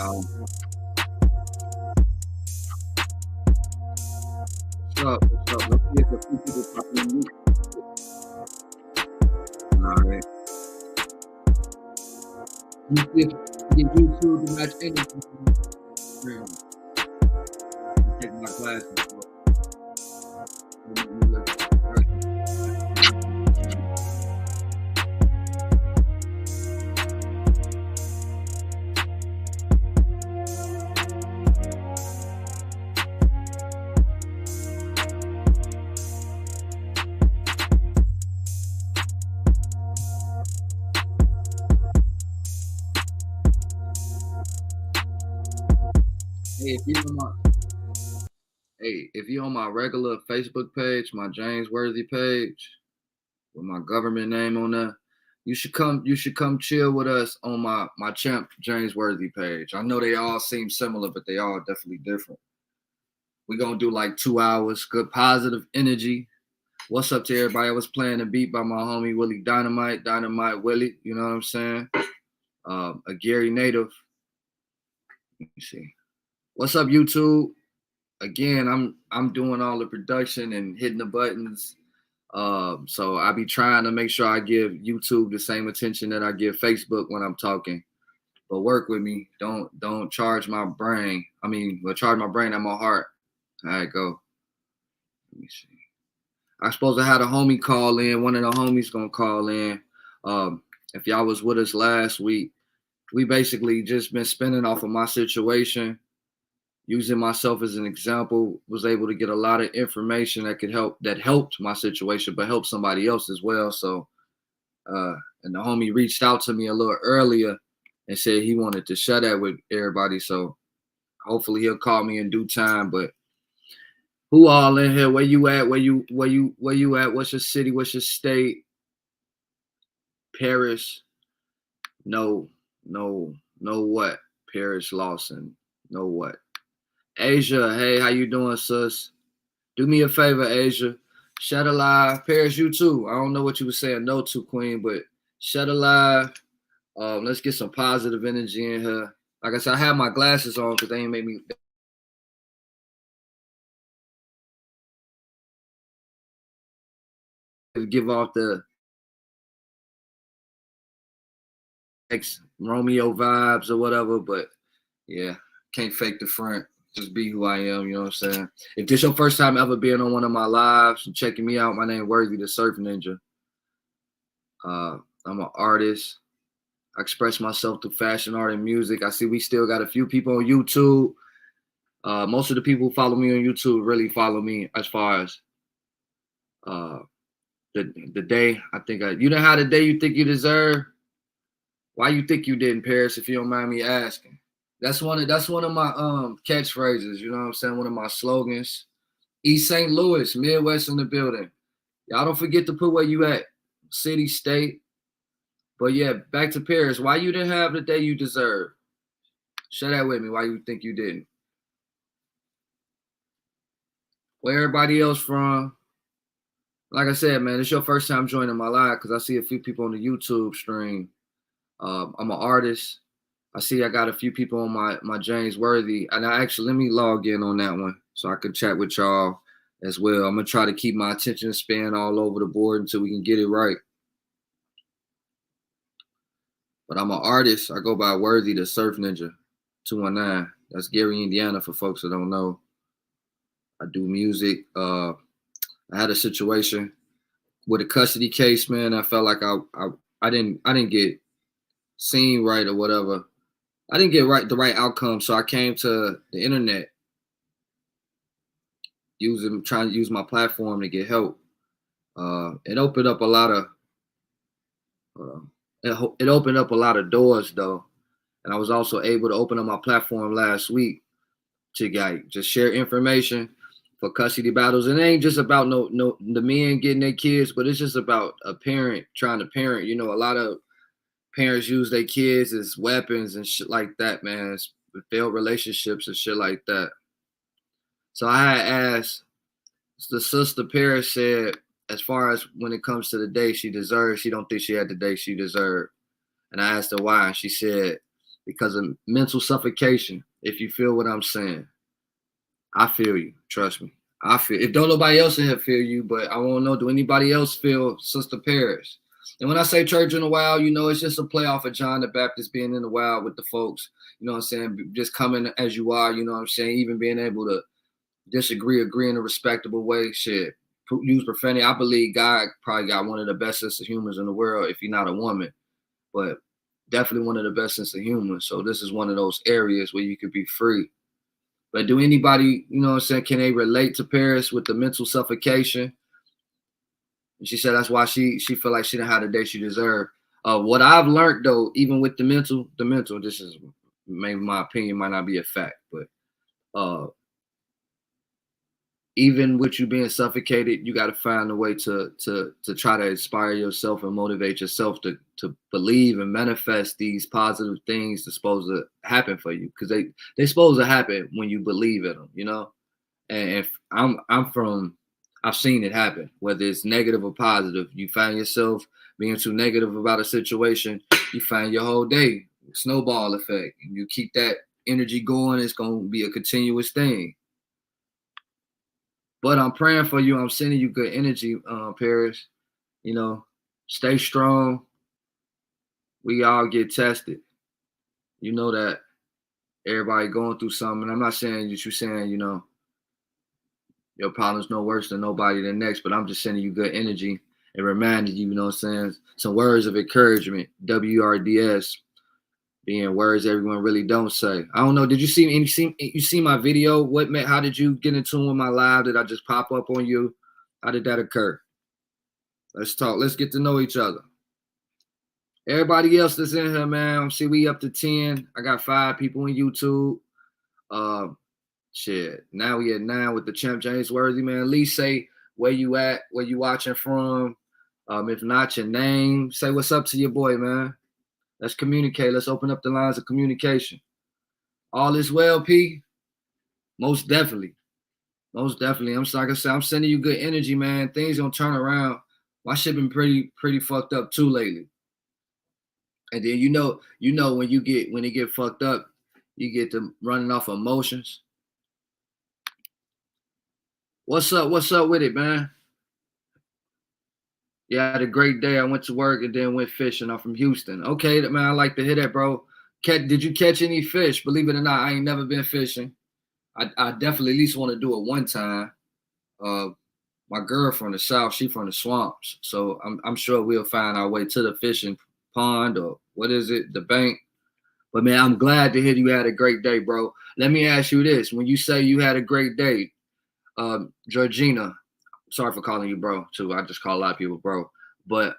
y'all. What's up? What's up? Let's get a few people popping in. All right. You get YouTube to match anything. Take my glasses. Hey, if you on my regular Facebook page, my James Worthy page, with my government name on there, you should come chill with us on my champ James Worthy page. I know they all seem similar, but they all definitely different. We're gonna do like 2 hours, good positive energy. What's up to everybody? I was playing a beat by my homie Willie Dynamite Willie, you know what I'm saying? A Gary native. Let me see. What's up, YouTube? Again, I'm doing all the production and hitting the buttons. So I be trying to make sure I give YouTube the same attention that I give Facebook when I'm talking. But work with me. Don't charge my brain. Charge my brain and my heart. All right, go. Let me see. I suppose I had a homie call in. One of the homies gonna call in. If y'all was with us last week, we basically just been spinning off of my situation, using myself as an example, was able to get a lot of information that helped my situation, but helped somebody else as well. So, and the homie reached out to me a little earlier and said he wanted to share that with everybody. So hopefully he'll call me in due time. But who all in here? Where you at? Where you at? What's your city? What's your state? Paris? No what? Paris Lawson. No what? Asia, hey, how you doing, sis? Do me a favor, Asia. Shut a live. Paris, you too. I don't know what you were saying no to, Queen, but shut a live. Let's get some positive energy in here. Like I said, I have my glasses on because they ain't made me give off the ex Romeo vibes or whatever, but yeah, can't fake the front. Just be who I am, you know what I'm saying? If this your first time ever being on one of my lives and checking me out, my name Worthy the Surf Ninja. I'm an artist. I express myself through fashion, art, and music. I see we still got a few people on YouTube. Most of the people who follow me on YouTube really follow me as far as the day. You know how the day you think you deserve? Why you think you did in Paris, if you don't mind me asking? That's one of my catchphrases, you know what I'm saying? One of my slogans. East St. Louis, Midwest in the building. Y'all don't forget to put where you at. City, state. But yeah, back to Paris. Why you didn't have the day you deserve? Share that with me. Why you think you didn't? Where everybody else from? Like I said, man, it's your first time joining my live because I see a few people on the YouTube stream. I'm an artist. I see I got a few people on my James Worthy. And let me log in on that one so I can chat with y'all as well. I'm going to try to keep my attention span all over the board until we can get it right. But I'm an artist. I go by Worthy the Surf Ninja 219. That's Gary, Indiana, for folks that don't know. I do music. I had a situation with a custody case, man. I felt like I didn't get seen right or whatever. I didn't get the right outcome, so I came to the internet, trying to use my platform to get help. It opened up a lot of doors, though, and I was also able to open up my platform last week to just share information for custody battles. And it ain't just about the men getting their kids, but it's just about a parent trying to parent. You know, a lot of parents use their kids as weapons and shit like that, man. It's failed relationships and shit like that. So I had asked, the sister Paris said, as far as when it comes to the day she deserves, she don't think she had the day she deserved. And I asked her why, and she said because of mental suffocation. If you feel what I'm saying, I feel you. Trust me. I feel. If don't nobody else in here feel you, but I want to know, do anybody else feel Sister Paris? And when I say church in the wild, it's just a play off of John the Baptist being in the wild with the folks. You know what I'm saying? Just coming as you are. You know what I'm saying? Even being able to disagree, agree in a respectable way. Shit. Use profanity. I believe God probably got one of the best sense of humors in the world, if you're not a woman, but definitely one of the best sense of humor. So this is one of those areas where you could be free. But do anybody, can they relate to Paris with the mental suffocation? And she said that's why she feel like she didn't have the day she deserved. What I've learned though, even with the mental, this is maybe my opinion, might not be a fact, but even with you being suffocated, you got to find a way to try to inspire yourself and motivate yourself to believe and manifest these positive things that's supposed to happen for you, because they supposed to happen when you believe in them, And if I've seen it happen, whether it's negative or positive. You find yourself being too negative about a situation, you find your whole day snowball effect, and you keep that energy going. It's gonna be a continuous thing. But I'm praying for you. I'm sending you good energy, Paris. Stay strong. We all get tested. You know that everybody going through something. And I'm not saying that you're saying, your problem's no worse than nobody the next, but I'm just sending you good energy and reminding you, some words of encouragement. WRDS being words everyone really don't say. I don't know. Did you see my video? How did you get in tune with my live? Did I just pop up on you? How did that occur? Let's talk. Let's get to know each other. Everybody else that's in here, man. See, we up to 10. I got 5 people in YouTube. Shit. Now we at 9 with the champ James Worthy, man. At least say where you at, where you watching from. If not, your name. Say what's up to your boy, man. Let's communicate. Let's open up the lines of communication. All is well, P? Most definitely. Most definitely. Like I said, I'm sending you good energy, man. Things gonna turn around. My shit been pretty fucked up too lately. And then when it get fucked up, you get to running off emotions. What's up with it, man? Yeah, I had a great day. I went to work and then went fishing. I'm from Houston. Okay, man, I like to hear that, bro. Did you catch any fish? Believe it or not, I ain't never been fishing. I definitely at least want to do it one time. My girl from the South, she from the swamps. So I'm sure we'll find our way to the fishing pond, or what is it, the bank. But man, I'm glad to hear you had a great day, bro. Let me ask you this. When you say you had a great day, Georgina, sorry for calling you bro too. I just call a lot of people bro. But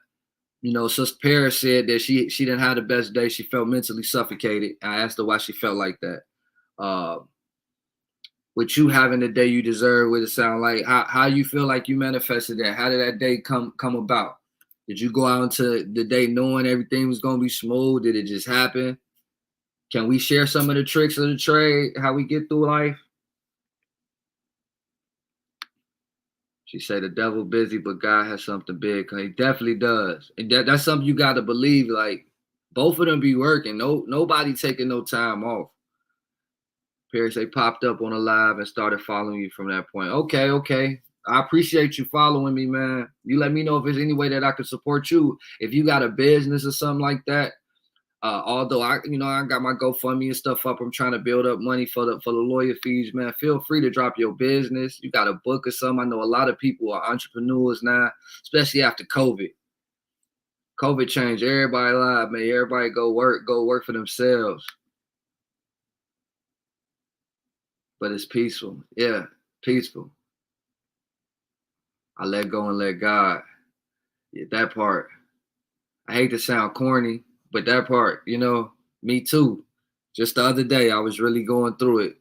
Sister Paris said that she didn't have the best day. She felt mentally suffocated. I asked her why she felt like that. With you having the day you deserve, what it sound like? How you feel like you manifested that? How did that day come about? Did you go out into the day knowing everything was gonna be smooth? Did it just happen? Can we share some of the tricks of the trade? How we get through life? She said the devil busy, but God has something big. He definitely does. And that's something you got to believe. Like, both of them be working. Nobody taking no time off. Paris, they popped up on a live and started following you from that point. Okay. I appreciate you following me, man. You let me know if there's any way that I could support you. If you got a business or something like that, although I got my GoFundMe and stuff up. I'm trying to build up money for the lawyer fees, man. Feel free to drop your business. You got a book or something. I know a lot of people are entrepreneurs now, especially after COVID. COVID changed everybody's life, man. Everybody go work for themselves. But it's peaceful. Yeah, peaceful. I let go and let God. Yeah, that part. I hate to sound corny, but that part, me too. Just the other day, I was really going through it.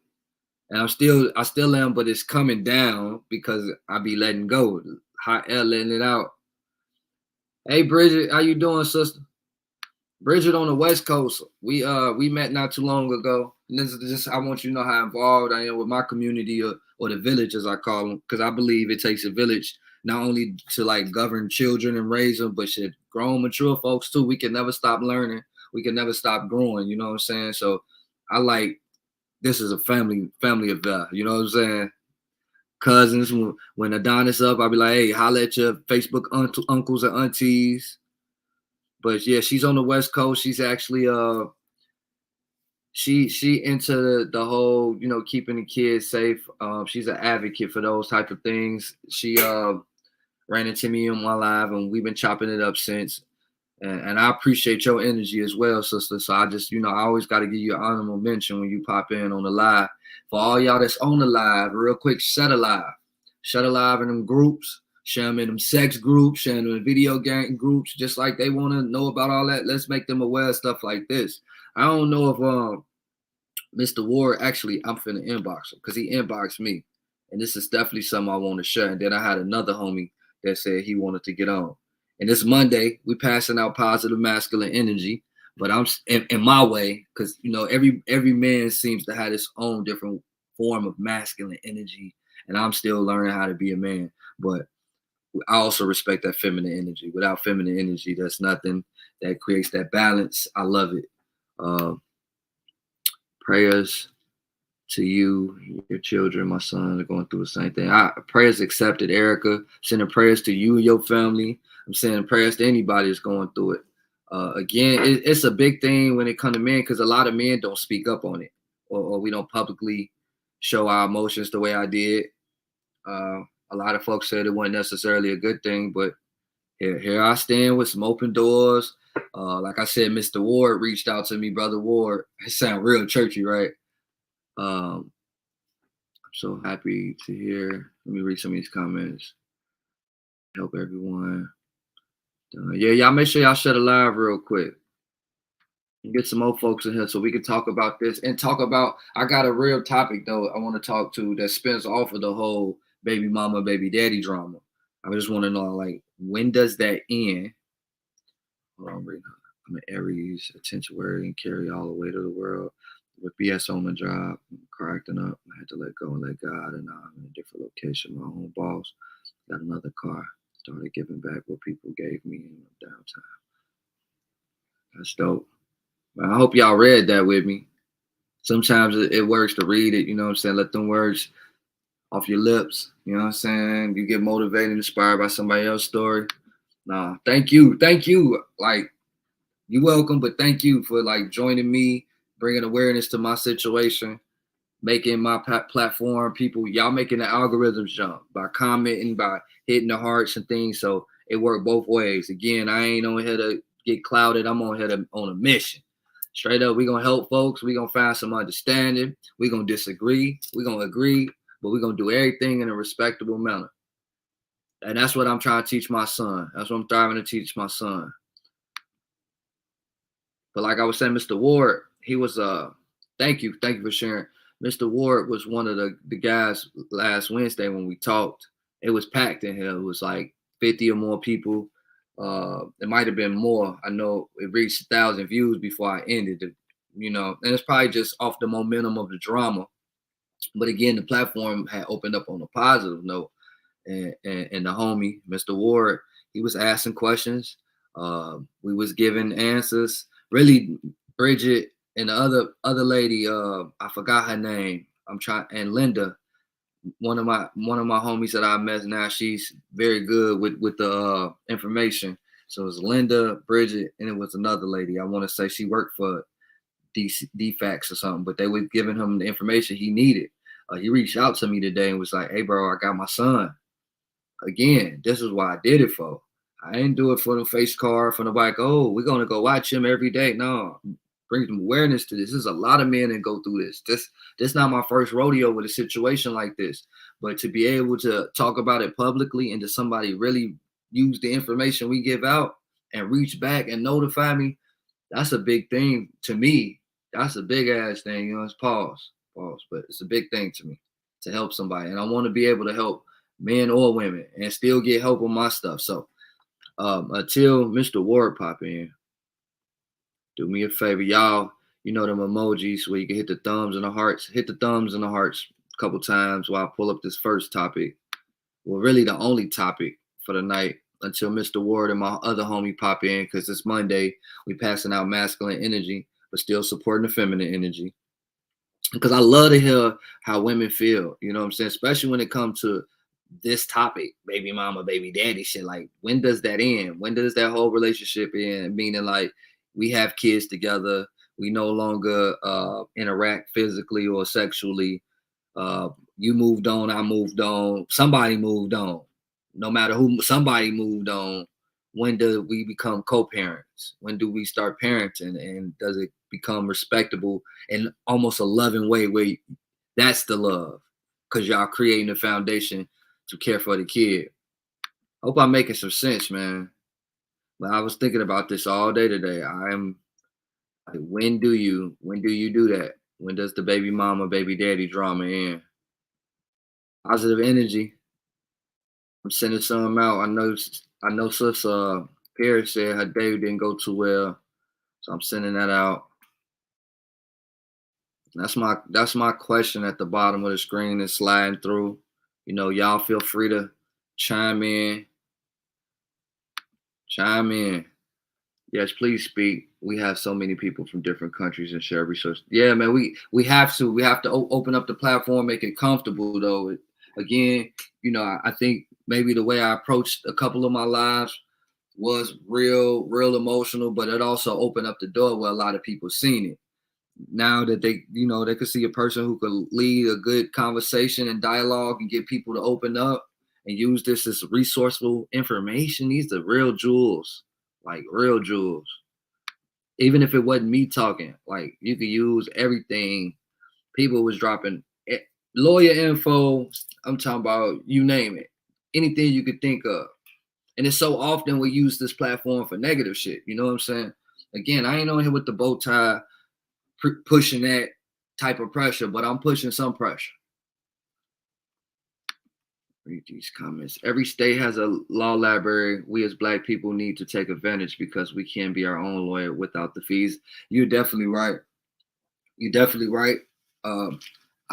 And I still am, but it's coming down because I be letting go. Hot air, letting it out. Hey Bridget, how you doing, sister? Bridget on the West Coast. We met not too long ago. And this is just, I want you to know how involved I am with my community, or the village as I call them, because I believe it takes a village not only to like govern children and raise them, but shit, grown, mature folks too. We can never stop learning. we can never stop growing. You know what I'm saying? So I like this is a family affair. You know what I'm saying? Cousins. When Adonis up, I'll be like, hey, holla at your Facebook uncles and aunties. But yeah, she's on the West Coast. She's actually she into the whole, you know, keeping the kids safe. She's an advocate for those type of things. She ran into me on my live, and we've been chopping it up since. And I appreciate your energy as well, sister. So I just, you know, I always got to give you an honorable mention when you pop in on the live. For all y'all that's on the live, real quick, shut a live in them groups, share them in them sex groups, share them in video game groups, just like they want to know about all that. Let's make them aware of stuff like this. I don't know if Mr. Ward, actually, I'm finna inbox him because he inboxed me. And this is definitely something I want to share. And then I had another homie that said he wanted to get on. And it's Monday. We passing out positive masculine energy, but I'm in my way, because you know every man seems to have his own different form of masculine energy, and I'm still learning how to be a man. But I also respect that feminine energy. Without feminine energy, there's nothing that creates that balance. I love it. Prayers to you, your children, my son are going through the same thing. Prayers accepted, Erica. Sending prayers to you and your family. I'm sending prayers to anybody that's going through it. Again, it's a big thing when it comes to men, because a lot of men don't speak up on it, or we don't publicly show our emotions the way I did. A lot of folks said it wasn't necessarily a good thing, but here I stand with some open doors. Like I said, Mr. Ward reached out to me, Brother Ward. It sounds real churchy, right? I'm so happy to hear. Let me read some of these comments. Help everyone. Yeah, y'all make sure y'all shut a live real quick and get some more folks in here so we can talk about this and talk about. I got a real topic though I want to talk to that spins off of the whole baby mama, baby daddy drama. I just want to know, like, when does that end? Hold on, I'm an Aries, attentuary, and carry all the way to the world. With BS on the job, cracking up. I had to let go and let God, and now I'm in a different location. My own boss. Got another car. Started giving back what people gave me in the downtime. That's dope. I hope y'all read that with me. Sometimes it works to read it, you know what I'm saying? Let them words off your lips, you know what I'm saying? You get motivated, inspired by somebody else's story. Nah, thank you. Thank you. Like, you're welcome, but thank you for like joining me, bringing awareness to my situation, making my platform, people, y'all making the algorithms jump by commenting, by hitting the hearts and things. So it worked both ways. Again, I ain't on here to get clouded. I'm on here on a mission. Straight up, we're going to help folks. We're going to find some understanding. We're going to disagree. We're going to agree, but we're going to do everything in a respectable manner. And that's what I'm trying to teach my son. That's what I'm trying to teach my son. But like I was saying, Mr. Ward, he was thank you for sharing. Mr. Ward was one of the guys last Wednesday when we talked. It was packed in here. It was like 50 or more people. It might have been more. I know it reached 1,000 views before I ended it, you know, and it's probably just off the momentum of the drama. But again, the platform had opened up on a positive note. And the homie, Mr. Ward, he was asking questions. We was giving answers. Really, Bridget and the other lady, I forgot her name. And Linda, one of my homies that I met now, she's very good with the information. So it was Linda, Bridget, and it was another lady. I want to say she worked for DFAX or something, but they were giving him the information he needed. He reached out to me today and was like, "Hey, bro, I got my son." Again, this is why I did it for. I didn't do it for the face card, for the like, oh, we're gonna go watch him every day. No, bring some awareness to this. There's a lot of men that go through this. This not my first rodeo with a situation like this. But to be able to talk about it publicly and to somebody really use the information we give out and reach back and notify me, that's a big thing to me. That's a big ass thing. You know, it's pause, but it's a big thing to me to help somebody. And I want to be able to help men or women and still get help on my stuff. So until Mr. Ward pop in, do me a favor, y'all. You know them emojis where you can hit the thumbs and the hearts. Hit the thumbs and the hearts a couple times while I pull up this first topic. Well, really the only topic for the night. until Mr. Ward and my other homie pop in, because it's Monday. We passing out masculine energy, but still supporting the feminine energy. Because I love to hear how women feel, you know what I'm saying? Especially when it comes to this topic, baby mama, baby daddy shit. Like, when does that end? When does that whole relationship end? Meaning, like, we have kids together, we no longer interact physically or sexually. You moved on, I moved on, somebody moved on. No matter who, somebody moved on. When do we become co-parents? When do we start parenting? And does it become respectable in almost a loving way where that's the love? Because y'all creating a foundation to care for the kid. Hope I'm making some sense, man. But I was thinking about this all day today. I am like, when do you do that? When does the baby mama, baby daddy drama end? Positive energy. I'm sending some out. I know sis Paris said her day didn't go too well. So I'm sending that out. That's my question at the bottom of the screen is sliding through. You know, y'all feel free to chime in. Chime in. Yes, please speak. We have so many people from different countries and share resources. Yeah, man, we have to open up the platform, make it comfortable though. Again, you know, I think maybe the way I approached a couple of my lives was real emotional, but it also opened up the door where a lot of people seen it. Now that they could see a person who could lead a good conversation and dialogue and get people to open up and use this as resourceful information. These are real jewels, like real jewels. Even if it wasn't me talking, like you could use everything. People was dropping lawyer info. I'm talking about, you name it, anything you could think of. And it's so often we use this platform for negative shit. You know what I'm saying? Again, I ain't on here with the bow tie pushing that type of pressure, but I'm pushing some pressure. Read these comments. Every state has a law library. We as Black people need to take advantage because we can't be our own lawyer without the fees. You're definitely right. You're definitely right.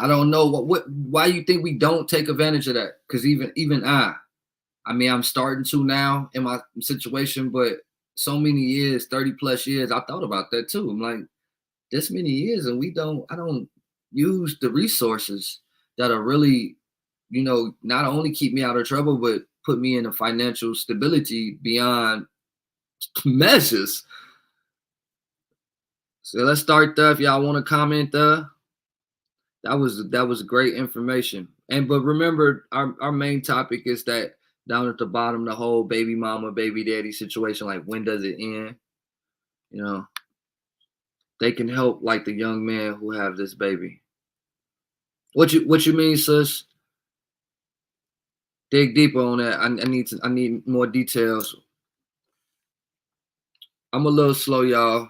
I don't know why you think we don't take advantage of that. Because even I mean, I'm starting to now in my situation, but so many years, 30 plus years, I thought about that too. I'm like, this many years and I don't use the resources that are really, not only keep me out of trouble, but put me in a financial stability beyond measures. So let's start there. If y'all want to comment there, that was great information. But remember, our main topic is that down at the bottom, the whole baby mama, baby daddy situation, like when does it end? You know, they can help like the young man who have this baby. What you mean, sis? Dig deeper on that. I need more details. I'm a little slow, y'all.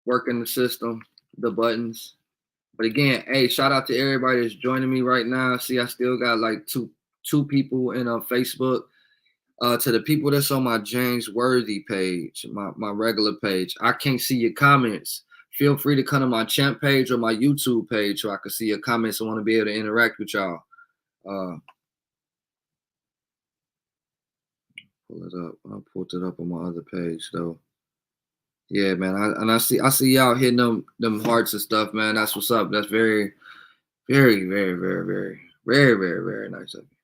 Working the system, the buttons. But again, hey, shout out to everybody that's joining me right now. See, I still got like two people in Facebook. To the people that's on my James Worthy page, my regular page, I can't see your comments. Feel free to come to my champ page or my YouTube page so I can see your comments. I want to be able to interact with y'all. Pull it up. I pulled it up on my other page though. Yeah, man. I see y'all hitting them hearts and stuff, man. That's what's up. That's very, very, very, very, very, very, very, very nice of you.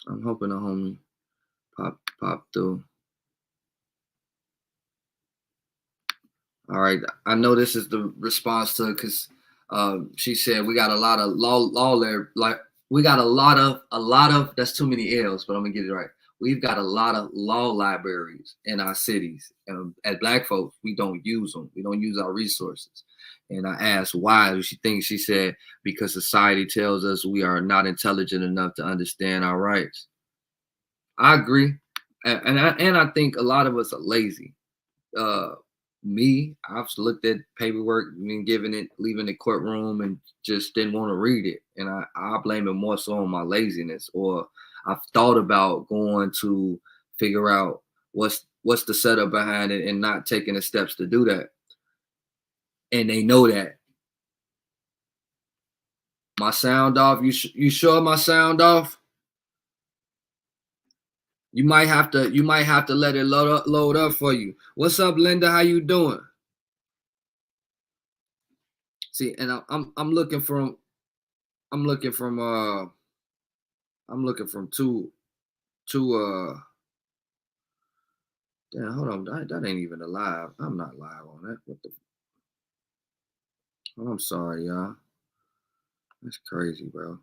I'm hoping a homie pop through. All right. I know this is the response to, because she said we got a lot of law there. Like, we got a lot of that's too many L's, but I'm gonna get it right. We've got a lot of law libraries in our cities. And as Black folks, we don't use them. We don't use our resources. And I asked why. She thinks, she said, because society tells us we are not intelligent enough to understand our rights. I agree. And I think a lot of us are lazy. I've looked at paperwork, leaving the courtroom and just didn't want to read it. And I blame it more so on my laziness, or I've thought about going to figure out what's the setup behind it and not taking the steps to do that. And they know that. My sound off. You sure my sound off? You might have to let it load up for you. What's up, Linda? How you doing? See, and I'm looking from I'm looking from I'm looking from two damn, hold on. That ain't even alive. I'm not live on that. What the I'm sorry, y'all. That's crazy, bro.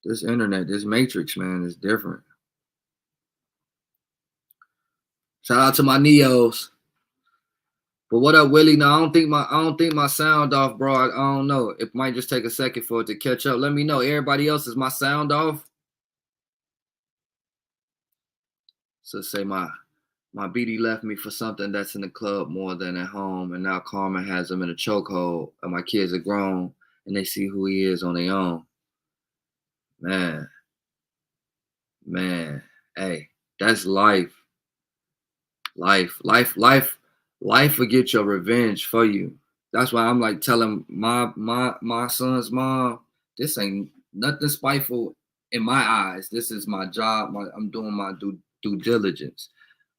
This internet, this matrix, man, is different. Shout out to my Neos. But what up, Willie? No, I don't think my sound off, bro. I don't know. It might just take a second for it to catch up. Let me know. Everybody else, is my sound off? So say my BD left me for something that's in the club more than at home, and now Carmen has him in a chokehold, and my kids are grown and they see who he is on their own. Man, man, hey, that's life. Life will get your revenge for you. That's why I'm like telling my son's mom, this ain't nothing spiteful in my eyes. This is my job. I'm doing my due diligence.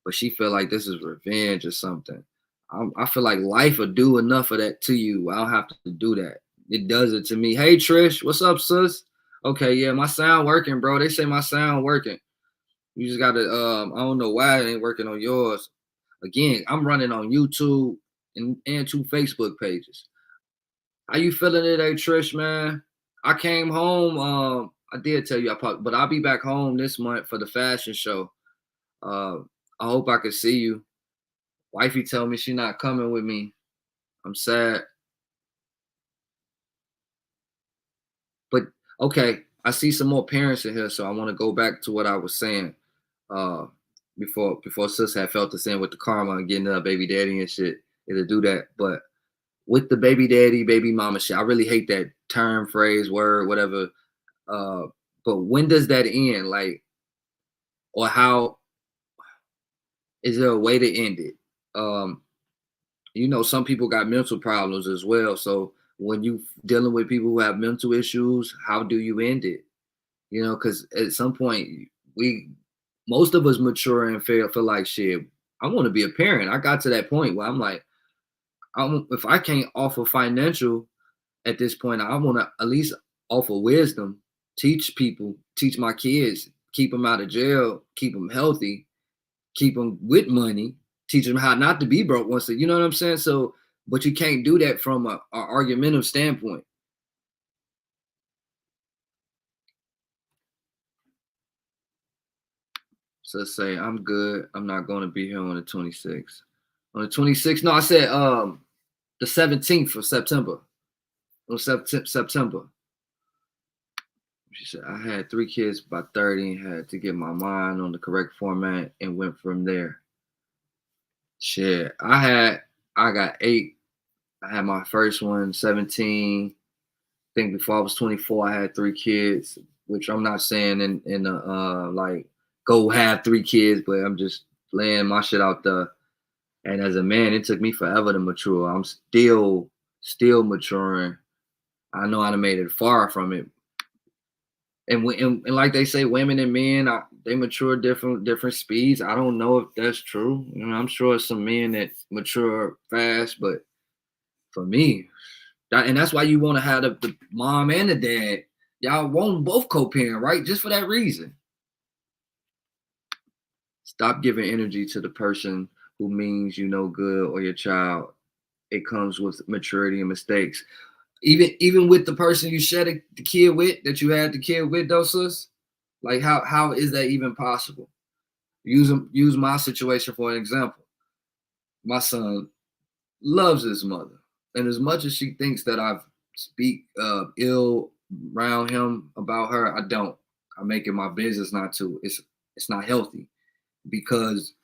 But she feel like this is revenge or something. I feel like life will do enough of that to you. I don't have to do that. It does it to me. Hey Trish, what's up, sis? Okay, yeah, my sound working, bro. They say my sound working. You just gotta I don't know why it ain't working on yours. Again, I'm running on YouTube and two Facebook pages. How you feeling today, Trish, man? I came home. I did tell you but I'll be back home this month for the fashion show. Uh, I hope I can see you. Wifey told me she not coming with me. I'm sad. But okay, I see some more parents in here, so I want to go back to what I was saying. Uh, before sis had felt the same with the karma and getting a baby daddy and shit. It'll do that. But with the baby daddy, baby mama shit, I really hate that term, phrase, word, whatever. Uh, but when does that end? Like, or how is there a way to end it? Um, some people got mental problems as well. So when you dealing with people who have mental issues, how do you end it? Because at some point we most of us mature and feel like shit. I want to be a parent. I got to that point where I'm like, if I can't offer financial at this point, I want to at least offer wisdom, teach people, teach my kids, keep them out of jail, keep them healthy, keep them with money, teach them how not to be broke once you know what I'm saying? So, but you can't do that from a argumentative standpoint. So let's say I'm good. I'm not going to be here on the 26th. On the 26th, no, I said the 17th of September. On September. She said I had 3 kids by 30 and had to get my mind on the correct format and went from there. Shit, I got 8. I had my first one 17. I think before I was 24, I had 3 kids, which I'm not saying in like go have 3 kids, but I'm just laying my shit out there. And as a man, it took me forever to mature. I'm still maturing. I know I done made it far from it. And like they say, women and men, they mature different speeds. I don't know if that's true. I'm sure some men that mature fast, but for me, and that's why you want to have the mom and the dad. Y'all want both co-parent, right? Just for that reason. Stop giving energy to the person who means you no good or your child. It comes with maturity and mistakes. Even with the person you shared the kid with, that you had the kid with, though, sis. Like how is that even possible? Use my situation for an example. My son loves his mother, and as much as she thinks that I speak ill around him about her, I don't. I make it my business not to. It's not healthy because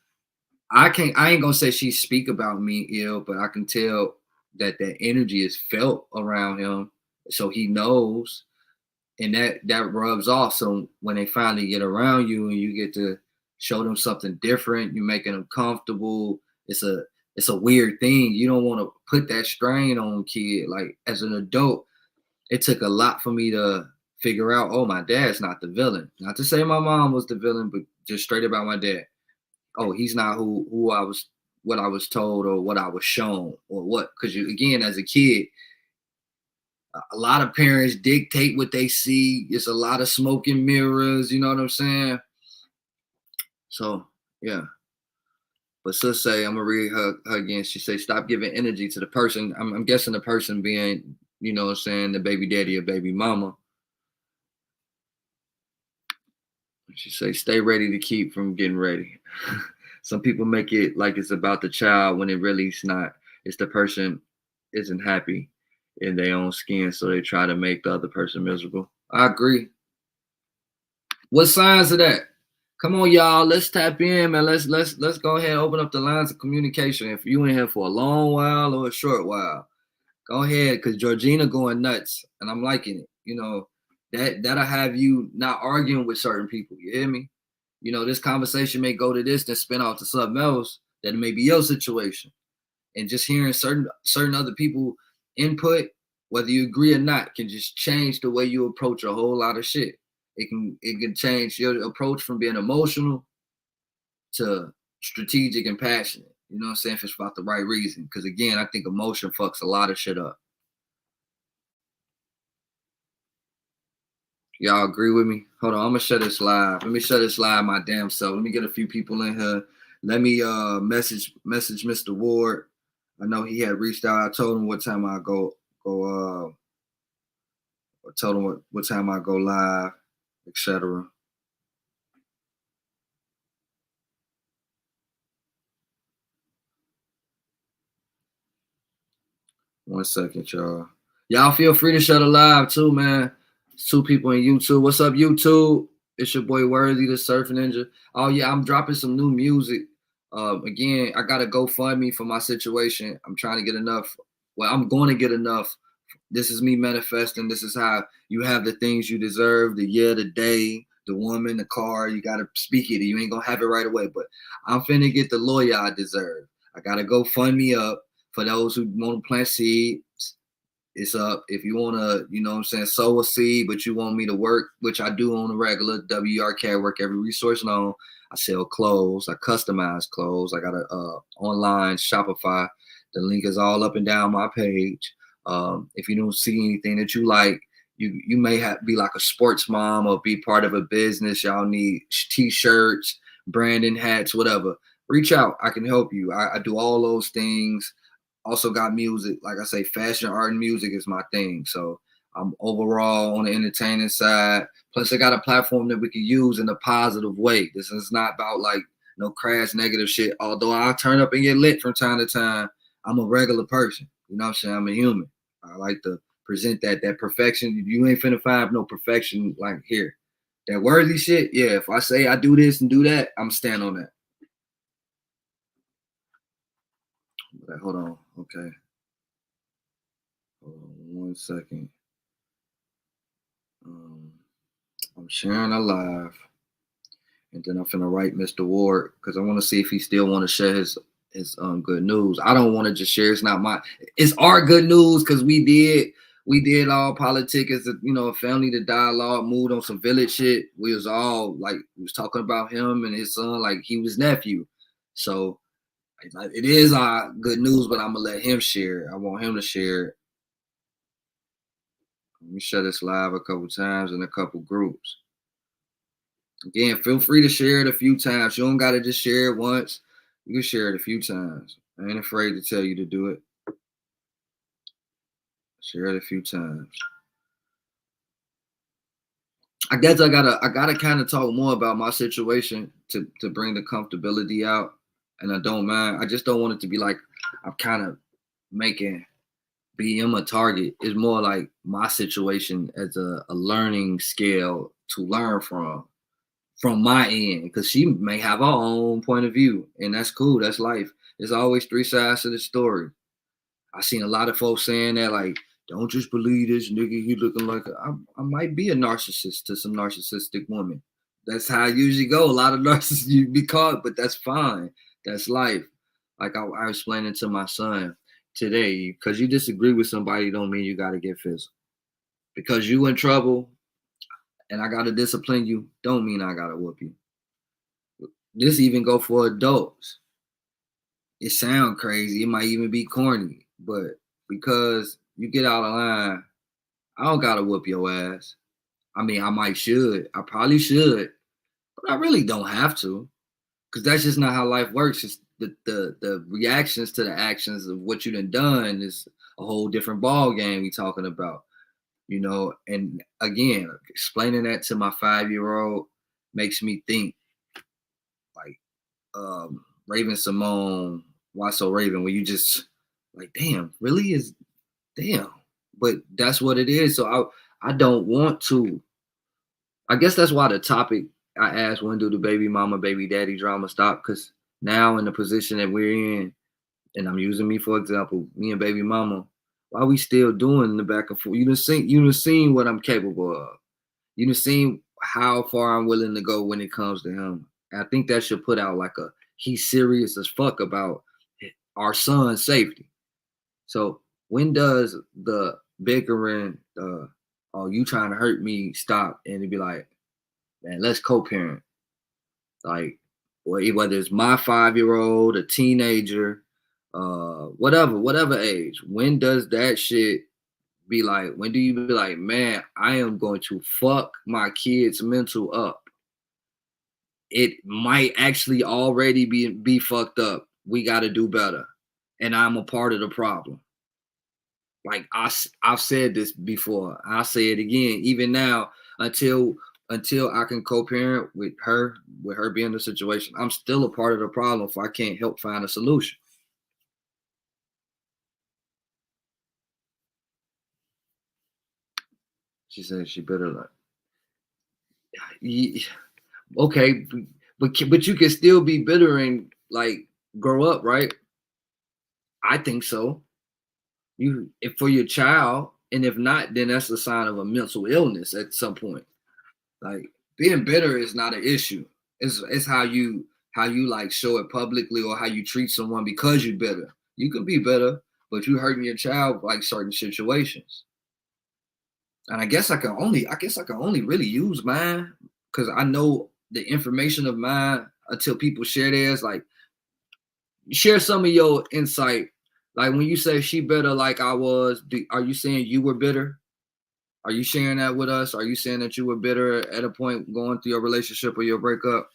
I ain't gonna say she speak about me ill, but I can tell that energy is felt around him, so he knows, and that rubs off. So when they finally get around you and you get to show them something different, you're making them comfortable. It's a weird thing. You don't want to put that strain on kid. Like as an adult, it took a lot for me to figure out, oh, my dad's not the villain. Not to say my mom was the villain, but just straight about my dad. Oh, he's not who I was, what I was told or what I was shown or what. Because you, again, as a kid, a lot of parents dictate what they see. It's a lot of smoke and mirrors. You know what I'm saying? So yeah. But sis say, I'm gonna read her again. She say, stop giving energy to the person. I'm guessing the person being, you know what I'm saying, the baby daddy or baby mama. She say, stay ready to keep from getting ready. Some people make it like it's about the child when it really is not. It's the person isn't happy in their own skin, so they try to make the other person miserable. I agree. What signs of that? Come on, y'all. Let's tap in, man. Let's go ahead and open up the lines of communication. If you in here for a long while or a short while, go ahead, because Georgina going nuts, and I'm liking it. You know, that'll have you not arguing with certain people. You hear me? You know, this conversation may go to this, then spin off to something else that may be your situation. And just hearing certain other people input, whether you agree or not, can just change the way you approach a whole lot of shit. It can change your approach from being emotional to strategic and passionate. You know what I'm saying? If it's about the right reason. Because again, I think emotion fucks a lot of shit up. Y'all agree with me? Hold on, I'm gonna shut this live. Let me shut this live my damn self. Let me get a few people in here. Let me message Mr. Ward. I know he had reached out. I told him what time I I told him what time I go live, etc. One second, y'all. Y'all feel free to shut it live too, man. It's 2 people in YouTube. What's up, YouTube? It's your boy Worthy, the Surf Ninja. Oh yeah, I'm dropping some new music. Again, I got to GoFundMe for my situation. I'm trying to get enough. Well, I'm going to get enough. This is me manifesting. This is how you have the things you deserve, the year, the day, the woman, the car. You got to speak it. You ain't going to have it right away. But I'm finna get the lawyer I deserve. I got to GoFundMe up for those who want to plant seeds. It's up. If you want to, you know what I'm saying, sow a seed, but you want me to work, which I do on a regular WRK. I work every resource known. I sell clothes. I customize clothes. I got a online Shopify. The link is all up and down my page. If you don't see anything that you like, you may have be like a sports mom or be part of a business. Y'all need t-shirts, branding hats, whatever. Reach out. I can help you. I do all those things. Also got music. Like I say, fashion, art, and music is my thing. So I'm overall on the entertaining side. Plus, I got a platform that we can use in a positive way. This is not about like no crass negative shit. Although I turn up and get lit from time to time, I'm a regular person. You know what I'm saying? I'm a human. I like to present that perfection. You ain't finna find no perfection like here. That worthy shit, yeah. If I say I do this and do that, I'm stand on that. Hold on. Okay. Hold on 1 second. I'm sharing a live, and then I'm finna write Mr. Ward because I want to see if he still want to share his good news. I don't want to just share. It's not my. It's our good news because we did all politics as a family, the dialogue, moved on some village shit. We was all like we was talking about him and his son like he was nephew. So it is our good news, but I'm gonna let him share. I want him to share. Let me share this live a couple times in a couple groups. Again, feel free to share it a few times. You don't gotta just share it once. You can share it a few times. I ain't afraid to tell you to do it. Share it a few times. I guess I gotta kind of talk more about my situation to bring the comfortability out. And I don't mind. I just don't want it to be like I'm kind of making BM a target. It's more like my situation as a learning scale to learn from my end, because she may have her own point of view, and that's cool. That's life. There's always 3 sides to the story. I seen a lot of folks saying that, like, don't just believe this nigga. He looking like I might be a narcissist to some narcissistic woman. That's how I usually go. A lot of narcissists you be caught, but that's fine. That's life. Like I explained it to my son today. Because you disagree with somebody don't mean you got to get physical. Because you in trouble and I got to discipline you don't mean I got to whoop you. This even go for adults. It sound crazy. It might even be corny, but because you get out of line, I don't gotta whoop your ass. I mean, I might should. I probably should, but I really don't have to, because that's just not how life works. It's the reactions to the actions of what you done is a whole different ball game we talking about, you know. And again, explaining that to my 5-year-old makes me think like Raven Simone, Why So Raven, where you just like, damn, really is damn. But that's what it is. So I don't want to. I guess that's why the topic I asked, when do the baby mama, baby daddy drama stop? Because now in the position that we're in, and I'm using me for example, me and baby mama, why we still doing the back and forth? You done seen what I'm capable of. You done seen how far I'm willing to go when it comes to him. And I think that should put out like a he's serious as fuck about our son's safety. So when does the bickering, oh, you trying to hurt me, stop? And it'd be like, man, let's co-parent. Like, whether it's my 5-year-old, a teenager, whatever age. When does that shit be like? When do you be like, man, I am going to fuck my kid's mental up? It might actually already be fucked up. We got to do better, and I'm a part of the problem. Like I've said this before. I'll say it again. Even now, until I can co-parent with her being in the situation, I'm still a part of the problem if I can't help find a solution. She said she better like, okay, but you can still be bitter and like grow up, right? I think so. If for your child, and if not, then that's a sign of a mental illness at some point. Like being bitter is not an issue. It's how you like show it publicly or how you treat someone because you're bitter. You can be bitter, but you hurting your child like certain situations. And I guess I can only really use mine because I know the information of mine until people share theirs. Like share some of your insight. Like when you say she bitter like I was, are you saying you were bitter? Are you sharing that with us? Are you saying that you were bitter at a point going through your relationship or your breakup?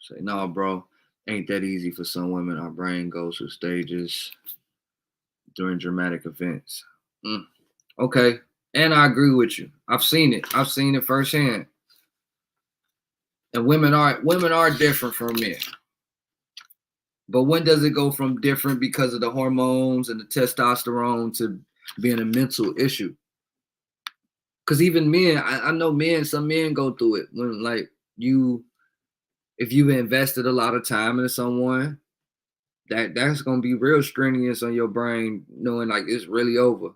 Say, no, bro, ain't that easy for some women. Our brain goes through stages during dramatic events. Mm, okay. And I agree with you. I've seen it. I've seen it firsthand. And women are different from men. But when does it go from different because of the hormones and the testosterone to being a mental issue? Because even men, I know men, some men go through it when like if you've invested a lot of time into someone, that's gonna be real strenuous on your brain, knowing like it's really over.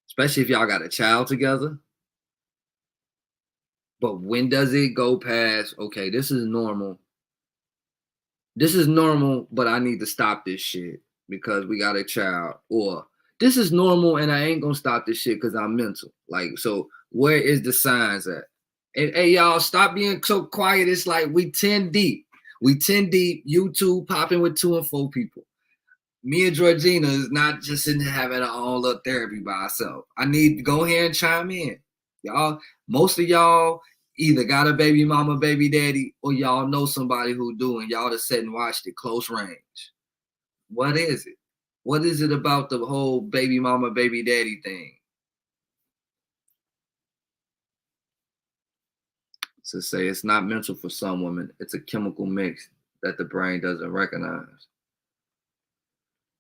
Especially if y'all got a child together. But when does it go past, okay, this is normal. This is normal, but I need to stop this shit because we got a child. Or this is normal and I ain't gonna stop this shit because I'm mental. Like, so where is the signs at? And hey, y'all, stop being so quiet. It's like we 10 deep. We 10 deep, YouTube popping with 2 and 4 people. Me and Georgina is not just sitting there having our own little therapy by ourselves. I need to go here and chime in. Y'all, most of y'all either got a baby mama, baby daddy, or y'all know somebody who do, and y'all just sit and watched it close range. What is it? What is it about the whole baby mama, baby daddy thing? To say it's not mental for some women, it's a chemical mix that the brain doesn't recognize.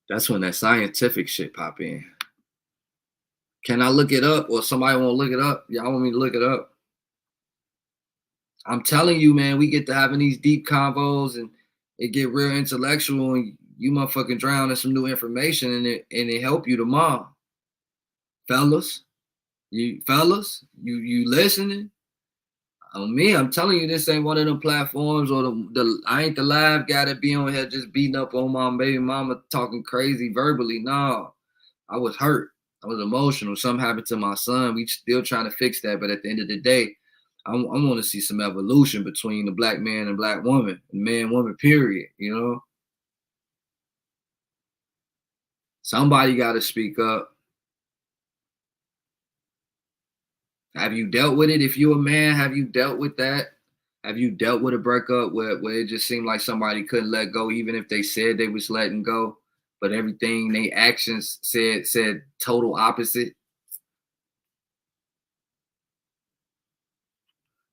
That's when that scientific shit pop in. Can I look it up, or somebody want to look it up? Y'all want me to look it up? I'm telling you, man, we get to having these deep convos and it get real intellectual, and you motherfucking drown in some new information, and it help you tomorrow. Fellas, you listening? On me, I'm telling you, this ain't one of them platforms or the I ain't the live guy that be on here just beating up on my baby mama talking crazy verbally. No, I was hurt. I was emotional. Something happened to my son. We still trying to fix that. But at the end of the day, I want to see some evolution between the black man and black woman, man, woman, period. You know, somebody got to speak up. Have you dealt with it? If you're a man, have you dealt with that? Have you dealt with a breakup where it just seemed like somebody couldn't let go, even if they said they was letting go, but everything they actions said total opposite?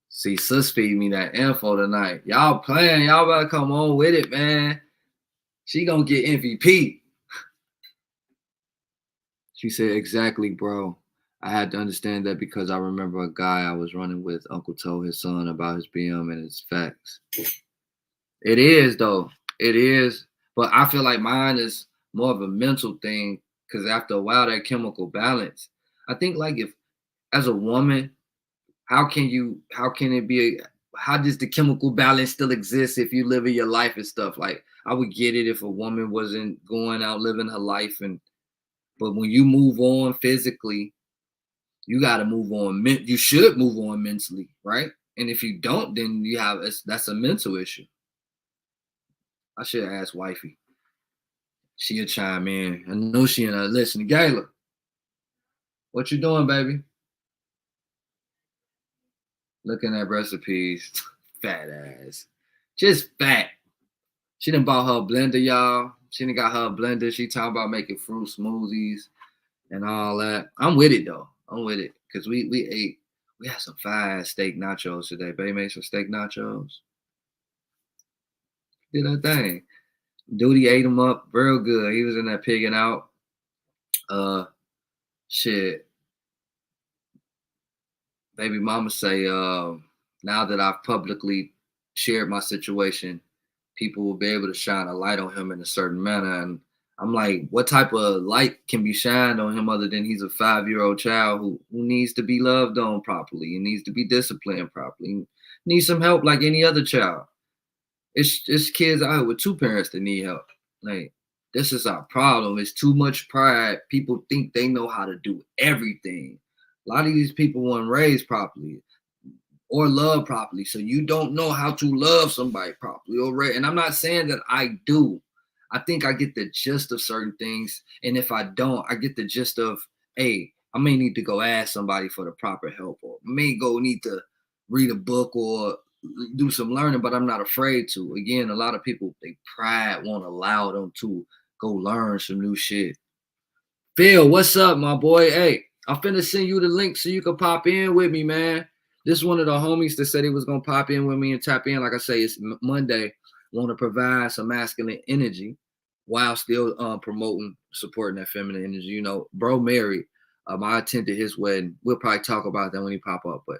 See, sis feed me that info tonight. Y'all playing, y'all better come on with it, man. She gonna get MVP. She said, exactly, bro. I had to understand that because I remember a guy I was running with, Uncle told his son about his BM and his facts. It is, though. It is. But I feel like mine is more of a mental thing because after a while, that chemical balance. I think, like, if as a woman, how can it be, how does the chemical balance still exist if you live in your life and stuff? Like, I would get it if a woman wasn't going out living her life but when you move on physically, you got to move on. You should move on mentally, right? And if you don't, then that's a mental issue. I should ask wifey. She'll chime in. I know she and I listen. Gayla, what you doing, baby? Looking at recipes. Fat ass. Just fat. She done bought her a blender, y'all. She done got her a blender. She talking about making fruit smoothies and all that. I'm with it, though. I'm with it. Because we had some fire steak nachos today. Baby made some steak nachos. Did that thing. Duty ate them up real good. He was in there pigging out. Shit. Baby mama say, now that I've publicly shared my situation, people will be able to shine a light on him in a certain manner. And I'm like, what type of light can be shined on him other than he's a 5-year-old child who needs to be loved on properly and needs to be disciplined properly, needs some help like any other child. It's kids out here with two parents that need help. Like, this is our problem. It's too much pride. People think they know how to do everything. A lot of these people weren't raised properly or love properly. So you don't know how to love somebody properly. And I'm not saying that I do. I think I get the gist of certain things. And if I don't, I get the gist of, hey, I may need to go ask somebody for the proper help, or may need to read a book or do some learning, but I'm not afraid to. Again, a lot of people, they pride won't allow them to go learn some new shit. Phil, what's up, my boy? Hey, I'm finna send you the link so you can pop in with me, man. This is one of the homies that said he was gonna pop in with me and tap in. Like I say, it's Monday. Want to provide some masculine energy while still promoting, supporting that feminine energy. You know, bro married. I attended his wedding. We'll probably talk about that when he pop up, but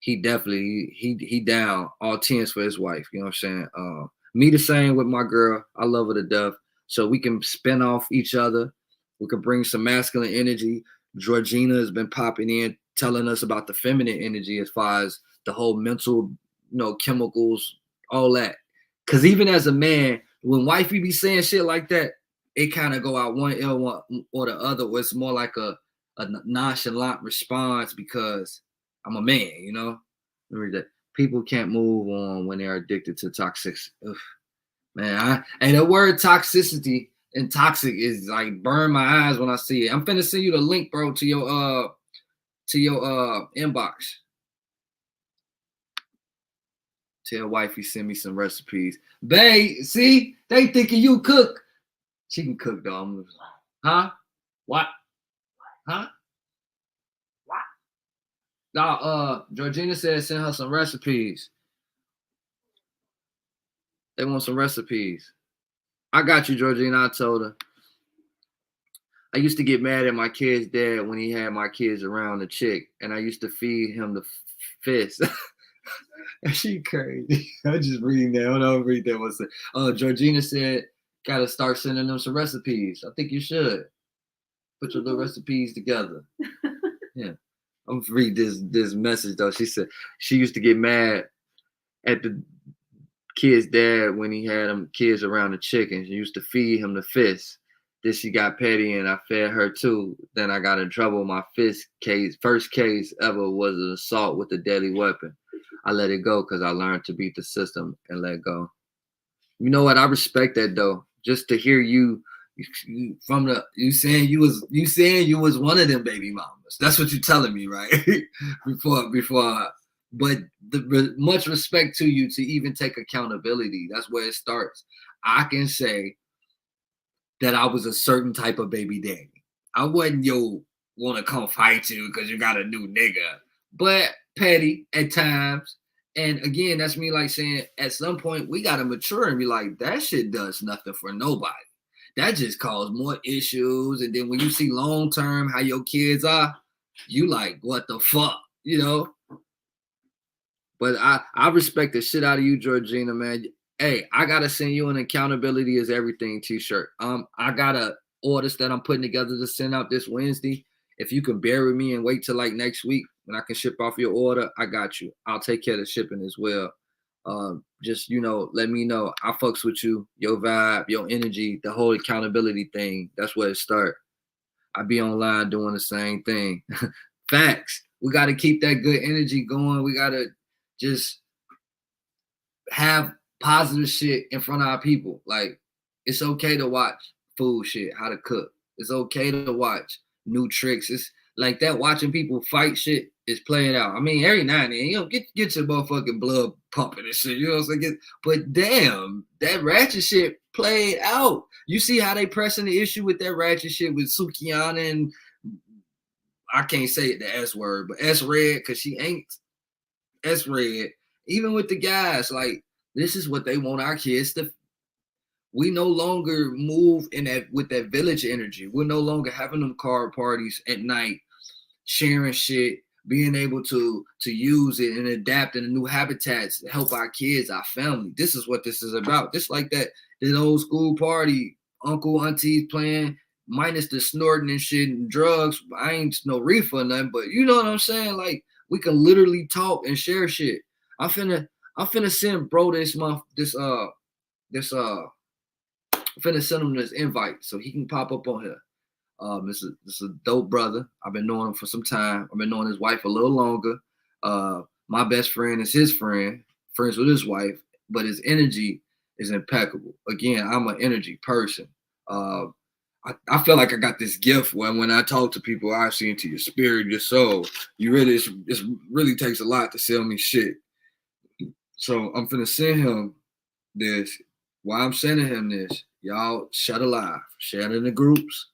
he definitely he down all tens for his wife. You know what I'm saying? Me the same with my girl. I love her to death. So we can spin off each other. We can bring some masculine energy. Georgina has been popping in, telling us about the feminine energy as far as the whole mental, chemicals, all that. Because even as a man, when wifey be saying shit like that, it kind of go out one ear or the other. Where it's more like a nonchalant response because I'm a man, Remember that people can't move on when they're addicted to toxic. Ugh. Man, and the word toxicity and toxic is like burn my eyes when I see it. I'm finna send you the link, bro, to your inbox. Tell wifey send me some recipes. Babe, see, they thinking you cook. She can cook though. Huh? What? Huh? What? Now, Georgina said send her some recipes. They want some recipes. I got you, Georgina. I told her. I used to get mad at my kid's dad when he had my kids around the chick, and I used to feed him the fist. She crazy. I'm just reading that. Hold on, read that one. Georgina said, gotta start sending them some recipes. I think you should. Put your little recipes together. Yeah. I'm gonna read this message though. She said she used to get mad at the kid's dad when he had them kids around the chicken. She used to feed him the fist. Then she got petty and I fed her too. Then I got in trouble. My first case ever was an assault with a deadly weapon. I let it go because I learned to beat the system and let go. You know what? I respect that though. Just to hear from you saying you was one of them baby mamas. That's what you're telling me, right? But much respect to you to even take accountability. That's where it starts. I can say that I was a certain type of baby daddy. I wasn't want to come fight you because you got a new nigga, but petty at times. And again, that's me like saying at some point we gotta mature and be like, that shit does nothing for nobody. That just caused more issues. And then when you see long term how your kids are, you like, what the fuck, you know? But I respect the shit out of you, Georgina, man. Hey, I gotta send you an accountability is everything t-shirt. I got a orders that I'm putting together to send out this Wednesday. If you can bear with me and wait till like next week when I can ship off your order, I got you. I'll take care of the shipping as well. Just let me know. I fucks with you, your vibe, your energy, the whole accountability thing. That's where it start. I be online doing the same thing. Facts. We got to keep that good energy going. We got to just have positive shit in front of our people. Like, it's okay to watch food shit, how to cook. It's okay to watch new tricks. It's like that watching people fight shit is playing out. I mean, every now and then, get your motherfucking blood pumping and shit. You know what I'm saying? But damn, that ratchet shit played out. You see how they pressing the issue with that ratchet shit with Sukihana and I can't say it the S word, but S Red, because she ain't S Red. Even with the guys, like, this is what they want our kids to. We no longer move in that with that village energy. We're no longer having them card parties at night, sharing shit, being able to use it and adapt in the new habitats to help our kids, our family. This is what this is about. Just like that old school party, uncle, aunties playing, minus the snorting and shit and drugs. I ain't no reefer or nothing, but you know what I'm saying? Like, we can literally talk and share shit. I'm finna send bro this I'm finna send him this invite so he can pop up on here. This is a dope brother. I've been knowing him for some time. I've been knowing his wife a little longer. My best friend is his friend, friends with his wife, but his energy is impeccable. Again, I'm an energy person. I feel like I got this gift when I talk to people, I see into your spirit, your soul. It really takes a lot to sell me shit. So I'm finna send him this. While I'm sending him this, y'all shut alive, share it in the groups.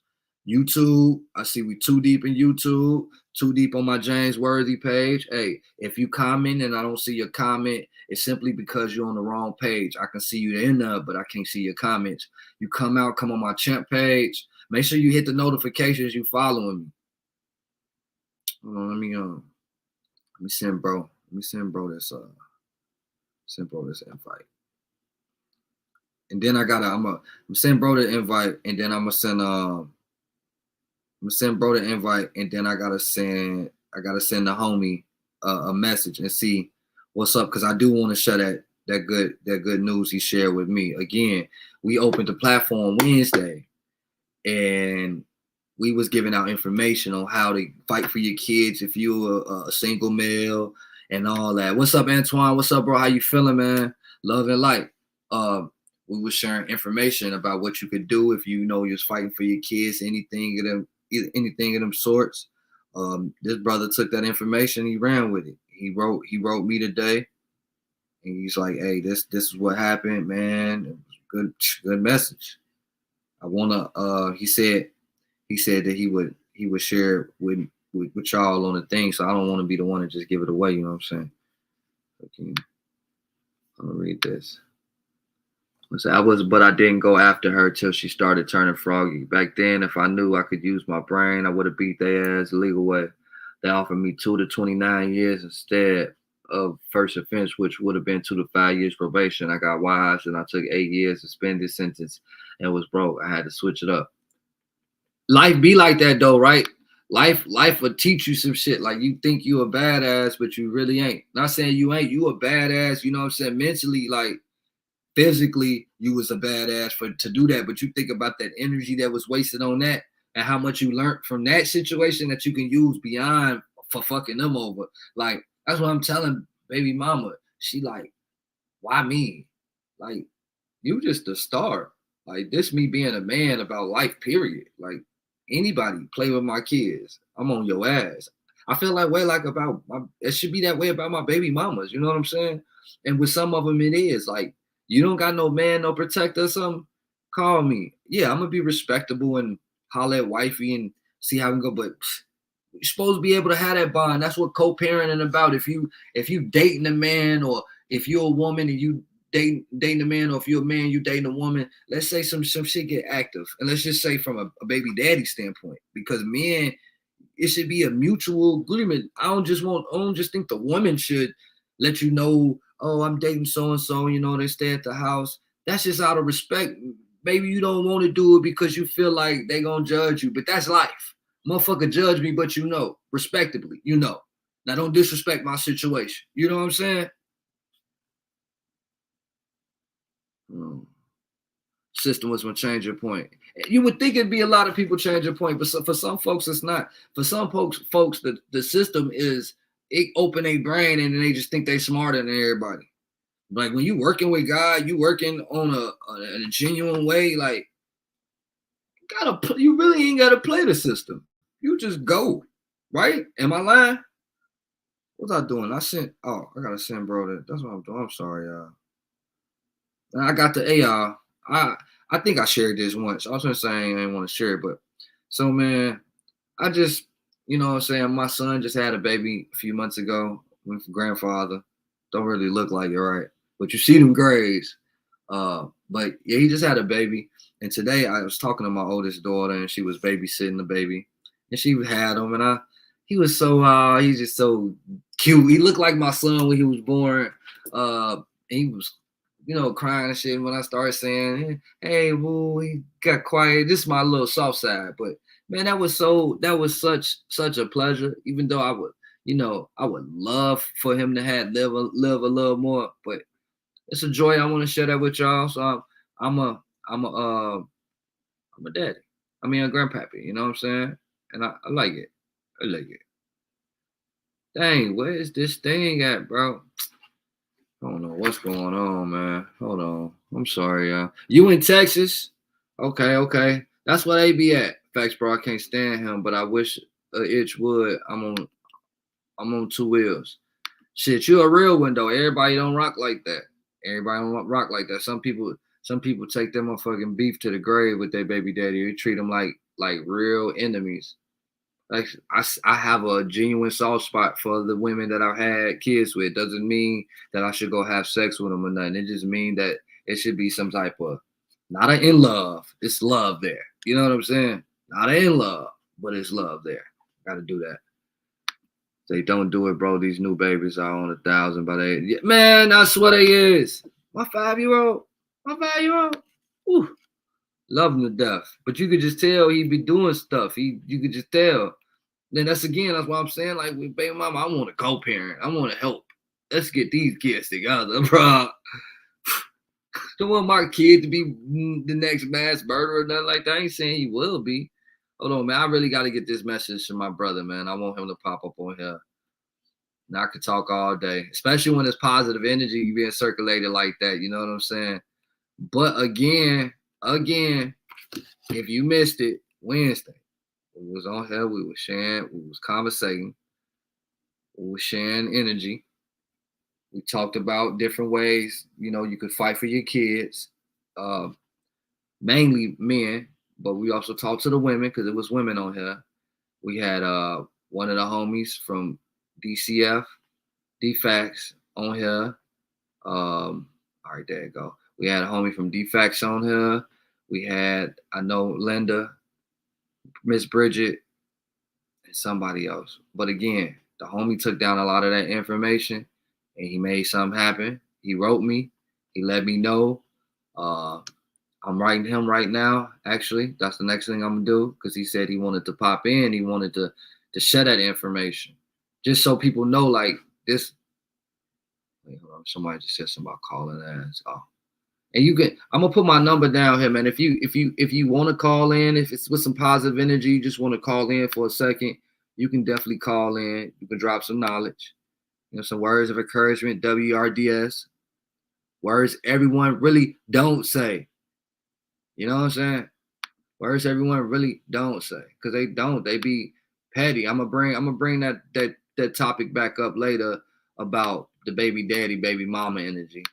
YouTube, I see we too deep in YouTube, too deep on my James Worthy page. Hey, if you comment and I don't see your comment, it's simply because you're on the wrong page. I can see you in there, but I can't see your comments. You come on my champ page. Make sure you hit the notifications. You following me. Hold on, let me send bro. Let me send bro this this invite. And then I'm send bro the invite, and then I'm gonna send bro the invite, and then I gotta send the homie a message and see what's up, because I do want to share that good news he shared with me. Again, we opened the platform Wednesday, and we was giving out information on how to fight for your kids if you're a single male and all that. What's up, Antoine? What's up, bro? How you feeling, man? Love and light. We were sharing information about what you could do if you know you're fighting for your kids, anything of them sorts. This brother took that information, he ran with it. He wrote me today, and he's like, "Hey, this is what happened, man. It was good message. I wanna." He said that he would share with y'all on the thing, so I don't want to be the one to just give it away. You know what I'm saying? Okay, I'm gonna read this. But I didn't go after her till she started turning froggy. Back then, if I knew I could use my brain, I would have beat their ass the legal way. They offered me 2 to 29 years instead of first offense, which would have been 2 to 5 years probation. I got wise and I took 8 years suspended sentence and was broke. I had to switch it up. Life be like that though, right? Life will teach you some shit. Like, you think you a badass, but you really ain't. Not saying you ain't. You a badass, you know what I'm saying? Mentally, like, physically you was a badass to do that, but you think about that energy that was wasted on that and how much you learned from that situation that you can use beyond for fucking them over. Like that's what I'm telling baby mama. She like, why me? Like you just the star. Like this me being a man about life, period. Like anybody play with my kids, I'm on your ass. I feel that way like about my, it should be that way about my baby mamas. You know what I'm saying? And with some of them, it is like you don't got no man, no protector, or something. Call me. Yeah, I'm gonna be respectable and holler at wifey and see how we go. But you're supposed to be able to have that bond. That's what co-parenting about. If you dating a man, or if you're a woman and you dating a man, or if you're a man, you dating a woman, let's say some shit get active. And let's just say from a baby daddy standpoint, because men, it should be a mutual agreement. I don't just think the woman should let you know, oh, I'm dating so and so, they stay at the house. That's just out of respect. Maybe you don't want to do it because you feel like they gonna judge you, but that's life. Motherfucker judge me, but respectably, Now don't disrespect my situation. You know what I'm saying? System was gonna change your point. You would think it'd be a lot of people change your point, but for some folks, it's not. For some folks, the system is it open their brain and they just think they smarter than everybody. Like when you working with God, you working on a genuine way. Like you really ain't gotta play the system. You just go, right? Am I lying? What's I doing? I gotta send bro that. That's what I'm doing. I'm sorry, y'all. I got the AR. I think I shared this once. I was gonna say I didn't want to share it, but so man, I just what I'm saying, my son just had a baby a few months ago with grandfather. Don't really look like it, right? But you see them grades. But yeah, he just had a baby. And today I was talking to my oldest daughter and she was babysitting the baby. And she had him and he was so he's just so cute. He looked like my son when he was born. He was crying and shit when I started saying, hey, woo, he got quiet. This is my little soft side. But man, that was such a pleasure, even though I would love for him to live a little more, but it's a joy. I want to share that with y'all. So I'm a daddy. I mean a grandpappy, you know what I'm saying? And I like it. I like it. Dang, where is this thing at, bro? I don't know what's going on, man. Hold on. I'm sorry, y'all. You in Texas? Okay. That's where they be at. Facts, bro. I can't stand him, but I wish itch would. I'm on two wheels. Shit, you a real one though. Everybody don't rock like that. Everybody don't rock like that. Some people take them motherfucking beef to the grave with their baby daddy. They treat them like real enemies. Like I have a genuine soft spot for the women that I've had kids with. Doesn't mean that I should go have sex with them or nothing. It just means that it should be some type of not a in love. It's love there. You know what I'm saying? Not a in love, but it's love there. Got to do that. They don't do it, bro. These new babies are on 1,000 by they. Yeah, man, that's what it is. My 5-year-old. Ooh, love him to death. But you could just tell he be doing stuff. You could just tell. Then that's why I'm saying, like with baby mama, I want to co-parent. I want to help. Let's get these kids together, bro. Don't want my kid to be the next mass murderer or nothing like that. I ain't saying he will be. Hold on, man. I really got to get this message to my brother, man. I want him to pop up on here. Now I could talk all day, especially when there's positive energy being circulated like that. You know what I'm saying? But again, if you missed it, Wednesday, we was on here. We was sharing. We was conversating. We was sharing energy. We talked about different ways, you could fight for your kids, mainly men, but we also talked to the women because it was women on here. We had one of the homies from DCF, DFAX on here. All right, there you go. We had a homie from DFAX on here. We had, I know, Linda, Miss Bridget, and somebody else. But again, the homie took down a lot of that information and he made something happen. He wrote me. He let me know. I'm writing him right now. Actually, that's the next thing I'm gonna do because he said he wanted to pop in. He wanted to share that information, just so people know, like this. Wait, hold on. Somebody just said something about calling ass. Oh, And you can, I'm gonna put my number down here, man. If you want to call in, if it's with some positive energy, you just want to call in for a second, you can definitely call in. You can drop some knowledge, some words of encouragement, WRDS, words everyone really don't say. You know what I'm saying? Words everyone really don't say, because they don't. They be petty. I'm gonna bring that topic back up later about the baby daddy, baby mama energy.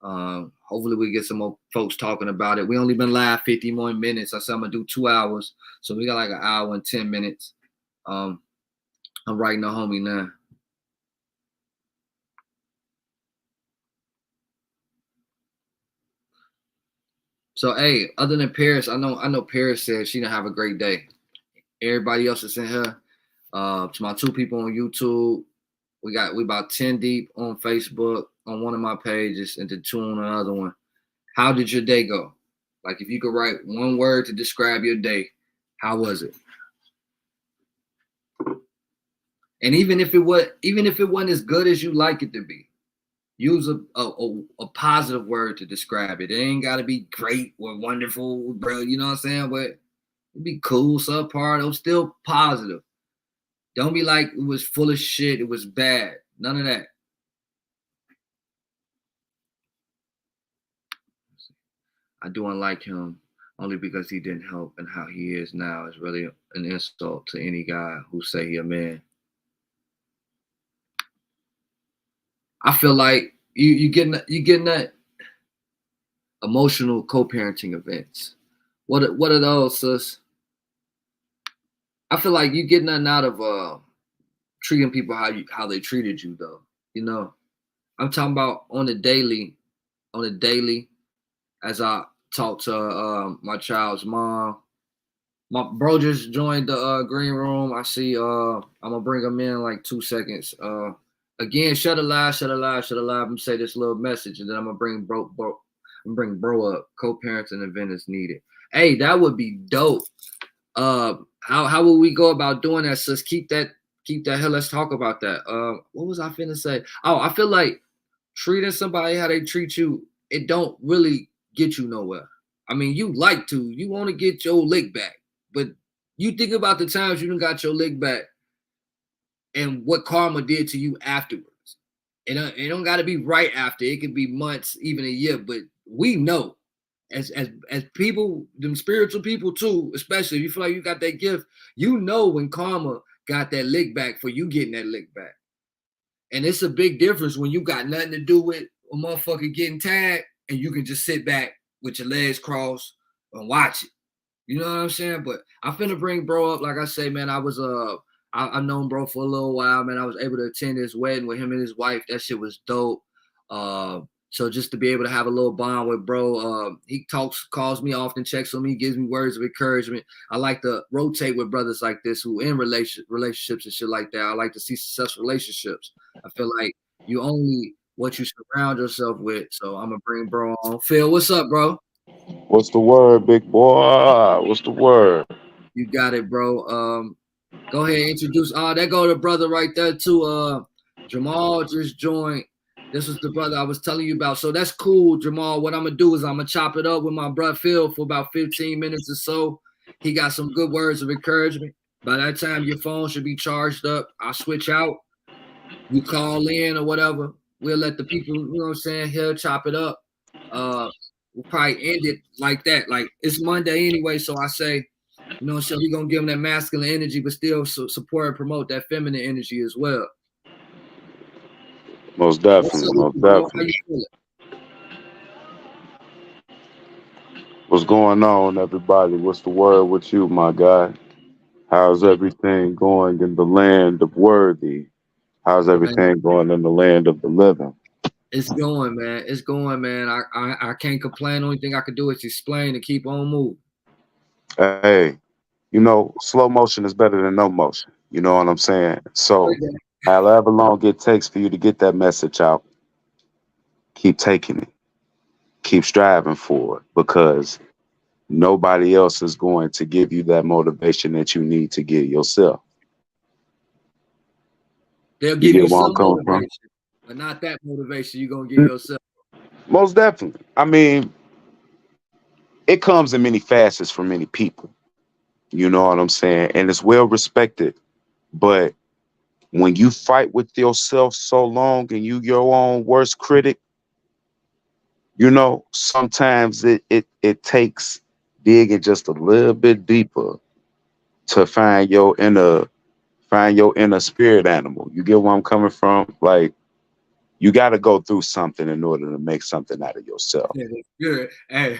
Hopefully we get some more folks talking about it. We only been live 50 more minutes. I said I'm gonna do 2 hours, so we got like an hour and 10 minutes. I'm writing a homie now. So hey, other than Paris, I know Paris said she didn't have a great day. Everybody else is in here. To my 2 people on YouTube, we about 10 deep on Facebook on one of my pages, and then 2 on another one. How did your day go? Like, if you could write one word to describe your day, how was it? And even if it wasn't as good as you like it to be, use a positive word to describe it. It ain't gotta be great or wonderful, bro. You know what I'm saying? But it'd be cool, subpar. It was still positive. Don't be like it was full of shit. It was bad. None of that. I don't like him only because he didn't help, and how he is now is really an insult to any guy who say he a man. I feel like you getting that emotional co-parenting events. What are those, sis? I feel like you get nothing out of treating people how they treated you, though. I'm talking about on a daily, as I talk to my child's mom. My bro just joined the green room. I see. I'm gonna bring him in like 2 seconds. Again, shut a lie. I'm gonna say this little message, and then I'm gonna bring bro up. Co-parenting event is needed. Hey, that would be dope. How will we go about doing that? Sis, keep that here. Let's talk about that. What was I finna say? Oh, I feel like treating somebody how they treat you, it don't really get you nowhere. I mean, you want to get your lick back, but you think about the times you done got your lick back and what karma did to you afterwards. It don't got to be right after. It could be months, even a year. But we know, as people, them spiritual people too, especially if you feel like you got that gift, you know when karma got that lick back for you getting that lick back. And it's a big difference when you got nothing to do with a motherfucker getting tagged and you can just sit back with your legs crossed and watch it. You know what I'm saying? But I'm finna bring bro up. Like I say, man, I've known bro for a little while, man. I was able to attend his wedding with him and his wife. That shit was dope. So just to be able to have a little bond with bro, he calls me often, checks on me, gives me words of encouragement. I like to rotate with brothers like this who in relationships and shit like that. I like to see successful relationships. I feel like you only what you surround yourself with. So I'm gonna bring bro on. Phil, what's up, bro? What's the word, big boy? What's the word? You got it, bro. Go ahead and introduce. That go to brother right there too. Jamal just joined. This was the brother I was telling you about. So that's cool, Jamal. What I'm gonna do is I'm gonna chop it up with my brother Phil for about 15 minutes or so. He got some good words of encouragement. By that time, your phone should be charged up. I'll switch out. You call in or whatever. We'll let the people, you know what I'm saying, he'll chop it up. We'll probably end it like that. Like, it's Monday anyway, so I say, so we're gonna give them that masculine energy, but still support and promote that feminine energy as well. Most What's definitely, up with most you, bro? How you definitely. feeling? What's going on, everybody? What's the word with you, my guy? How's everything going in the land of worthy? How's Man, everything going in the land of the living? it's going, man. It's going, man. I can't complain. Only thing I can do is explain and keep on moving. Hey, slow motion is better than no motion. You know what I'm saying? So, however long it takes for you to get that message out, keep taking it, keep striving for it, because nobody else is going to give you that motivation that you need to get yourself. They'll You give get you where I'm some coming from? motivation, but not that motivation you're gonna give yourself. Most definitely. I mean, it comes in many facets for many people. You know what I'm saying? And it's well respected. But when you fight with yourself so long and you your own worst critic, you know, sometimes it takes digging just a little bit deeper to find your inner spirit animal. You get where I'm coming from? Like, you got to go through something in order to make something out of yourself. Yeah, that's good. Hey,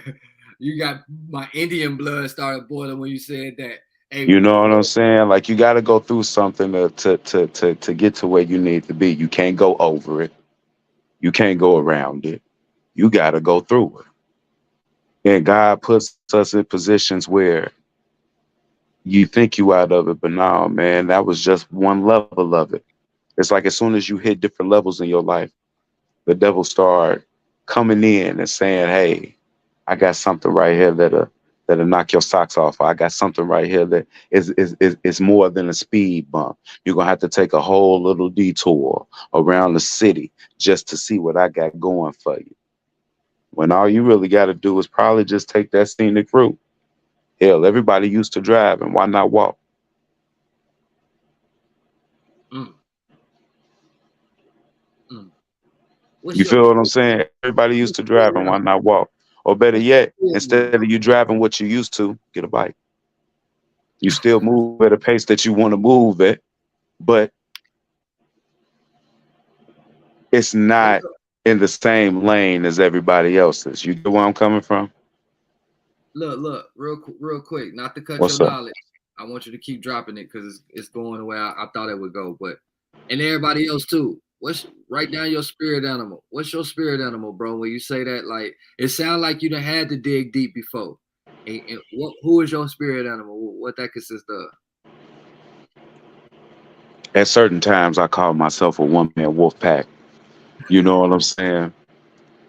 you got my Indian blood started boiling when you said that. Hey, You know what I'm saying? Like, you got to go through something to get to where you need to be. You can't go over it. You can't go around it. You got to go through it. And God puts us in positions where you think you out of it, but no, man, that was just one level of it. It's like as soon as you hit different levels in your life, the devil start coming in and saying, "Hey, I got something right here that'll knock your socks off. I got something right here that is more than a speed bump. You're gonna have to take a whole little detour around the city just to see what I got going for you." When all you really got to do is probably just take that scenic route. Hell, everybody used to drive, and why not walk? Mm, mm. You feel what I'm saying? Everybody used to drive, and why not walk? Or better yet, instead of you driving what you used to, get a bike. You still move at a pace that you want to move at, but it's not in the same lane as everybody else's. You get where I'm coming from? Look, real quick, not to cut What's your up? knowledge. I want you to keep dropping it because it's going the way I thought it would go. But and everybody else too. Write down your spirit animal? What's your spirit animal, bro? When you say that, like it sounds like you done had to dig deep before. And who is your spirit animal? What that consists of? At certain times, I call myself a one-man wolf pack. You know what I'm saying?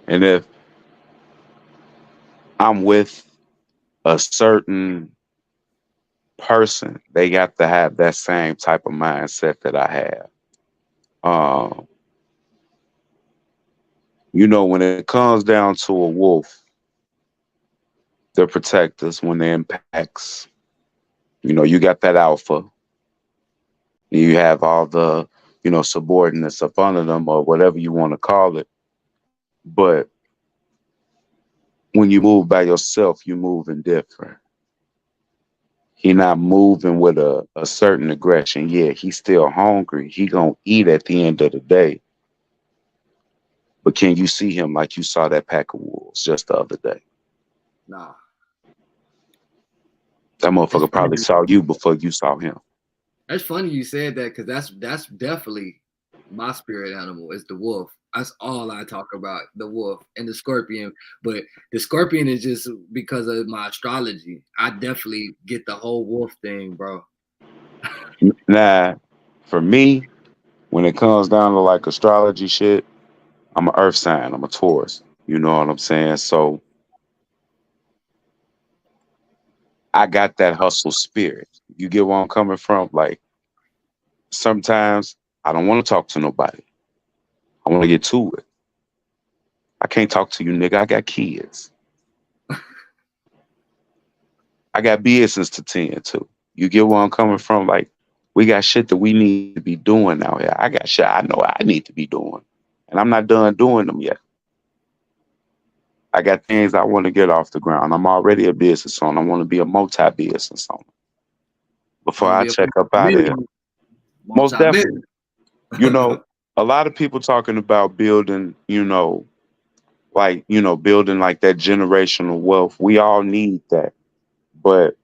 And if I'm with a certain person, they got to have that same type of mindset that I have. Um, you know, when it comes down to a wolf, they're protectors when they're in packs. You know, you got that alpha. You have all the, you know, subordinates up under them or whatever you want to call it. But when you move by yourself, you moving different. He not moving with a certain aggression. Yeah, he's still hungry. He gonna eat at the end of the day. But can you see him like you saw that pack of wolves just the other day? Nah. That It's motherfucker probably funny. saw you before you saw him. That's funny you said that because that's definitely my spirit animal is the wolf. That's all I talk about, the wolf and the scorpion. But the scorpion is just because of my astrology. I definitely get the whole wolf thing, bro. Now, for me, when it comes down to like astrology shit, I'm an earth sign. I'm a Taurus. You know what I'm saying? So I got that hustle spirit. You get where I'm coming from? Like sometimes I don't want to talk to nobody. I want to get to it. I can't talk to you, nigga. I got kids. I got business to tend to. You get where I'm coming from? Like we got shit that we need to be doing out here. I got shit I know I need to be doing. And I'm not done doing them yet. I got things I want to get off the ground. I'm already a business owner. I want to be a multi-business owner before Want to I be a check up out of here. Most multi-million. definitely. You know, a lot of people talking about building, you know, like, you know, building like that generational wealth. We all need that. But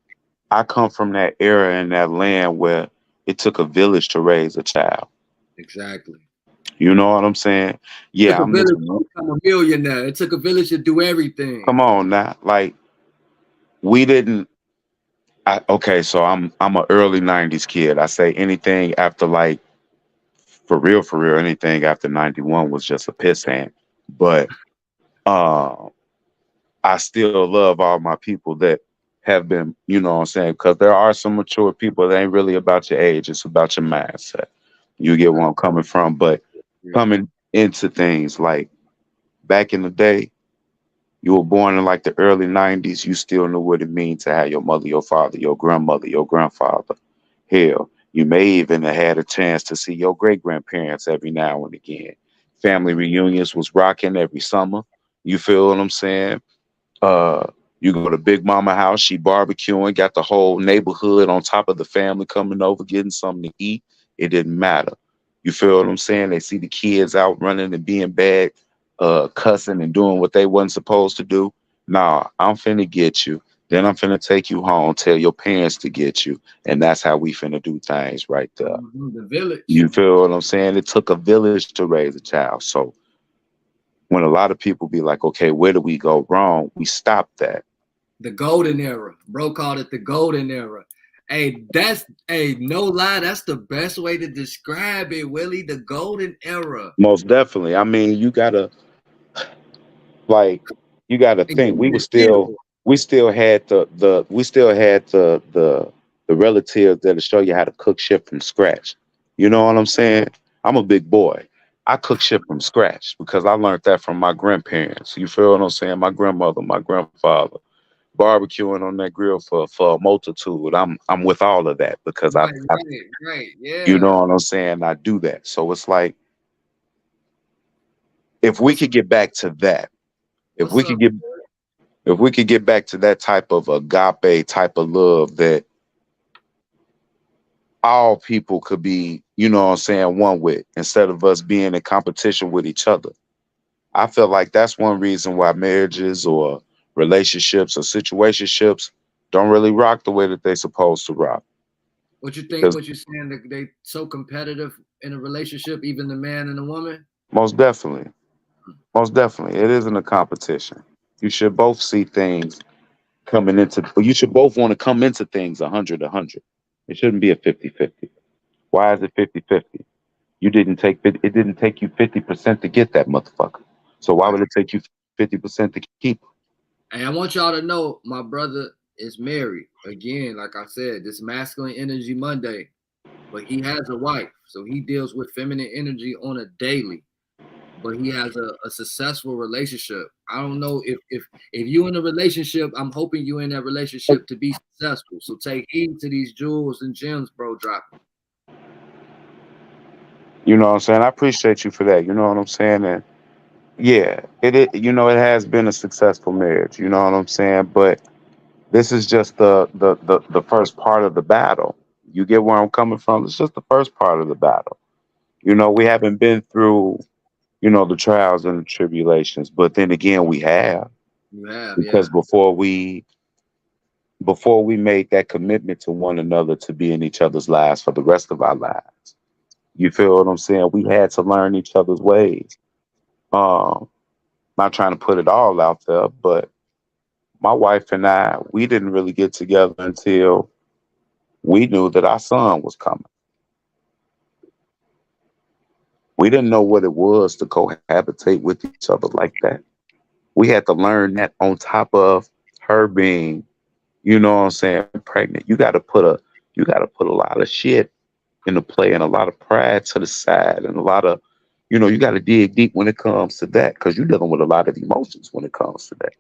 I come from that era and that land where it took a village to raise a child. Exactly. You know what I'm saying? It took Yeah, a I'm this. village to become a millionaire. It took a village to do everything. Come on now. Like we didn't okay, so I'm an early 90s kid. I say anything after like for real, anything after 91 was just a piss hand. But uh I still love all my people that have been, you know what I'm saying? Because there are some mature people that ain't really about your age, it's about your mindset. You get where I'm coming from. But Yeah. coming into things like back in the day, You were born in like the early 90s, you still knew what it means to have your mother, your father, your grandmother, your grandfather. Hell, you may even have had a chance to see your great grandparents every now and again. Family reunions was rocking every summer. You feel what I'm saying? Uh, you go to Big Mama house, she barbecuing, got the whole neighborhood on top of the family coming over, getting something to eat. It didn't matter. You feel what I'm saying? They see the kids out running and being bad, cussing and doing what they wasn't supposed to do. Nah, I'm finna get you. Then I'm finna take you home, tell your parents to get you. And that's how we finna do things right there. The village. You feel what I'm saying? It took a village to raise a child. So when a lot of people be like, okay, where do we go wrong? We stop that. The golden era. Bro called it the golden era. Hey, no lie, that's the best way to describe it, Willie. The golden era. Most definitely. I mean, you gotta think we still had the relatives that'll show you how to cook shit from scratch. You know what I'm saying? I'm a big boy. I cook shit from scratch because I learned that from my grandparents. You feel what I'm saying? My grandmother, my grandfather, barbecuing on that grill for a multitude. I'm with all of that because right, you yeah. know what I'm saying? I do that. So it's like if we could get back to that, if we could get back to that type of agape type of love that all people could be, you know what I'm saying, one with, instead of us being in competition with each other. I feel like that's one reason why marriages or relationships or situationships don't really rock the way that they're supposed to rock. What you think? What you're saying that they so competitive in a relationship, even the man and the woman? Most definitely. Most definitely. It isn't a competition. You should both see things you should both want to come into things 100-100. It shouldn't be a 50-50. Why is it 50-50? It didn't take you 50% to get that motherfucker. So why would it take you 50% to keep it? And I want y'all to know my brother is married. Again, like I said, this masculine energy Monday, but he has a wife. So he deals with feminine energy on a daily. But he has a successful relationship. I don't know if you in a relationship, I'm hoping you in that relationship to be successful. So take heed to these jewels and gems, bro, dropping. You know what I'm saying? I appreciate you for that. You know what I'm saying? And yeah, it has been a successful marriage. You know what I'm saying? But this is just the first part of the battle. You get where I'm coming from? It's just the first part of the battle. You know, we haven't been through, the trials and the tribulations, but then again, we have. You have, because before we made that commitment to one another to be in each other's lives for the rest of our lives. You feel what I'm saying? We had to learn each other's ways. Not trying to put it all out there, but my wife and I, we didn't really get together until we knew that our son was coming. We didn't know what it was to cohabitate with each other like that. We had to learn that on top of her being, you know what I'm saying, pregnant. You got to put a lot of shit into play and a lot of pride to the side and a lot of, you got to dig deep when it comes to that because you're dealing with a lot of emotions when it comes to that.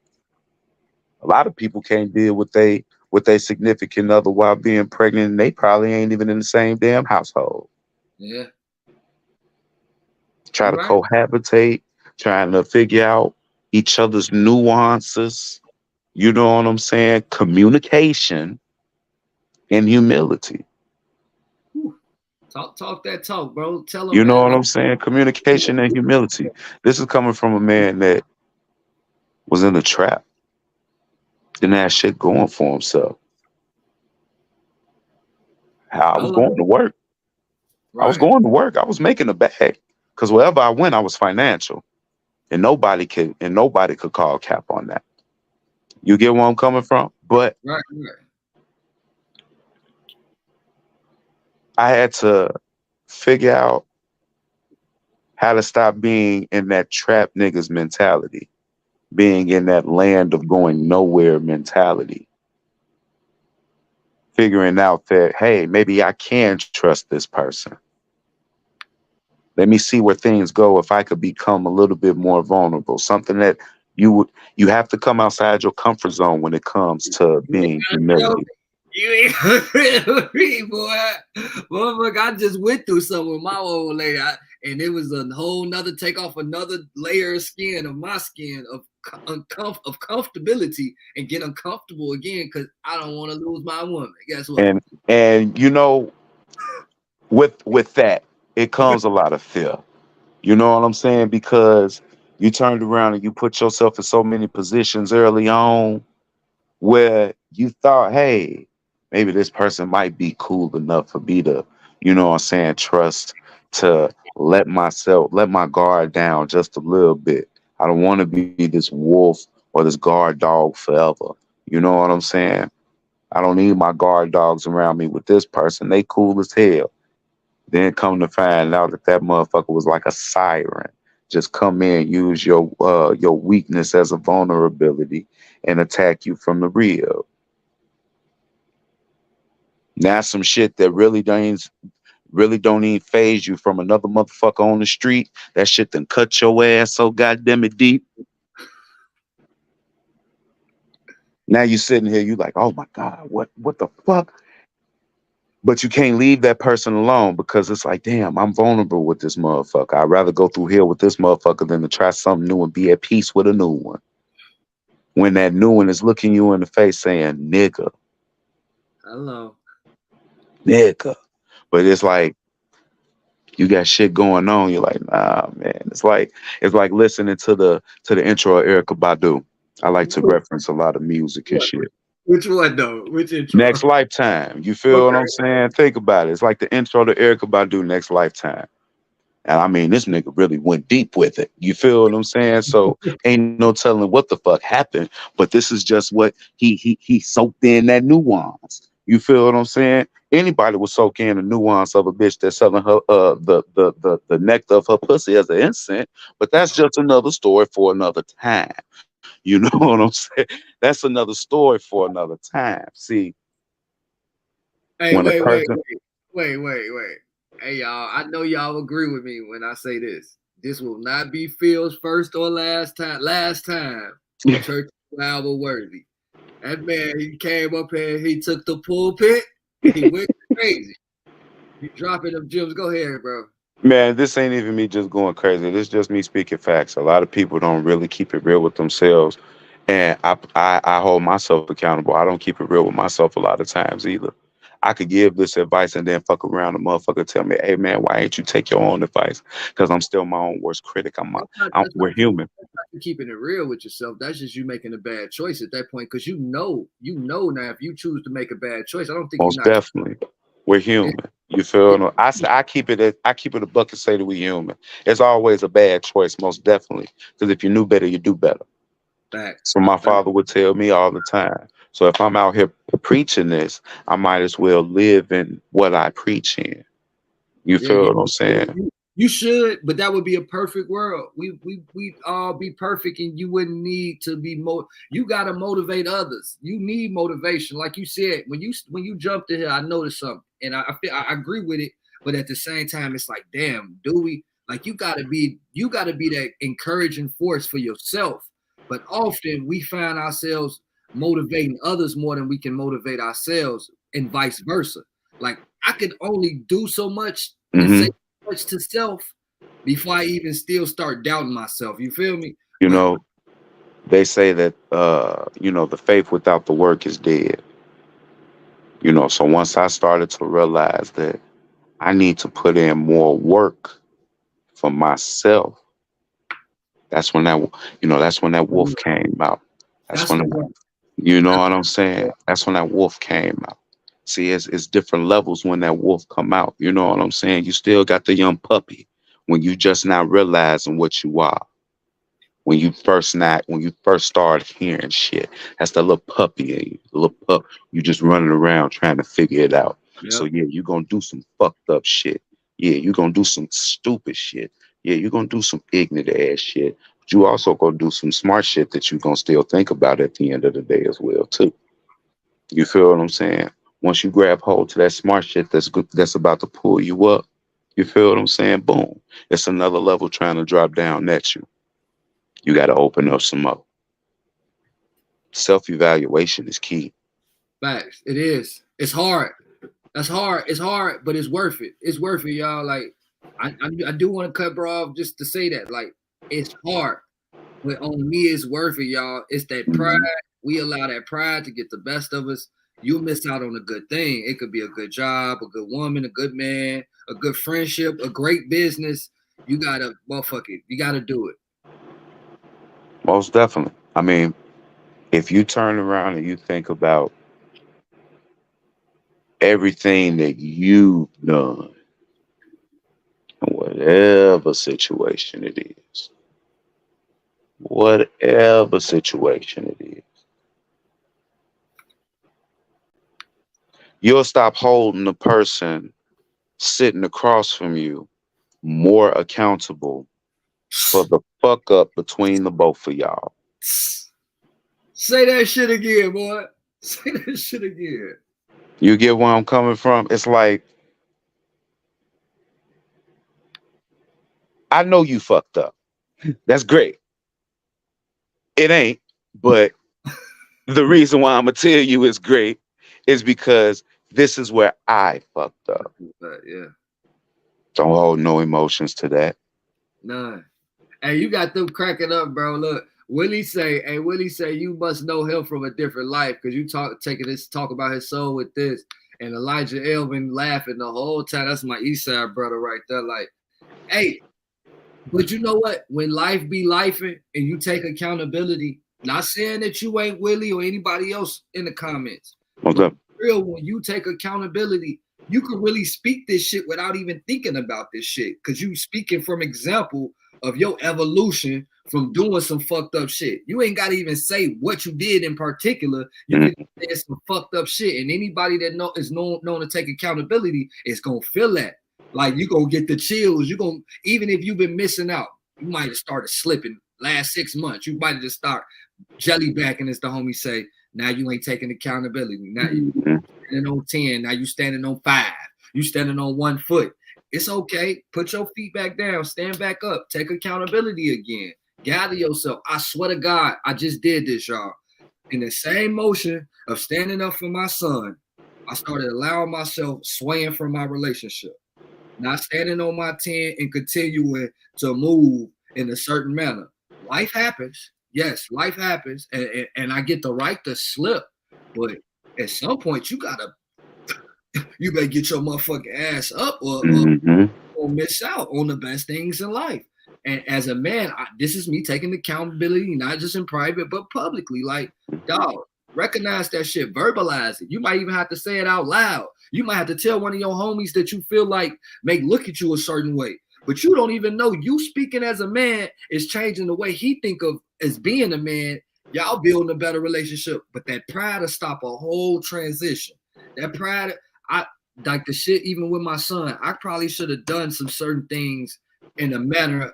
A lot of people can't deal with their significant other while being pregnant, and they probably ain't even in the same damn household. Yeah. Try to cohabitate, trying to figure out each other's nuances. You know what I'm saying? Communication and humility. Talk that talk, bro. Tell them. You know what I'm saying? Communication and humility. This is coming from a man that was in a trap. Didn't have shit going for himself. I was going to work. I was going to work. I was making a bag. Because wherever I went, I was financial. And nobody could call cap on that. You get where I'm coming from? But I had to figure out how to stop being in that trap niggas mentality, being in that land of going nowhere mentality. Figuring out that, hey, maybe I can trust this person. Let me see where things go if I could become a little bit more vulnerable. Something that You have to come outside your comfort zone when it comes to being humility. You ain't gonna me, boy. Motherfucker, I just went through something with my old lady, and it was a whole nother take off another layer of skin of my skin of comfortability and get uncomfortable again because I don't want to lose my woman. Guess what? And you know, with that, it comes a lot of fear. You know what I'm saying? Because you turned around and you put yourself in so many positions early on where you thought, hey, maybe this person might be cool enough for me to, you know what I'm saying, trust to let my guard down just a little bit. I don't want to be this wolf or this guard dog forever. You know what I'm saying? I don't need my guard dogs around me with this person. They cool as hell. Then come to find out that motherfucker was like a siren. Just come in, use your weakness as a vulnerability, and attack you from the real. Now some shit that really don't even phase you from another motherfucker on the street. That shit done cut your ass so goddamn it deep. Now you sitting here, you like, oh my God, what the fuck? But you can't leave that person alone because it's like, damn, I'm vulnerable with this motherfucker. I'd rather go through hell with this motherfucker than to try something new and be at peace with a new one. When that new one is looking you in the face saying, nigga. Hello. Nigga. But it's like, you got shit going on. You're like, nah, man. It's like listening to the intro of Erykah Badu. I like to reference a lot of music and shit. Which one though? Which intro? Next Lifetime. You feel what I'm saying? Think about it. It's like the intro to Erykah Badu, Next Lifetime. And I mean, this nigga really went deep with it. You feel what I'm saying? So ain't no telling what the fuck happened. But this is just what he soaked in that nuance. You feel what I'm saying? Anybody would soak in the nuance of a bitch that's selling her the nectar of her pussy as an incense. But that's just another story for another time. You know what I'm saying? That's another story for another time. See, hey, wait. Hey, y'all, I know y'all agree with me when I say this. This will not be Phil's first or last time. Church Albert Worthy. That man, he came up here, he took the pulpit, he went crazy. You dropping them gems. Go ahead, bro. Man, this ain't even me just going crazy. This is just me speaking facts. A lot of people don't really keep it real with themselves. And I hold myself accountable. I don't keep it real with myself a lot of times either. I could give this advice and then fuck around. The motherfucker tell me, hey, man, why ain't you take your own advice? Because I'm still my own worst critic. We're human. That's not keeping it real with yourself. That's just you making a bad choice at that point. Because you know now if you choose to make a bad choice, I don't think most definitely. We're human. You feel me? I keep it a buck and say that we human. It's always a bad choice, most definitely. Because if you knew better, you do better. So my father would tell me all the time. So if I'm out here preaching this, I might as well live in what I preach in. You feel what I'm saying? You should, but that would be a perfect world. We all be perfect, and you wouldn't need to be you gotta motivate others. You need motivation, like you said. When you jumped in here, I noticed something, and I agree with it. But at the same time, it's like, damn, do we? Like you gotta be that encouraging force for yourself. But often we find ourselves motivating others more than we can motivate ourselves, and vice versa. Like I could only do so much and say so much to self before I even still start doubting myself. You feel me? You know, they say that the faith without the work is dead. You know, so once I started to realize that I need to put in more work for myself, that's when that wolf came out. You know what I'm saying? That's when that wolf came out. See, it's different levels when that wolf come out. You know what I'm saying? You still got the young puppy when you just not realizing what you are. When you first start hearing shit, that's the little puppy in you. The little pup, you just running around trying to figure it out. Yep. So yeah, you're gonna do some fucked up shit. Yeah, you're gonna do some stupid shit. Yeah, you're gonna do some ignorant ass shit. But you also gonna do some smart shit that you're gonna still think about at the end of the day as well, too. You feel what I'm saying? Once you grab hold to that smart shit that's about to pull you up, you feel what I'm saying? Boom. It's another level trying to drop down at you. you got to open up some more. Self-evaluation is key. Facts. It is. It's hard. That's hard. It's hard, but it's worth it. It's worth it, y'all. Like, I do want to cut bro off just to say that. Like, it's hard, but on me, it's worth it, y'all. It's that pride. We allow that pride to get the best of us. You miss out on a good thing. It could be a good job, a good woman, a good man, a good friendship, a great business. You gotta, motherfuck it. You gotta do it. Most definitely. I mean, if you turn around and you think about everything that you've done, whatever situation it is, you'll stop holding the person sitting across from you more accountable for the fuck up between the both of y'all. Say that shit again, boy. Say that shit again. You get where I'm coming from? It's like, I know you fucked up. That's great. It ain't, but the reason why I'm gonna tell you it's great is because this is where I fucked up. Yeah. Don't hold no emotions to that. None. Hey, you got them cracking up, bro. Look, Willie say, you must know him from a different life because you talk about his soul with this. And Elijah Elvin laughing the whole time. That's my East Side brother right there. Like, hey, but you know what? When life be lifing and you take accountability, not saying that you ain't Willie or anybody else in the comments. Okay. Real, when you take accountability, you can really speak this shit without even thinking about this shit. Cause you speaking from example of your evolution from doing some fucked up shit. You ain't gotta even say what you did in particular. You can say some fucked up shit. And anybody that is known to take accountability is gonna feel that. Like you gonna get the chills. You gonna, even if you've been missing out, you might have started slipping last 6 months. You might have just start jellybacking, as the homie say. Now you ain't taking accountability. Now you standing on 10. Now you standing on 5. You standing on 1 foot. It's okay. Put your feet back down. Stand back up. Take accountability again. Gather yourself. I swear to God, I just did this, y'all. In the same motion of standing up for my son, I started allowing myself swaying from my relationship. Not standing on my 10 and continuing to move in a certain manner. Life happens. Yes, life happens. And I get the right to slip. But at some point, you better get your motherfucking ass up or miss out on the best things in life. And as a man, this is me taking accountability, not just in private, but publicly. Like, dog, recognize that shit, verbalize it. You might even have to say it out loud. You might have to tell one of your homies that you feel like may look at you a certain way, but you don't even know. You speaking as a man is changing the way he think of as being a man. Y'all building a better relationship, but that pride to stop a whole transition. That pride, I like the shit. Even with my son, I probably should have done some certain things in a manner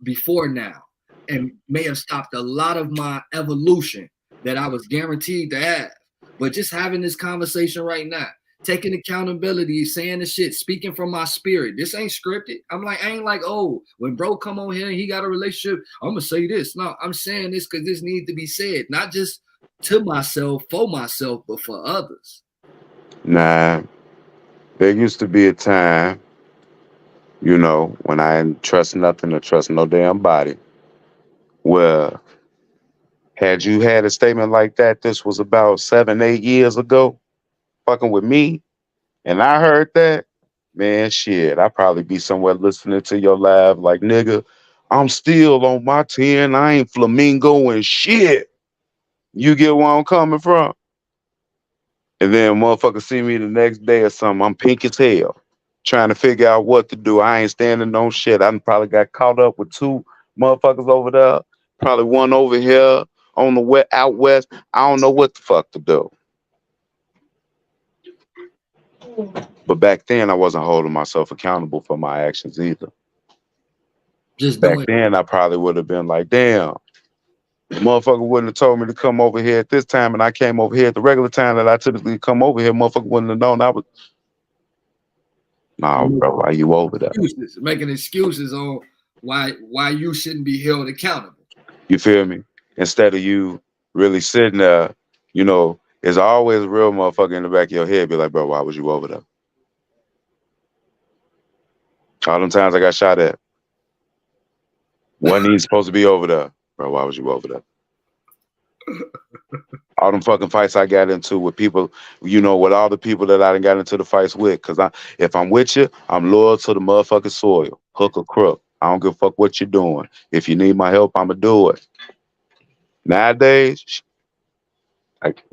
before now, and may have stopped a lot of my evolution that I was guaranteed to have. But just having this conversation right now, taking accountability, saying the shit, speaking from my spirit. This ain't scripted. I ain't like, oh, when bro come on here and he got a relationship, I'm gonna say this. No, I'm saying this because this needs to be said, not just to myself, for myself, but for others. Nah, there used to be a time, you know, when I didn't trust nothing or trust no damn body, where had you had a statement like that, this was about 7, 8 years ago, fucking with me, and I heard that, man, shit, I'd probably be somewhere listening to your live like, nigga, I'm still on my 10. I ain't flamingo and shit. You get where I'm coming from? And then motherfucker see me the next day or something, I'm pink as hell, trying to figure out what to do. I ain't standing on shit. I probably got caught up with 2 motherfuckers over there, probably one over here on the out west. I don't know what the fuck to do. But back then, I wasn't holding myself accountable for my actions either. Just back then, I probably would have been like, damn, the motherfucker wouldn't have told me to come over here at this time, and I came over here at the regular time that I typically come over here. Motherfucker wouldn't have known I was. Nah, bro, why you over there? Making excuses on why you shouldn't be held accountable. You feel me? Instead of you really sitting there, there's always a real motherfucker in the back of your head be like, bro, why was you over there? All them times I got shot at. Wasn't even supposed to be over there. Bro, why was you over there? All them fucking fights I got into with people, with all the people that I done got into the fights with. Because if I'm with you, I'm loyal to the motherfucking soil. Hook or crook. I don't give a fuck what you're doing. If you need my help, I'ma do it. Nowadays, I got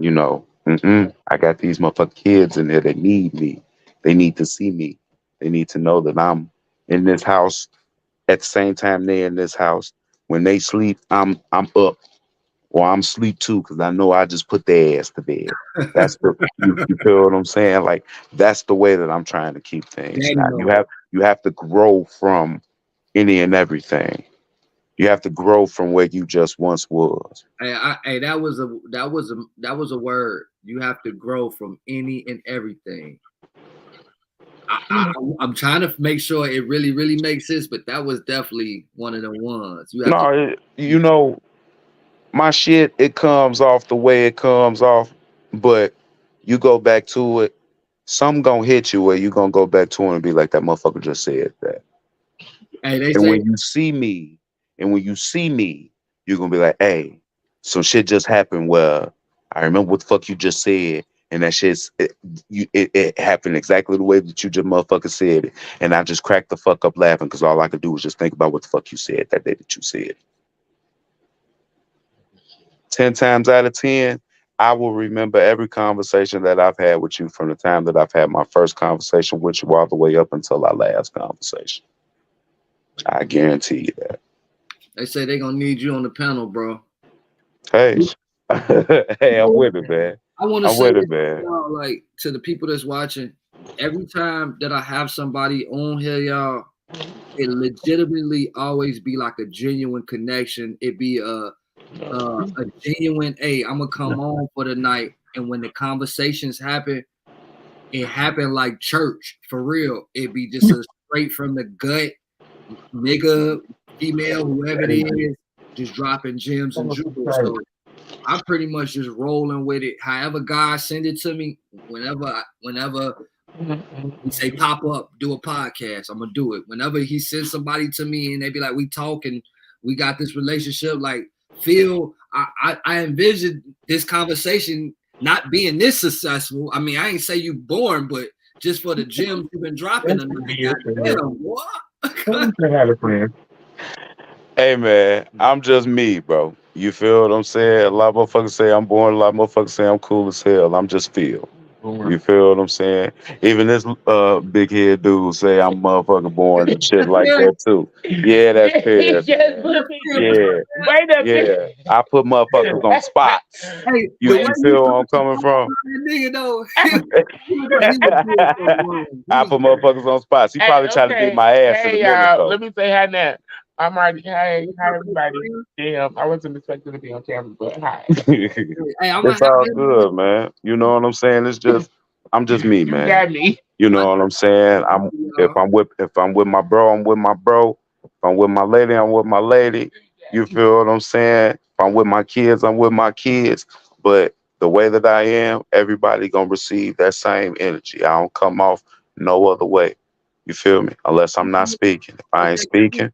these motherfucking kids in there that need me. They need to see me. They need to know that I'm in this house at the same time they're in this house. When they sleep, I'm up. Or I'm asleep too, because I know I just put their ass to bed. That's you feel what I'm saying? Like, that's the way that I'm trying to keep things. Now, you have to grow from any and everything. You have to grow from where you just once was. Hey, that was a word. You have to grow from any and everything. I'm trying to make sure it really, really makes sense, but that was definitely one of the ones. My shit, it comes off the way it comes off, but you go back to it, some gonna hit you where you gonna go back to it and be like, that motherfucker just said that. When you see me, you're gonna be like, hey, some shit just happened where I remember what the fuck you just said, and that shit's it happened exactly the way that you just motherfucker said it, and I just cracked the fuck up laughing because all I could do was just think about what the fuck you said that day that you said. 10 times out of 10, I will remember every conversation that I've had with you from the time that I've had my first conversation with you all the way up until our last conversation. I guarantee you that. They say they're going to need you on the panel, bro. Hey, hey, I'm with it, man. I want to say, y'all, like, to the people that's watching, every time that I have somebody on here, y'all, it legitimately always be like a genuine connection. It be a genuine, hey, I'm gonna come on for the night. And when the conversations happen, it happened like church for real. It be just a straight from the gut, nigga, female, whoever it is, just dropping gems and jewels. So I'm pretty much just rolling with it. However, God send it to me, whenever he say pop up, do a podcast, I'm gonna do it. Whenever he sends somebody to me and they be like, we talk and we got this relationship, like I envision this conversation not being this successful. I mean, I ain't say you born, but just for the gems you've been dropping Hey man, I'm just me, bro. You feel what I'm saying? A lot of motherfuckers say I'm born, a lot of motherfuckers say I'm cool as hell. I'm just Phil. You feel what I'm saying? Even this big head dude say I'm motherfucking born and shit like that too. Yeah, that's fair. Yeah. I put motherfuckers on spots. You feel where I'm coming from? I put motherfuckers on spots. He probably tried to beat my ass in the middle. Let me say hi now. I'm already hi everybody. Damn, I wasn't expecting to be on camera, but hi. It's all good, man. You know what I'm saying? It's just I'm just me, man. You got me. You know what I'm saying? If I'm with my bro, I'm with my bro. If I'm with my lady, I'm with my lady. You feel what I'm saying? If I'm with my kids, I'm with my kids. But the way that I am, everybody gonna receive that same energy. I don't come off no other way. You feel me? Unless I'm not speaking. If I ain't speaking,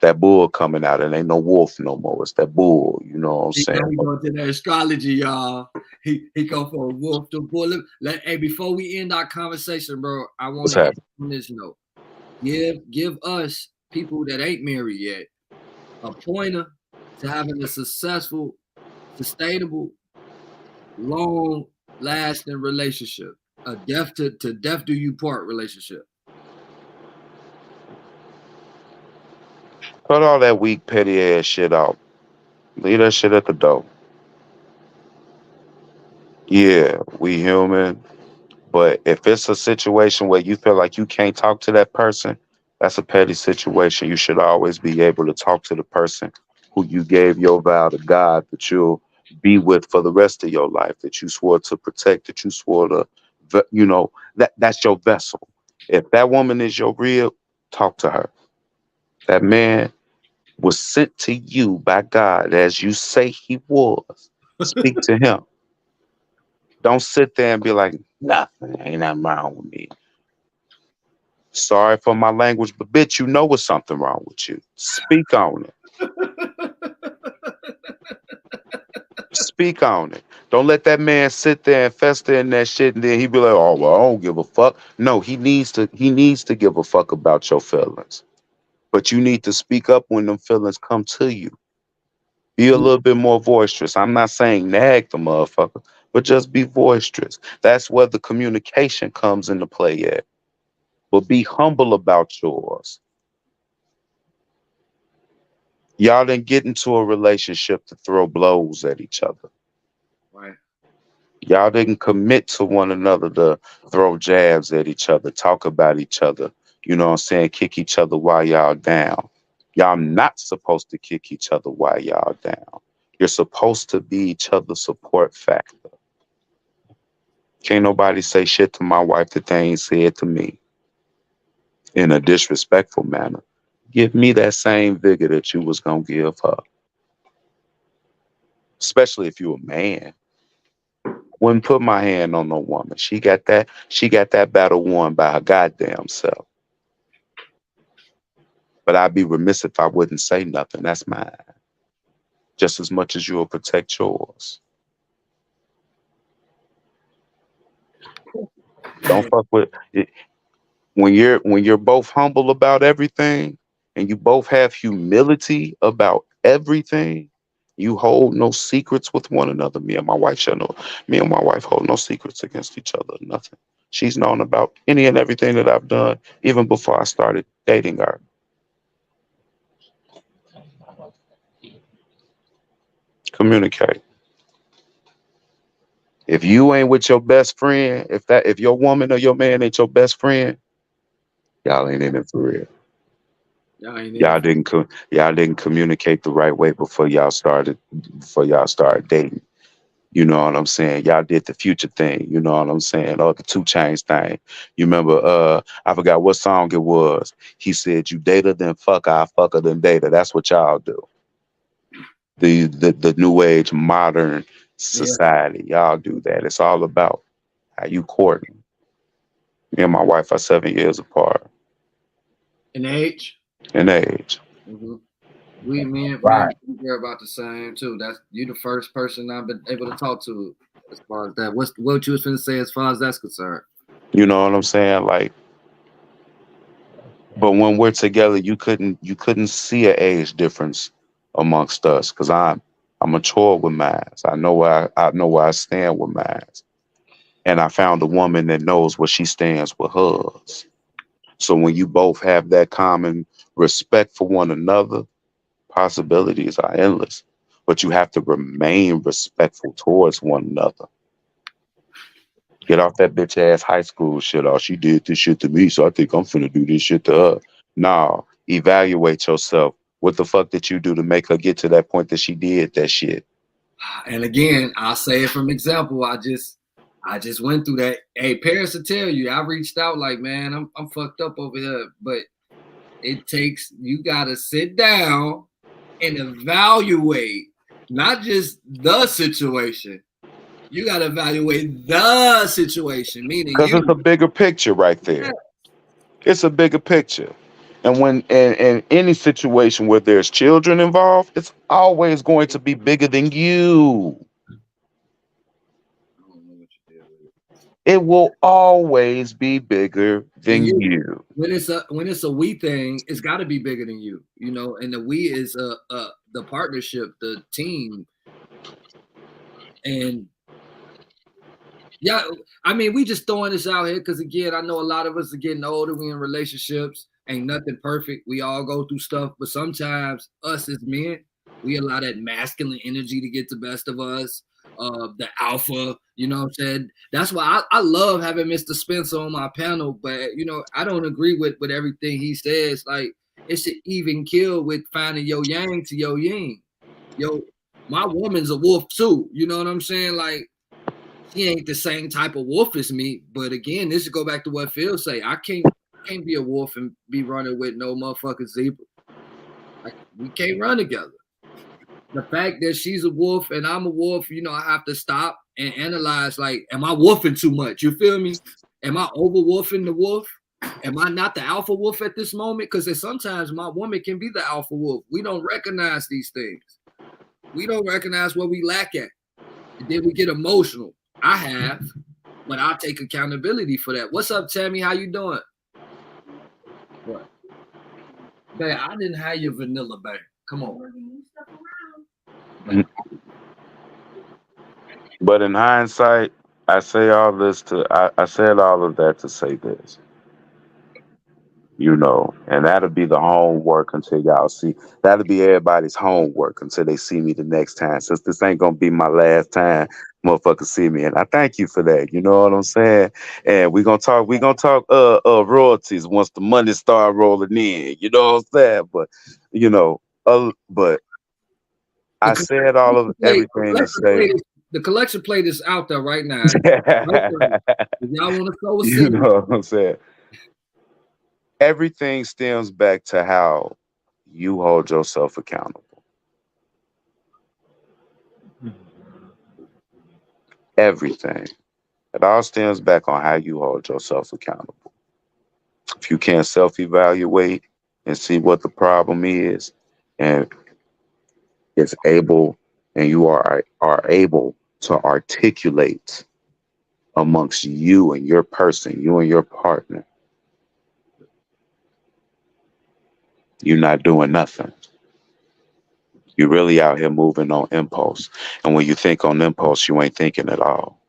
that bull coming out. It ain't no wolf no more. It's that bull. You know what I'm saying? He go to the astrology, y'all. He go for a wolf to bull. Hey, before we end our conversation, bro, I want to on this note. Give us people that ain't married yet a pointer to having a successful, sustainable, long-lasting relationship. A death to death do you part relationship. Cut all that weak, petty ass shit out. Leave that shit at the door. Yeah, we human. But if it's a situation where you feel like you can't talk to that person, that's a petty situation. You should always be able to talk to the person who you gave your vow to God that you'll be with for the rest of your life, that you swore to protect, that you swore to, that's your vessel. If that woman is your real, talk to her. That man, was sent to you by God as you say he was. Speak to him. Don't sit there and be like, nothing, ain't nothing wrong with me. Sorry for my language, but bitch, you know what's something wrong with you. Speak on it. Speak on it. Don't let that man sit there and fester in that shit and then he be like, oh well, I don't give a fuck. No, he needs to give a fuck about your feelings. But you need to speak up when them feelings come to you. Be a little bit more boisterous. I'm not saying nag the motherfucker, but just be boisterous. That's where the communication comes into play at. But be humble about yours. Y'all didn't get into a relationship to throw blows at each other. Right. Y'all didn't commit to one another to throw jabs at each other, talk about each other, you know what I'm saying, kick each other while y'all down. Y'all not supposed to kick each other while y'all down. You're supposed to be each other's support factor. Can't nobody say shit to my wife that they ain't said to me in a disrespectful manner. Give me that same vigor that you was gonna give her. Especially if you a man. Wouldn't put my hand on no woman. She got that battle won by her goddamn self. But I'd be remiss if I wouldn't say nothing. That's mine. Just as much as you'll protect yours. Don't fuck with it. When you're both humble about everything and you both have humility about everything, you hold no secrets with one another. Me and my wife hold no secrets against each other. Nothing. She's known about any and everything that I've done, even before I started dating her. Communicate. If you ain't with your best friend, if your woman or your man ain't your best friend, y'all ain't in it for real. Y'all didn't communicate the right way before y'all started dating. You know what I'm saying? Y'all did the Future thing. You know what I'm saying? Or the 2 Chainz thing. You remember? I forgot what song it was. He said, "You date her, then fuck her. I fuck her, then date her." That's what y'all do. The new age modern society. Y'all do that. It's all about how you courting. Me and my wife are 7 years apart. In age? In age. Mm-hmm. Me and we're about the same too. That's you the first person I've been able to talk to as far as that. What you was finna say as far as that's concerned? You know what I'm saying? Like, but when we're together, you couldn't see an age difference amongst us because I'm mature with mine. I know where I stand with mine. And I found a woman that knows where she stands with hers. So when you both have that common respect for one another, possibilities are endless. But you have to remain respectful towards one another. Get off that bitch ass high school shit. Oh, she did this shit to me, so I think I'm finna do this shit to her. Nah, evaluate yourself. What the fuck did you do to make her get to that point that she did that shit? And again, I'll say it from example. I just went through that. Hey, parents will tell you, I reached out like, man, I'm fucked up over here. But you gotta sit down and evaluate not just the situation. You gotta evaluate the situation, meaning Because it's a bigger picture right there. Yeah. It's a bigger picture. And when in any situation where there's children involved, it's always going to be bigger than you. It will always be bigger than you. When it's a we thing, it's got to be bigger than you, you know. And the we is the partnership, the team, and yeah. I mean, we just throwing this out here because again, I know a lot of us are getting older. We in relationships, ain't nothing perfect. We all go through stuff, but sometimes us as men, we allow that masculine energy to get the best of us. The alpha, you know what I'm saying? That's why I love having Mr. Spencer on my panel, but you know, I don't agree with everything he says. Like it's an even kill with finding your yang to your yin. My woman's a wolf too, you know what I'm saying? Like she ain't the same type of wolf as me, but again, this is go back to what Phil say. I can't be a wolf and be running with no motherfucking zebra. We can't run together. The fact that she's a wolf and I'm a wolf, you know, I have to stop and analyze, like, am I wolfing too much? You feel me? Am I over wolfing the wolf? Am I not the alpha wolf at this moment? Because sometimes my woman can be the alpha wolf. We don't recognize these things. We don't recognize what we lack at. And then we get emotional. I have, but I'll take accountability for that. What's up, Tammy? How you doing? What? Babe, I didn't have your vanilla, babe. Come on. But in hindsight, I say all this I said all of that to say this. You know, and that'll be the homework until y'all see. That'll be everybody's homework until they see me the next time. Since this ain't gonna be my last time, motherfuckers see me, and I thank you for that. You know what I'm saying? And we gonna talk royalties once the money start rolling in. You know what I'm saying? But you know, but I said all of everything to say. The collection plate is out there right now. If y'all want to throw a You know what I'm saying? Everything stems back to how you hold yourself accountable. Everything. It all stems back on how you hold yourself accountable. If you can't self-evaluate and see what the problem is, and is able, and you are able to articulate amongst you and your person, you and your partner, you're not doing nothing. You're really out here moving on impulse. And when you think on impulse, you ain't thinking at all.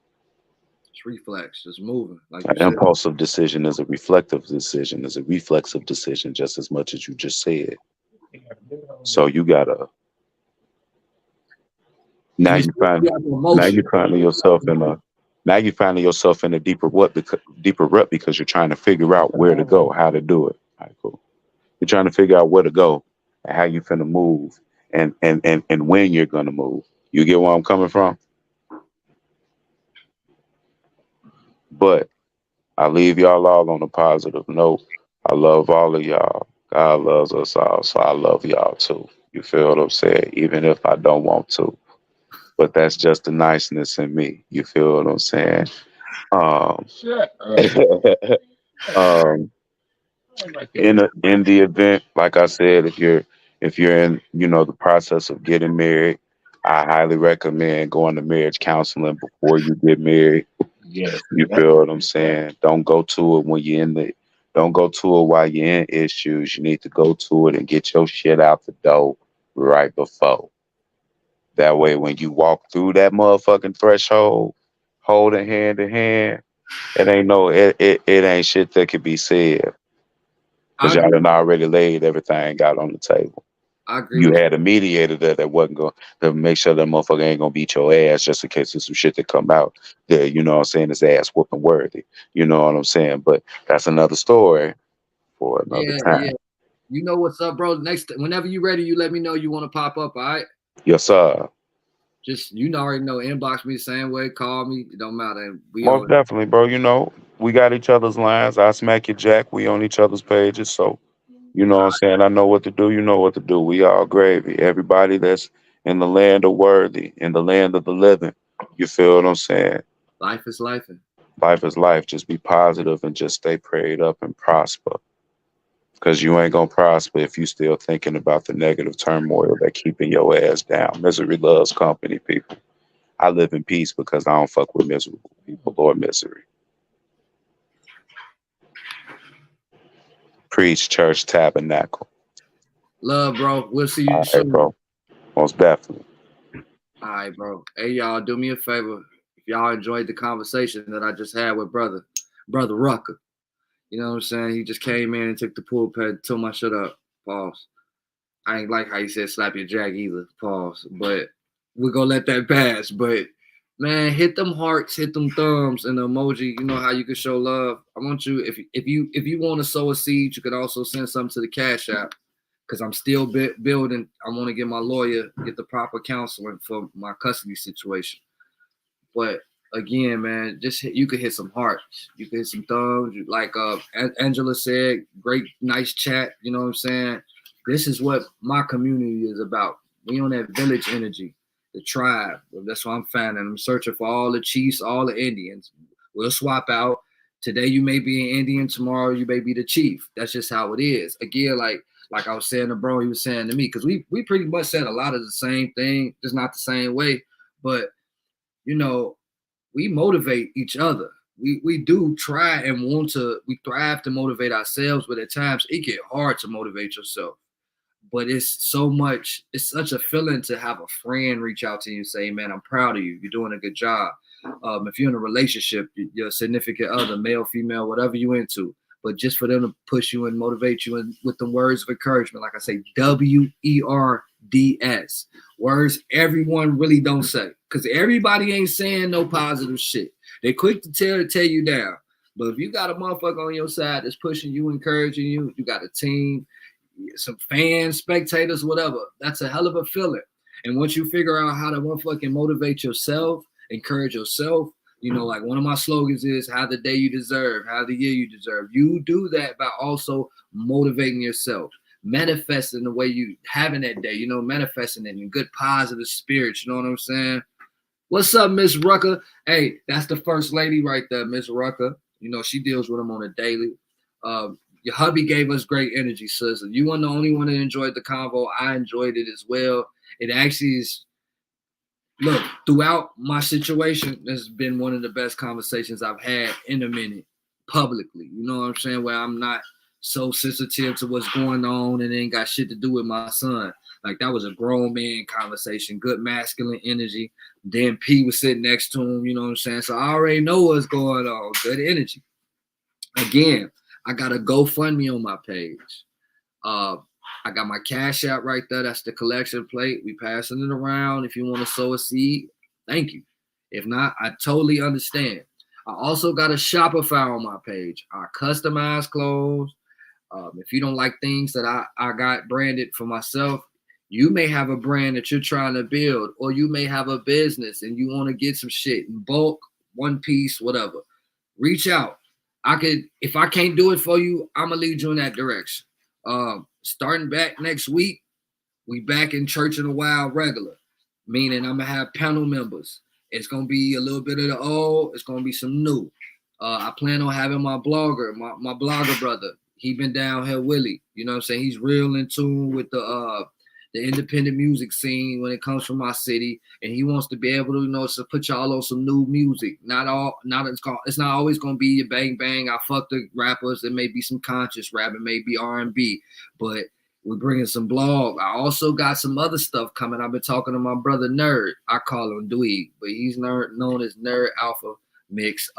It's reflex, it's moving. Like an impulsive decision is a reflective decision, is a reflexive decision, just as much as you just said. So you gotta you finding yourself in a deeper rut because you're trying to figure out where to go, how to do it. All right, cool. You're trying to figure out where to go and how you're finna move and when you're gonna move. You get where I'm coming from? But I leave y'all all on a positive note. I love all of y'all. God loves us all, so I love y'all too. You feel what I'm saying? Even if I don't want to. But that's just the niceness in me. You feel what I'm saying? In the event, like I said, if you're in, the process of getting married, I highly recommend going to marriage counseling before you get married. Yes. You feel what I'm saying? Don't go to it don't go to it while you're in issues. You need to go to it and get your shit out the door right before. That way, when you walk through that motherfucking threshold, holding hand in hand, it ain't shit that could be said. Because y'all done already laid everything out on the table. I agree. You had a mediator that wasn't going to make sure that motherfucker ain't gonna beat your ass just in case there's some shit that come out that, you know what I'm saying, is ass whooping worthy. You know what I'm saying? But that's another story for another time. Yeah. You know what's up, bro. Whenever you ready, you let me know you want to pop up, all right? Yes, sir. Just, already know, inbox me the same way, call me. It don't matter. Most definitely, bro. We got each other's lines. I smack you, Jack. We on each other's pages. So, you know what I'm saying? I know what to do. You know what to do. We all gravy. Everybody that's in the land of worthy, in the land of the living. You feel what I'm saying? Life is life. Life is life. Just be positive and just stay prayed up and prosper. Because you ain't going to prosper if you still thinking about the negative turmoil that keeping your ass down. Misery loves company, people. I live in peace because I don't fuck with miserable people or misery. Preach, church, tabernacle. Love, bro. We'll see you soon. Bro. Most definitely. All right, bro. Hey, y'all, do me a favor. If y'all enjoyed the conversation that I just had with brother Rucker. You know what I'm saying? He just came in and took the pulpit, told my shut up. Pause. I ain't like how he said slap your jack either. Pause. But we're gonna let that pass. But man, hit them hearts, hit them thumbs, and the emoji. You know how you can show love. I want you, if you want to sow a seed, you could also send something to the Cash App. Because I'm still building. I want to get my lawyer, get the proper counseling for my custody situation. But again, man, you could hit some hearts, you could hit some thumbs. Like Angela said, great, nice chat. You know what I'm saying? This is what my community is about. We on that village energy, the tribe. That's what I'm finding. I'm searching for all the chiefs, all the Indians. We'll swap out. Today you may be an Indian, tomorrow you may be the chief. That's just how it is. Again, like I was saying to bro, he was saying to me, because we pretty much said a lot of the same thing, just not the same way. But you know, we motivate each other. We do try and want to, we thrive to motivate ourselves, but at times it get hard to motivate yourself. But it's such a feeling to have a friend reach out to you and say, man, I'm proud of you. You're doing a good job. If you're in a relationship, your significant other, male, female, whatever you into, but just for them to push you and motivate you and with the words of encouragement, like I say, WERDS, words everyone really don't say, because everybody ain't saying no positive shit. They quick to tell you down. But if you got a motherfucker on your side that's pushing you, encouraging you, you got a team, some fans, spectators, whatever, that's a hell of a feeling. And once you figure out how to motherfucking motivate yourself, encourage yourself, you know, like one of my slogans is have the day you deserve, have the year you deserve. You do that by also motivating yourself, manifesting the way you having that day, you know, manifesting it in good positive spirits. You know what I'm saying? What's up, Miss Rucker? Hey, that's the first lady right there, Miss Rucker. You know, she deals with them on a daily. Your hubby gave us great energy, sis. You weren't the only one that enjoyed the convo. I enjoyed it as well. It actually is, look, throughout my situation, this has been one of the best conversations I've had in a minute, publicly. You know what I'm saying? Where I'm not so sensitive to what's going on and ain't got shit to do with my son. Like, that was a grown man conversation, good masculine energy. Then P was sitting next to him, you know what I'm saying? So I already know what's going on. Good energy. Again, I got a GoFundMe on my page. I got my Cash App right there. That's the collection plate. We passing it around. If you want to sow a seed, thank you. If not, I totally understand. I also got a Shopify on my page. I customize clothes. If you don't like things that I got branded for myself, you may have a brand that you're trying to build, or you may have a business and you want to get some shit in bulk, one piece, whatever. Reach out. If I can't do it for you, I'm gonna lead you in that direction. Starting back next week, we back in Church in the Wild regular, meaning I'm gonna have panel members. It's gonna be a little bit of the old, it's gonna be some new. I plan on having my blogger, my blogger brother. He been down here, Willie. You know what I'm saying? He's real in tune with the independent music scene when it comes from my city, and he wants to be able to, you know, to put y'all on some new music. It's not always gonna be your bang bang. I fuck the rappers. There may be some conscious rap, it may be R&B, but we're bringing some blog. I also got some other stuff coming. I've been talking to my brother Nerd. I call him Dweeb, but he's known as Nerd Alpha Mix.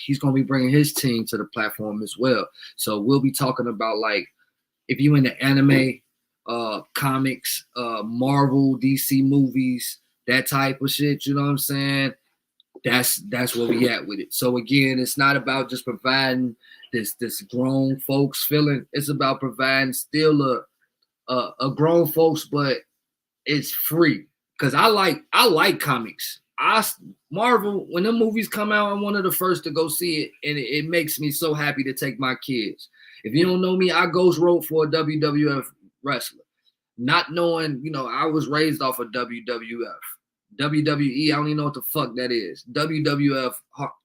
He's gonna be bringing his team to the platform as well. So we'll be talking about, like, if you into anime, comics, Marvel, DC movies, that type of shit, you know what I'm saying? That's where we at with it. So again, it's not about just providing this grown folks feeling. It's about providing still a grown folks, but it's free. Cause I like comics. Marvel, when the movies come out, I'm one of the first to go see it, and it makes me so happy to take my kids. If you don't know me, I ghost wrote for a WWF wrestler, not knowing, you know, I was raised off of WWF. WWE, I don't even know what the fuck that is. WWF,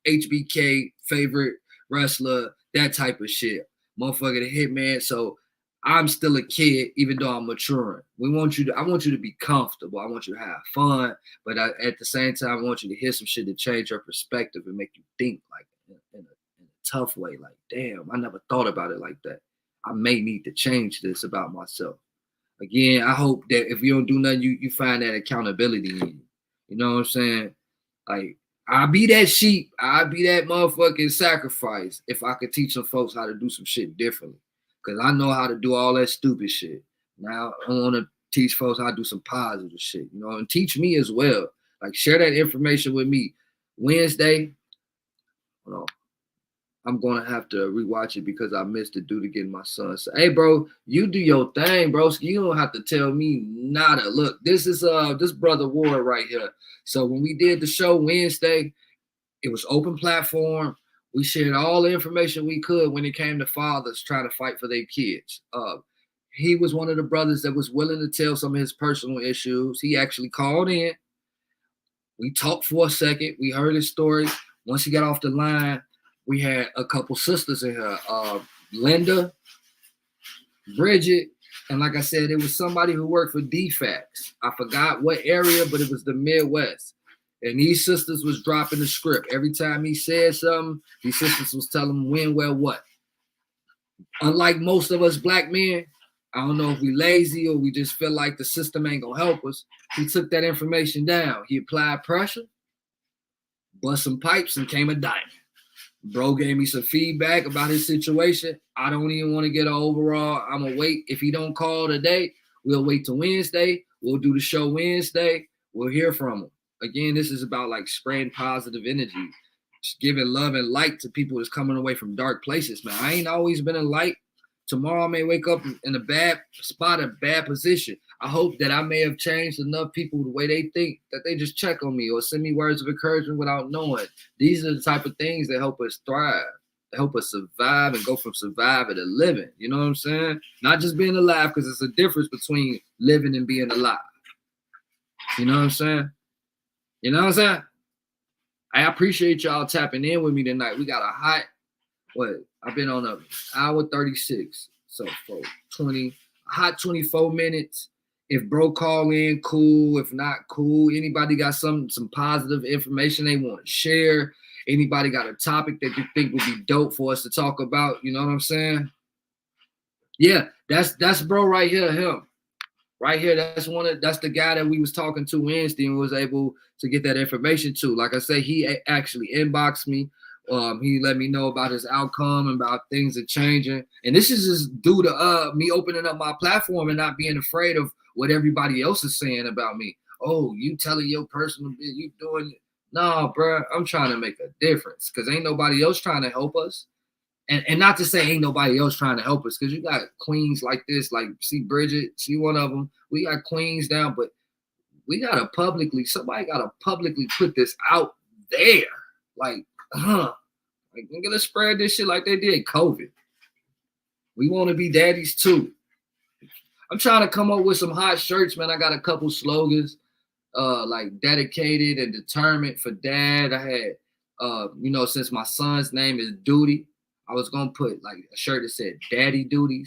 HBK, favorite wrestler, that type of shit. Motherfucker, the Hitman. So I'm still a kid, even though I'm maturing. I want you to be comfortable. I want you to have fun, but at the same time, I want you to hear some shit to change your perspective and make you think, like, in a tough way. Like, damn, I never thought about it like that. I may need to change this about myself. Again, I hope that if you don't do nothing, you find that accountability in you. You know what I'm saying? Like, I'll be that sheep. I'll be that motherfucking sacrifice if I could teach some folks how to do some shit differently. Because I know how to do all that stupid shit. Now I want to teach folks how to do some positive shit, you know, and teach me as well. Like, share that information with me. Wednesday, hold on. I'm going to have to rewatch it because I missed the dude again, my son. So, hey, bro, you do your thing, bro. You don't have to tell me nada. Look, this is this brother Ward right here. So when we did the show Wednesday, it was open platform. We shared all the information we could when it came to fathers trying to fight for their kids. he was one of the brothers that was willing to tell some of his personal issues. He actually called in. We talked for a second. We heard his story. Once he got off the line, we had a couple sisters in here, Linda, Bridget, and like I said, it was somebody who worked for DFAX. I forgot what area, but it was the Midwest. And these sisters was dropping the script. Every time he said something, these sisters was telling him when, where, what. Unlike most of us black men, I don't know if we lazy or we just feel like the system ain't gonna help us. He took that information down. He applied pressure, bust some pipes, and came a diamond. Bro gave me some feedback about his situation. I don't even want to get an overall. I'm going to wait. If he don't call today, we'll wait till Wednesday. We'll do the show Wednesday. We'll hear from him. Again, this is about like spreading positive energy, just giving love and light to people that's coming away from dark places, man. I ain't always been a light. Tomorrow I may wake up in a bad spot, a bad position. I hope that I may have changed enough people the way they think that they just check on me or send me words of encouragement without knowing. These are the type of things that help us thrive, that help us survive and go from surviving to living. You know what I'm saying? Not just being alive, because it's a difference between living and being alive. You know what I'm saying? You know what I'm saying? I appreciate y'all tapping in with me tonight. We got a hot, I've been on an hour 36. So for hot 24 minutes. If bro call in, cool. If not, cool. Anybody got some positive information they want to share? Anybody got a topic that you think would be dope for us to talk about? You know what I'm saying? Yeah, that's bro right here, him. Right here, that's the guy that we was talking to Wednesday and was able to get that information to. Like I say, he actually inboxed me. He let me know about his outcome and about things are changing. And this is just due to me opening up my platform and not being afraid of what everybody else is saying about me. Oh, you telling your personal business, you doing it. No, bro, I'm trying to make a difference because ain't nobody else trying to help us. And not to say ain't nobody else trying to help us, because you got queens like this, like see Bridget, she one of them. We got queens down, but somebody gotta publicly put this out there. Like, we're gonna spread this shit like they did COVID. We want to be daddies too. I'm trying to come up with some hot shirts, man. I got a couple slogans, like dedicated and determined for dad. I had, since my son's name is Duty, I was gonna put like a shirt that said Daddy Duty,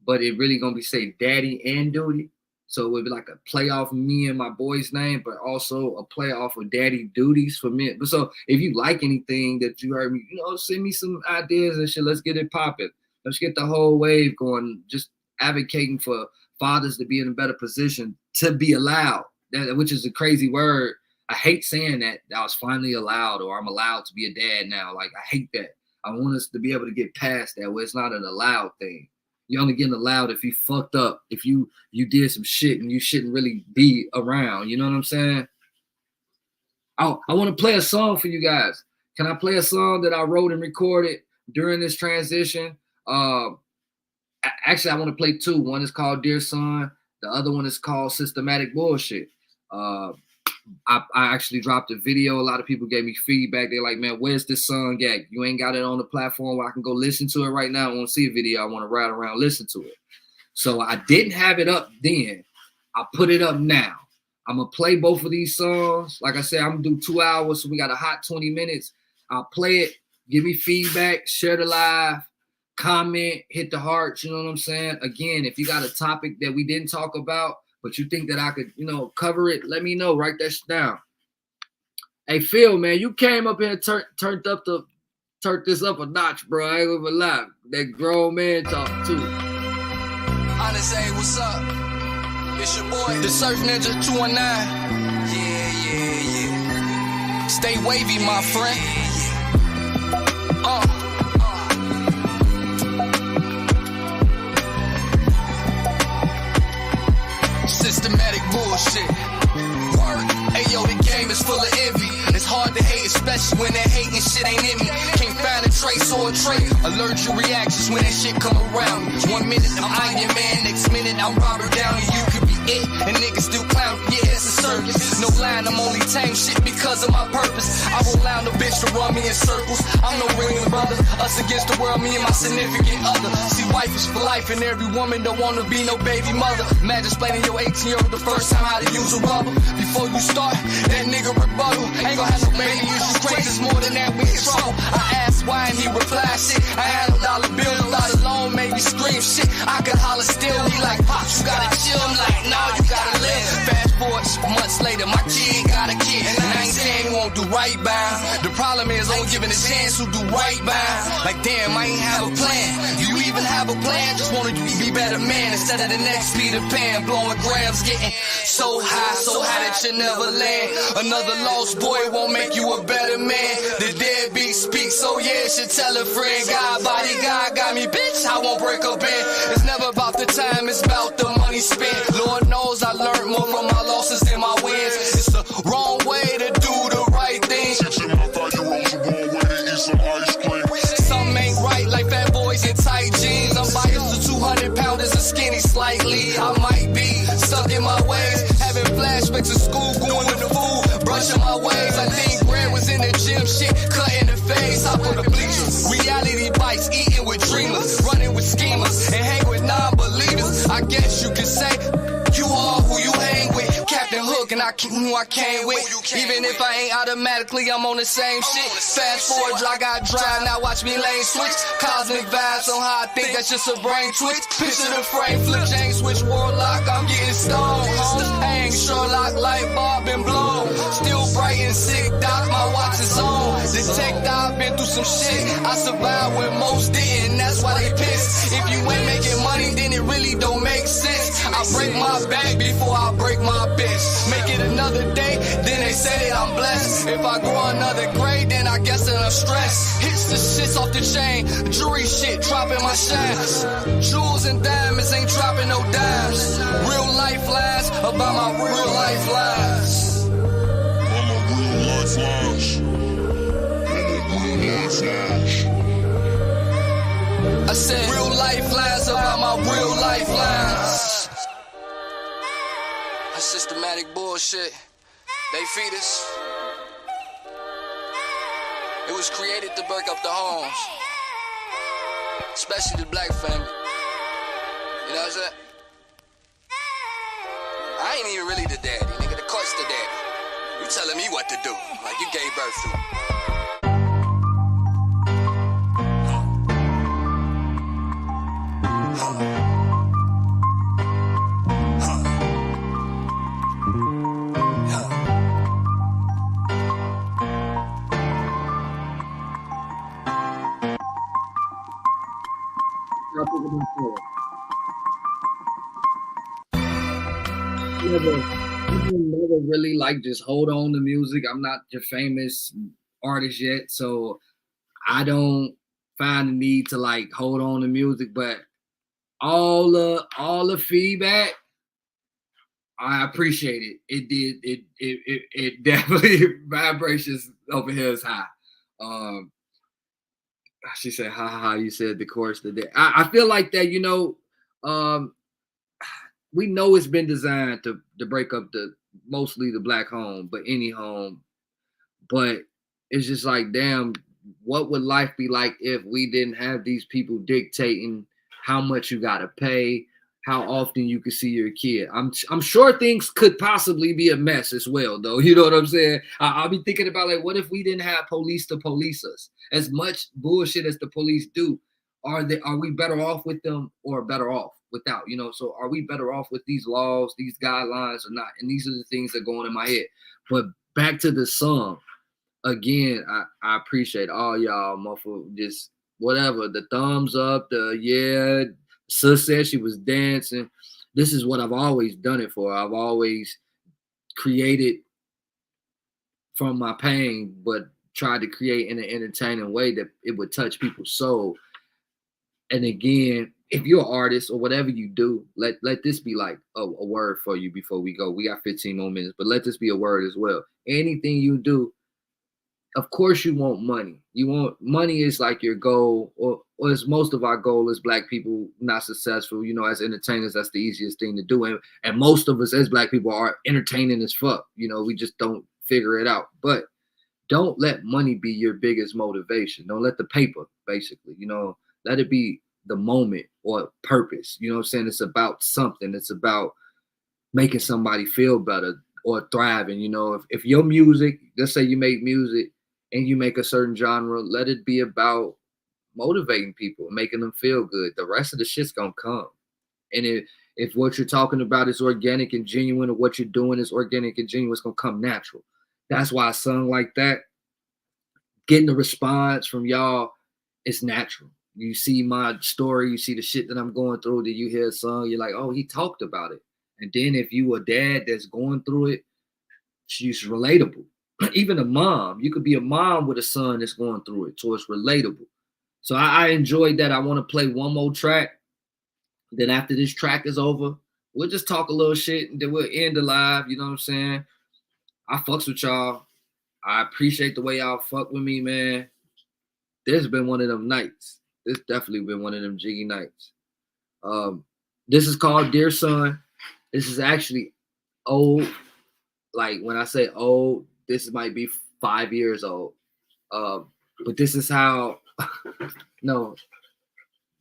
but it really gonna be say Daddy and Duty. So it would be like a play off of me and my boy's name, but also a play off of Daddy Duties for me. But so if you like anything that you heard me, send me some ideas and shit. Let's get it popping. Let's get the whole wave going. Just advocating for fathers to be in a better position to be allowed, which is a crazy word. I hate saying that I was finally allowed or I'm allowed to be a dad now. Like, I hate that. I want us to be able to get past that where it's not an allowed thing. You're only getting allowed if you fucked up, if you did some shit and you shouldn't really be around. You know what I'm saying? I want to play a song for you guys. Can I play a song that I wrote and recorded during this transition? Actually, I want to play two. One is called Dear Son. The other one is called Systematic Bullshit. I actually dropped a video. A lot of people gave me feedback. They're like, man, where's this song at? You ain't got it on the platform where I can go listen to it right now. I want to see a video. I want to ride around, listen to it. So I didn't have it up then. I put it up now. I'm going to play both of these songs. Like I said, I'm going to do 2 hours. So we got a hot 20 minutes. I'll play it. Give me feedback. Share the live. Comment. Hit the hearts. You know what I'm saying? Again, if you got a topic that we didn't talk about, but you think that I could, cover it, let me know. Write that shit down. Hey, Phil, man, you came up here and turned this up a notch, bro. I ain't gonna lie. That grown man talk too. Honest, hey, what's up? It's your boy, the Surf Ninja 219. Yeah. Stay wavy, my friend. Systematic bullshit. Hey yo, the game is full of envy. It's hard to hate, especially when that hating shit ain't in me. Can't find a trace or a trait. Allergic reactions when that shit come around. 1 minute I'm Iron Man, next minute I'm Robert Downey. You could be it, and niggas still clown. Yeah, it's a circus. No line, I'm only tame shit because of my purpose. I won't allow no bitch to run me in circles. I'm no ringing brother, us against the world, me and my significant other. See, wife is for life, and every woman don't wanna be no baby mother. Imagine explaining your 18-year-old the first time how to use a rubber. Before you start, that nigga rebuttal. Ain't gonna have no baby issues, crazy more than that, we in trouble. I asked why and he replied shit. I had no dollar bill, a lot alone made me scream shit. I could holler still, he like, Pops, you gotta chill. I'm like, no, you gotta live. Fast forward months later, my kid got a kid. And I ain't saying he won't do right by him. The problem is only giving a chance who do right by him. Like, damn, I ain't have a plan. Do you even have a plan? Just wanted you to be better man instead of the next Peter Pan. Blowing grams, getting so high that you never land. Another lost boy won't make you a better man. The deadbeat speaks, so yeah, should tell a friend. God, body, God got me, bitch, I won't break up in. It's never about the time, it's about the money spent. Lord knows I learned more from my losses than my wins. It's the wrong way to do the right thing. Something ain't right, like fat boys in tight jeans. I'm biased to 200 pounders and skinny slightly. I might be stuck in my ways, having flashbacks of school, going to food, brushing my ways. I think Grant was in the gym, shit, cutting the face. I put a bleachers, reality bites, eating with dreamers, running with schemers, and hang with non-believers. I guess you could say you are who you hang with. Captain Hook and I keep who I came with. Even if I ain't automatically, I'm on the same shit. Fast forward, I got drive, now watch me lane switch. Cosmic vibes on how I think that's just a brain twitch. Picture the frame, flip chain switch, warlock, I'm getting stoned. Hang Sherlock, light bulb been blown. Still bright and sick, doc, my watch is on. Detect, I've been through some shit. I survived when most didn't, that's why they pissed. If you ain't making money, then it really don't make sense. I break my back before I break my bitch. Make it another day, then they say that I'm blessed. If I grow another grade, then I guess that I'm stressed. Hits the shits off the chain, jewelry shit dropping my shines. Jewels and diamonds ain't dropping no dimes. Real life lies about my real life lies. I'm a real life lies. I'm a real life lies. I said real life lies about my real life lies. That's systematic bullshit. They feed us. It was created to break up the homes, especially the black family. You know what I'm saying? I ain't even really the daddy, nigga. The court's the daddy. You telling me what to do, like you gave birth to. Never really like just hold on to music. I'm not your famous artist yet, so I don't find the need to like hold on to music. But all the feedback, I appreciate it. It definitely vibrations over here is high. She said, "Ha ha ha!" You said the chorus today. I feel like that. You know, we know it's been designed to break up mostly the black home, but any home. But it's just like, damn, what would life be like if we didn't have these people dictating how much you gotta pay, how often you could see your kid? I'm sure things could possibly be a mess as well, though. You know what I'm saying? I'll be thinking about, like, what if we didn't have police to police us? As much bullshit as the police do, are we better off with them or better off without? You know, so are we better off with these laws, these guidelines, or not? And these are the things that go on in my head. But back to the song. Again, I appreciate all y'all, motherfucker, just whatever, the thumbs up, Sis said she was dancing. This is what I've always done it for. I've always created from my pain, but tried to create in an entertaining way that it would touch people's soul. And again, if you're an artist or whatever you do, let this be like a word for you before we go. We got 15 more minutes, but let this be a word as well. Anything you do, of course you want money. You want money is like your goal, or as most of our goal as black people not successful. You know, as entertainers, that's the easiest thing to do. And most of us as black people are entertaining as fuck. You know, we just don't figure it out. But don't let money be your biggest motivation. Don't let the paper, basically, you know, let it be the moment or purpose. You know what I'm saying? It's about something. It's about making somebody feel better or thriving. You know, if your music, let's say you make music and you make a certain genre, let it be about motivating people, making them feel good. The rest of the shit's gonna come. And if what you're talking about is organic and genuine, or what you're doing is organic and genuine, it's gonna come natural. That's why a song like that, getting the response from y'all, it's natural. You see my story, you see the shit that I'm going through, that you hear a song, you're like, oh, he talked about it. And then if you a dad that's going through it, she's relatable. Even a mom, you could be a mom with a son that's going through it, so it's relatable. So I enjoyed that. I want to play one more track. Then after this track is over, we'll just talk a little shit and then we'll end the live. You know what I'm saying? I fucks with y'all. I appreciate the way y'all fuck with me, man. This has been one of them nights. This definitely been one of them jiggy nights. This is called Dear Son. This is actually old. Like when I say old, this might be 5 years old. But this is how, no.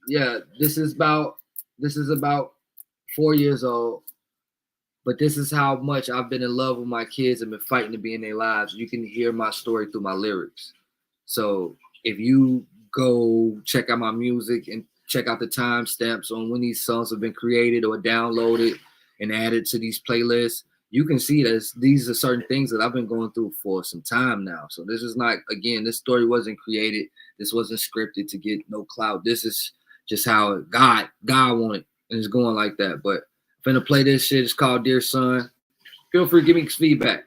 Yeah, this is about 4 years old. But this is how much I've been in love with my kids and been fighting to be in their lives. You can hear my story through my lyrics. So if you go check out my music and check out the timestamps on when these songs have been created or downloaded and added to these playlists, you can see that these are certain things that I've been going through for some time now. So this is not, again, this story wasn't created. This wasn't scripted to get no clout. This is just how God wanted, and it's going like that. But I'm finna play this shit. It's called Dear Son. Feel free to give me feedback.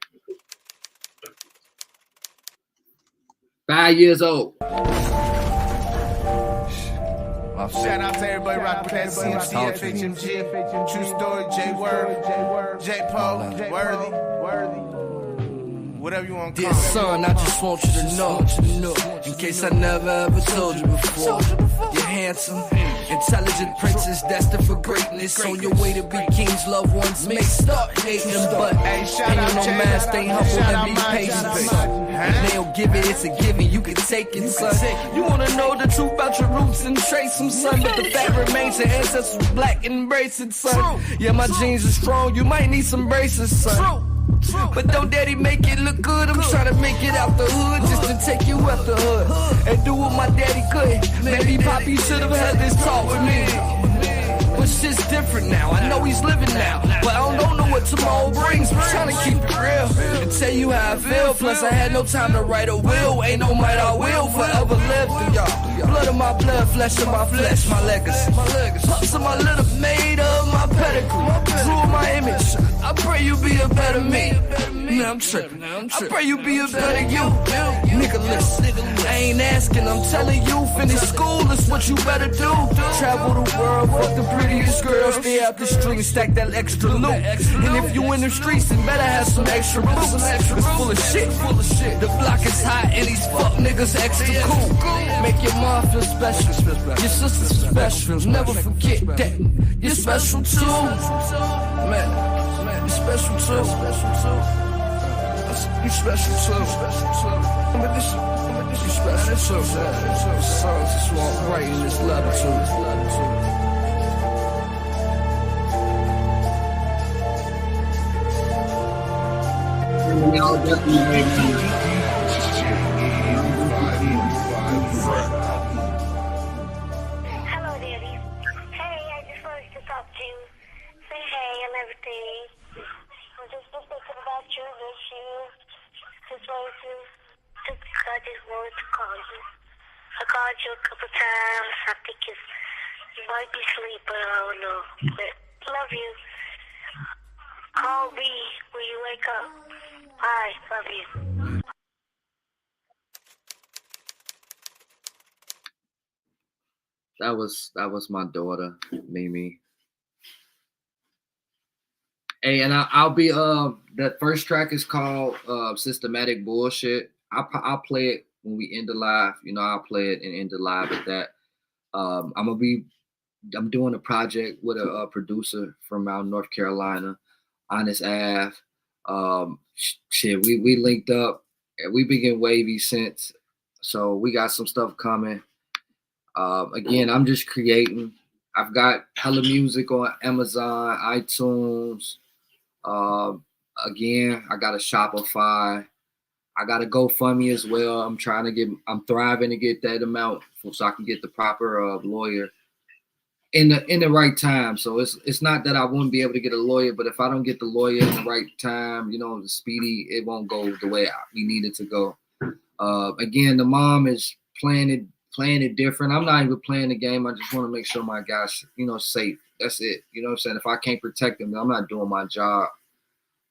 5 years old. Shout out to everybody rocking with that CMC, FHMG, True Story, J Word, J Po, Worthy. Whatever you want to call Dear son, I just want you to know, in case I never ever told you before, you're handsome, intelligent princess destined for greatness. On your way to be kings, loved ones may start hating them, but ain't no man, stay humble and be patient, son. They don't give it, it's a given, you can take it, son. You wanna know the truth about your roots and trace them, son, but the fact remains your ancestors was black and embrace it, son. Yeah, my genes are strong, you might need some braces, son. But don't daddy make it look good. I'm trying to make it out the hood just to take you out the hood and do what my daddy could. Maybe Poppy should have had this talk with me. But shit's different now. I know he's living now, but I don't know what tomorrow brings. I'm trying to keep it real and tell you how I feel. Plus I had no time to write a will. Ain't no might I will forever live through y'all. Blood of my blood, flesh of my flesh, my legacy. Pups of my little made of my pedigree. Drew my image. I pray you be a better me. Nah, I'm tripping. I pray you be a better you. Nigga, listen. I ain't asking, I'm telling you. Finish school is what you better do. Travel the world, fuck the prettiest girls. Stay out the street and stack that extra loot. And if you in the streets, then better have some extra boots. It's full of shit. The block is hot and these fuck niggas extra cool. Make your mom feel special. Your sister's special. Never forget that. You're special too. Man. You special too. You special too. You special too. Songs just walk right in this letter too. Y'all definitely Hello, Daddy. Hey, I just wanted to talk to you. Say hey and everything. I'm just thinking about you, miss you. I just wanted to call you. I called you a couple times. I think you might be asleep, but I don't know. But love you. Call me when you wake up. Bye. Love you. That was my daughter, Mimi. Hey, and I'll be that first track is called Systematic Bullshit. I'll play it when we end the live. You know, I'll play it and end the live at that. I'm doing a project with a producer from out North Carolina, Honest Ave. We linked up and we've been getting wavy since. So we got some stuff coming. Again, I'm just creating. I've got hella music on Amazon, iTunes. Again, I got a Shopify. I got a GoFundMe as well. I'm thriving to get that amount so I can get the proper lawyer in the right time. So it's not that I wouldn't be able to get a lawyer, but if I don't get the lawyer in the right time, you know, the speedy, it won't go the way we need it to go. Again, the mom is playing it different. I'm not even playing the game. I just want to make sure my guy's, you know, safe. That's it. You know what I'm saying? If I can't protect him, I'm not doing my job.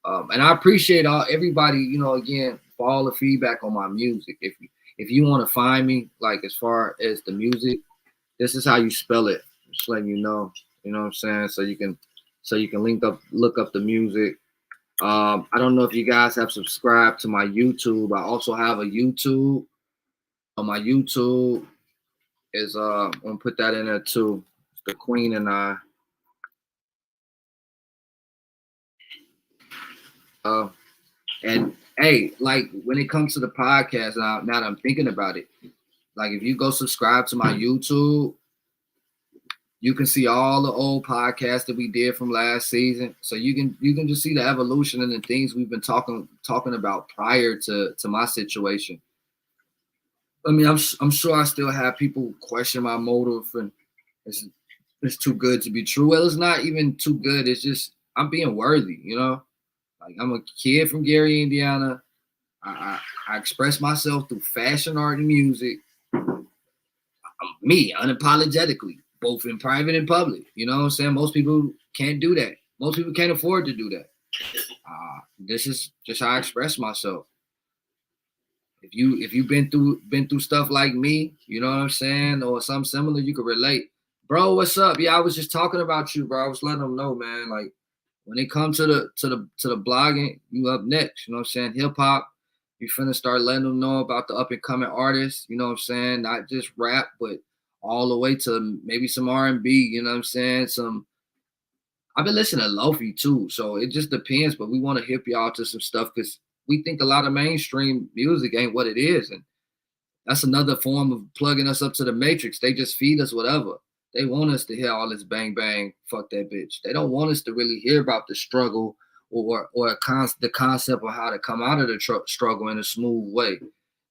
And I appreciate everybody, you know, again, for all the feedback on my music. If you want to find me, like as far as the music, this is how you spell it. Just letting you know what I'm saying? So you can look up the music. I don't know if you guys have subscribed to my YouTube. I also have a YouTube. On my YouTube is I'm gonna put that in there too. The Queen and I. And hey, like when it comes to the podcast, now that I'm thinking about it, like if you go subscribe to my YouTube, you can see all the old podcasts that we did from last season. So you can just see the evolution and the things we've been talking about prior to my situation. I mean, I'm sure I still have people question my motive and it's too good to be true. Well, it's not even too good. It's just I'm being worthy, you know? Like I'm a kid from Gary, Indiana. I express myself through fashion, art, and music. I'm me, unapologetically, both in private and public. You know what I'm saying? Most people can't do that. Most people can't afford to do that. This is just how I express myself. If you've been through stuff like me, you know what I'm saying, or something similar, you can relate. Bro, what's up? Yeah, I was just talking about you, bro. I was letting them know, man. Like when it comes to the blogging, you up next. You know what I'm saying? Hip hop, you finna start letting them know about the up and coming artists. You know what I'm saying? Not just rap, but all the way to maybe some R&B. You know what I'm saying? I've been listening to Lofi too, so it just depends. But we want to hip y'all to some stuff because we think a lot of mainstream music ain't what it is, and that's another form of plugging us up to the matrix. They just feed us whatever. They want us to hear all this bang bang, fuck that bitch. They don't want us to really hear about the struggle or the concept of how to come out of the struggle in a smooth way.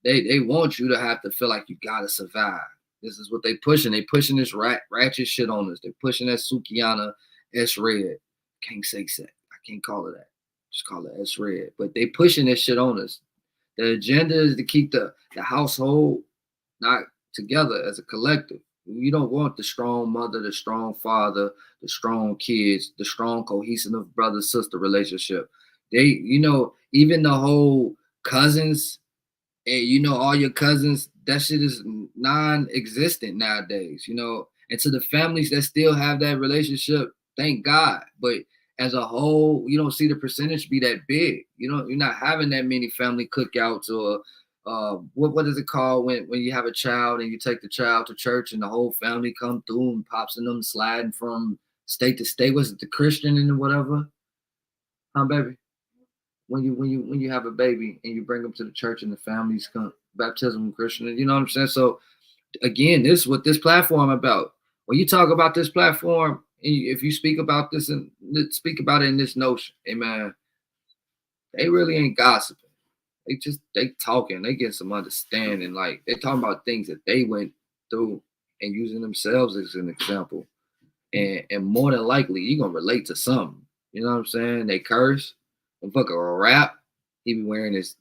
They want you to have to feel like you gotta survive. This is what they pushing. They pushing this ratchet shit on us. They're pushing that Sukihana S-Red. Can't say that. I can't call it that. Just call it S-Red. But they pushing this shit on us. The agenda is to keep the household not together as a collective. You don't want the strong mother, the strong father, the strong kids, the strong cohesive brother-sister relationship. They, you know, even the whole cousins, and you know, all your cousins, that shit is non-existent nowadays, you know. And to the families that still have that relationship, thank God. But as a whole, you don't see the percentage be that big. You know, you're not having that many family cookouts or what is it called when you have a child and you take the child to church and the whole family come through and pops in them sliding from state to state? Was it the Christian and whatever? Huh, baby? When you have a baby and you bring them to the church and the families come baptism Christian, you know what I'm saying? So again, this is what this platform about. When you talk about this platform, if you speak about this and speak about it in this notion, amen, they really ain't gossiping. They talking, they get some understanding. Like they talking about things that they went through and using themselves as an example. And more than likely, you're gonna relate to something. You know what I'm saying? They curse, and fucking rap. He be wearing this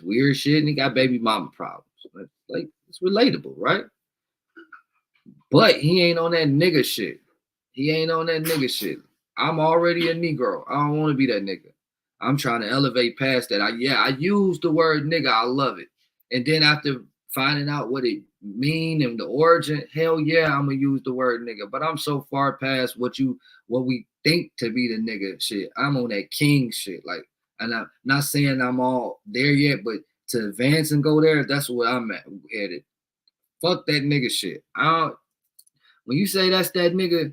weird shit, and he got baby mama problems. Like it's relatable, right? But he ain't on that nigga shit. He ain't on that nigga shit. I'm already a Negro. I don't want to be that nigga. I'm trying to elevate past that. I use the word nigga. I love it. And then after finding out what it mean and the origin, hell yeah, I'm gonna use the word nigga. But I'm so far past what we think to be the nigga shit. I'm on that king shit. Like, and I'm not saying I'm all there yet, but to advance and go there, that's where I'm headed. Fuck that nigga shit. When you say that's that nigga,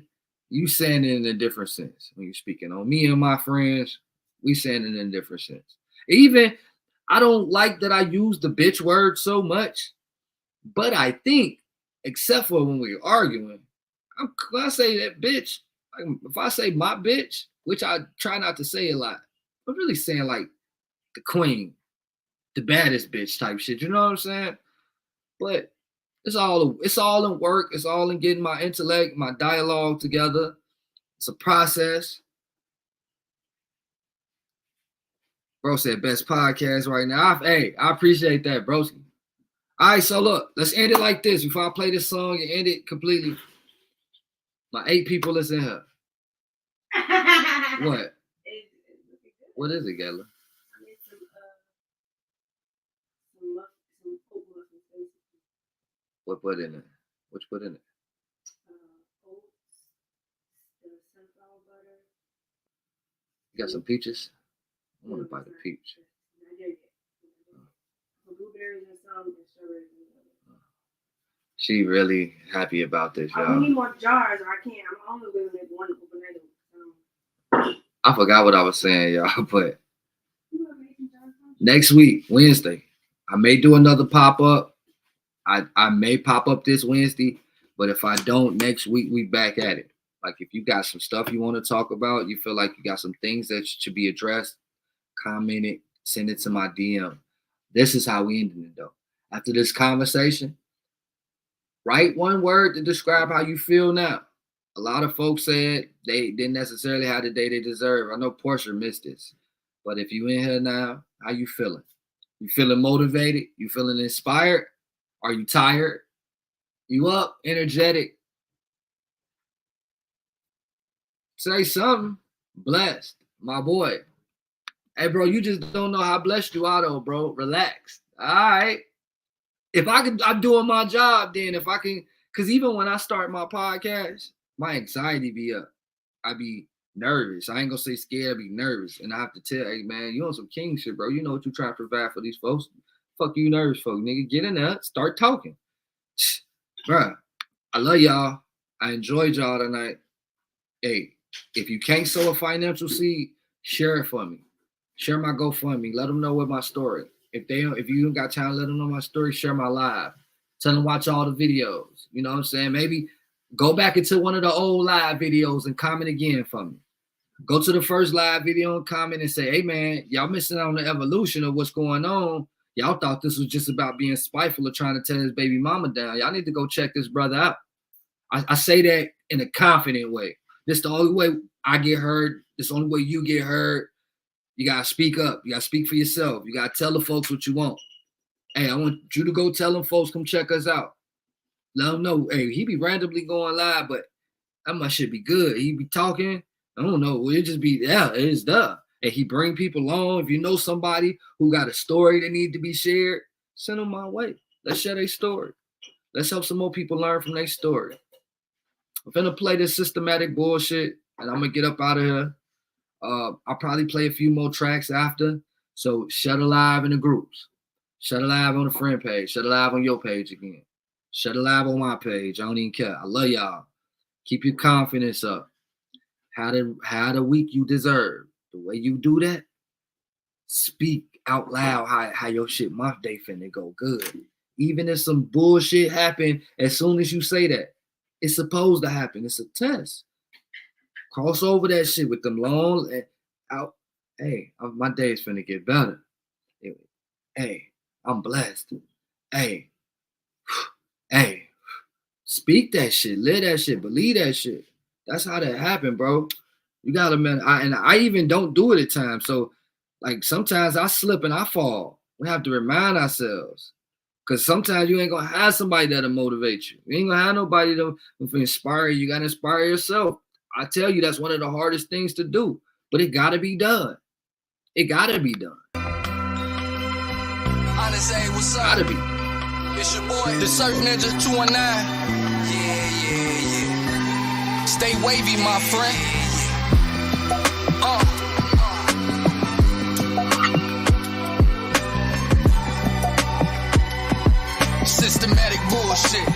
you saying it in a different sense. When you're speaking on me and my friends, we saying it in a different sense. Even, I don't like that I use the bitch word so much, but I think, except for when we're arguing, when I say that bitch, if I say my bitch, which I try not to say a lot, I'm really saying like the queen, the baddest bitch type shit. You know what I'm saying? But it's all in work. It's all in getting my intellect, my dialogue together. It's a process. Bro said best podcast right now. I appreciate that, bro. All right, so look, let's end it like this. Before I play this song and end it completely. My 8 people is in here. What? What is it, Gayla? What put in it? What you put in it? Oats, the sunflower butter. You got some peaches? I want to buy the peach. Blueberries and some, and strawberries. She really happy about this, y'all. I need more jars. I can't. I'm only going to make one overnight. I forgot what I was saying, y'all, but next week, Wednesday, I may do another pop-up. I may pop up this Wednesday, but if I don't, next week we back at it. Like if you got some stuff you want to talk about, you feel like you got some things that should be addressed, comment it, send it to my DM. This is how we ended it though. After this conversation, write one word to describe how you feel now. A lot of folks said they didn't necessarily have the day they deserve. I know Portia missed this, but if you in here now, how you feeling? You feeling motivated? You feeling inspired? Are you tired? You up? Energetic? Say something. Blessed. My boy. Hey, bro, you just don't know how blessed you are, though, bro. Relax. All right. If I can, I'm doing my job then. If I can, because even when I start my podcast, my anxiety be up. I be nervous. I ain't gonna say scared, I be nervous. And I have to tell, hey, man, you on some king shit, bro. You know what you trying to provide for these folks. Fuck you nervous folk, nigga. Get in there, start talking. Bruh, I love y'all. I enjoyed y'all tonight. Hey, if you can't sow a financial seed, share it for me. Share my GoFundMe. Let them know what my story. If you don't got time, let them know my story. Share my live. Tell them watch all the videos. You know what I'm saying? Maybe go back into one of the old live videos and comment again for me. Go to the first live video and comment and say, hey, man, y'all missing out on the evolution of what's going on. Y'all thought this was just about being spiteful or trying to tear his baby mama down. Y'all need to go check this brother out. I say that in a confident way. This the only way I get heard. This the only way you get heard. You got to speak up. You got to speak for yourself. You got to tell the folks what you want. Hey, I want you to go tell them folks, come check us out. Let them know, hey, he be randomly going live, but that must should be good. He be talking. I don't know. It just be, yeah, it's the. And he bring people on. If you know somebody who got a story that need to be shared, send them my way. Let's share their story. Let's help some more people learn from their story. I'm finna play this systematic bullshit, and I'm gonna get up out of here. I'll probably play a few more tracks after. So shut a live in the groups. Shut a live on the friend page. Shut a live on your page again. Shut a live on my page. I don't even care. I love y'all. Keep your confidence up. How the week you deserve. The way you do that, speak out loud how your shit, my day finna go good. Even if some bullshit happen, as soon as you say that, it's supposed to happen. It's a test. Cross over that shit with them long and out. Hey, my day's finna get better. Hey, I'm blessed. Hey, speak that shit, live that shit, believe that shit. That's how that happened, bro. You gotta, man. I even don't do it at times. So, like, sometimes I slip and I fall. We have to remind ourselves. Because sometimes you ain't gonna have somebody that'll motivate you. You ain't gonna have nobody that'll inspire you. You gotta inspire yourself. I tell you, that's one of the hardest things to do. But it gotta be done. It gotta be done. Honest, hey, what's up? Gotta be. It's your boy, the Surf Ninja 219. Yeah. Stay wavy, my friend. systematic bullshit.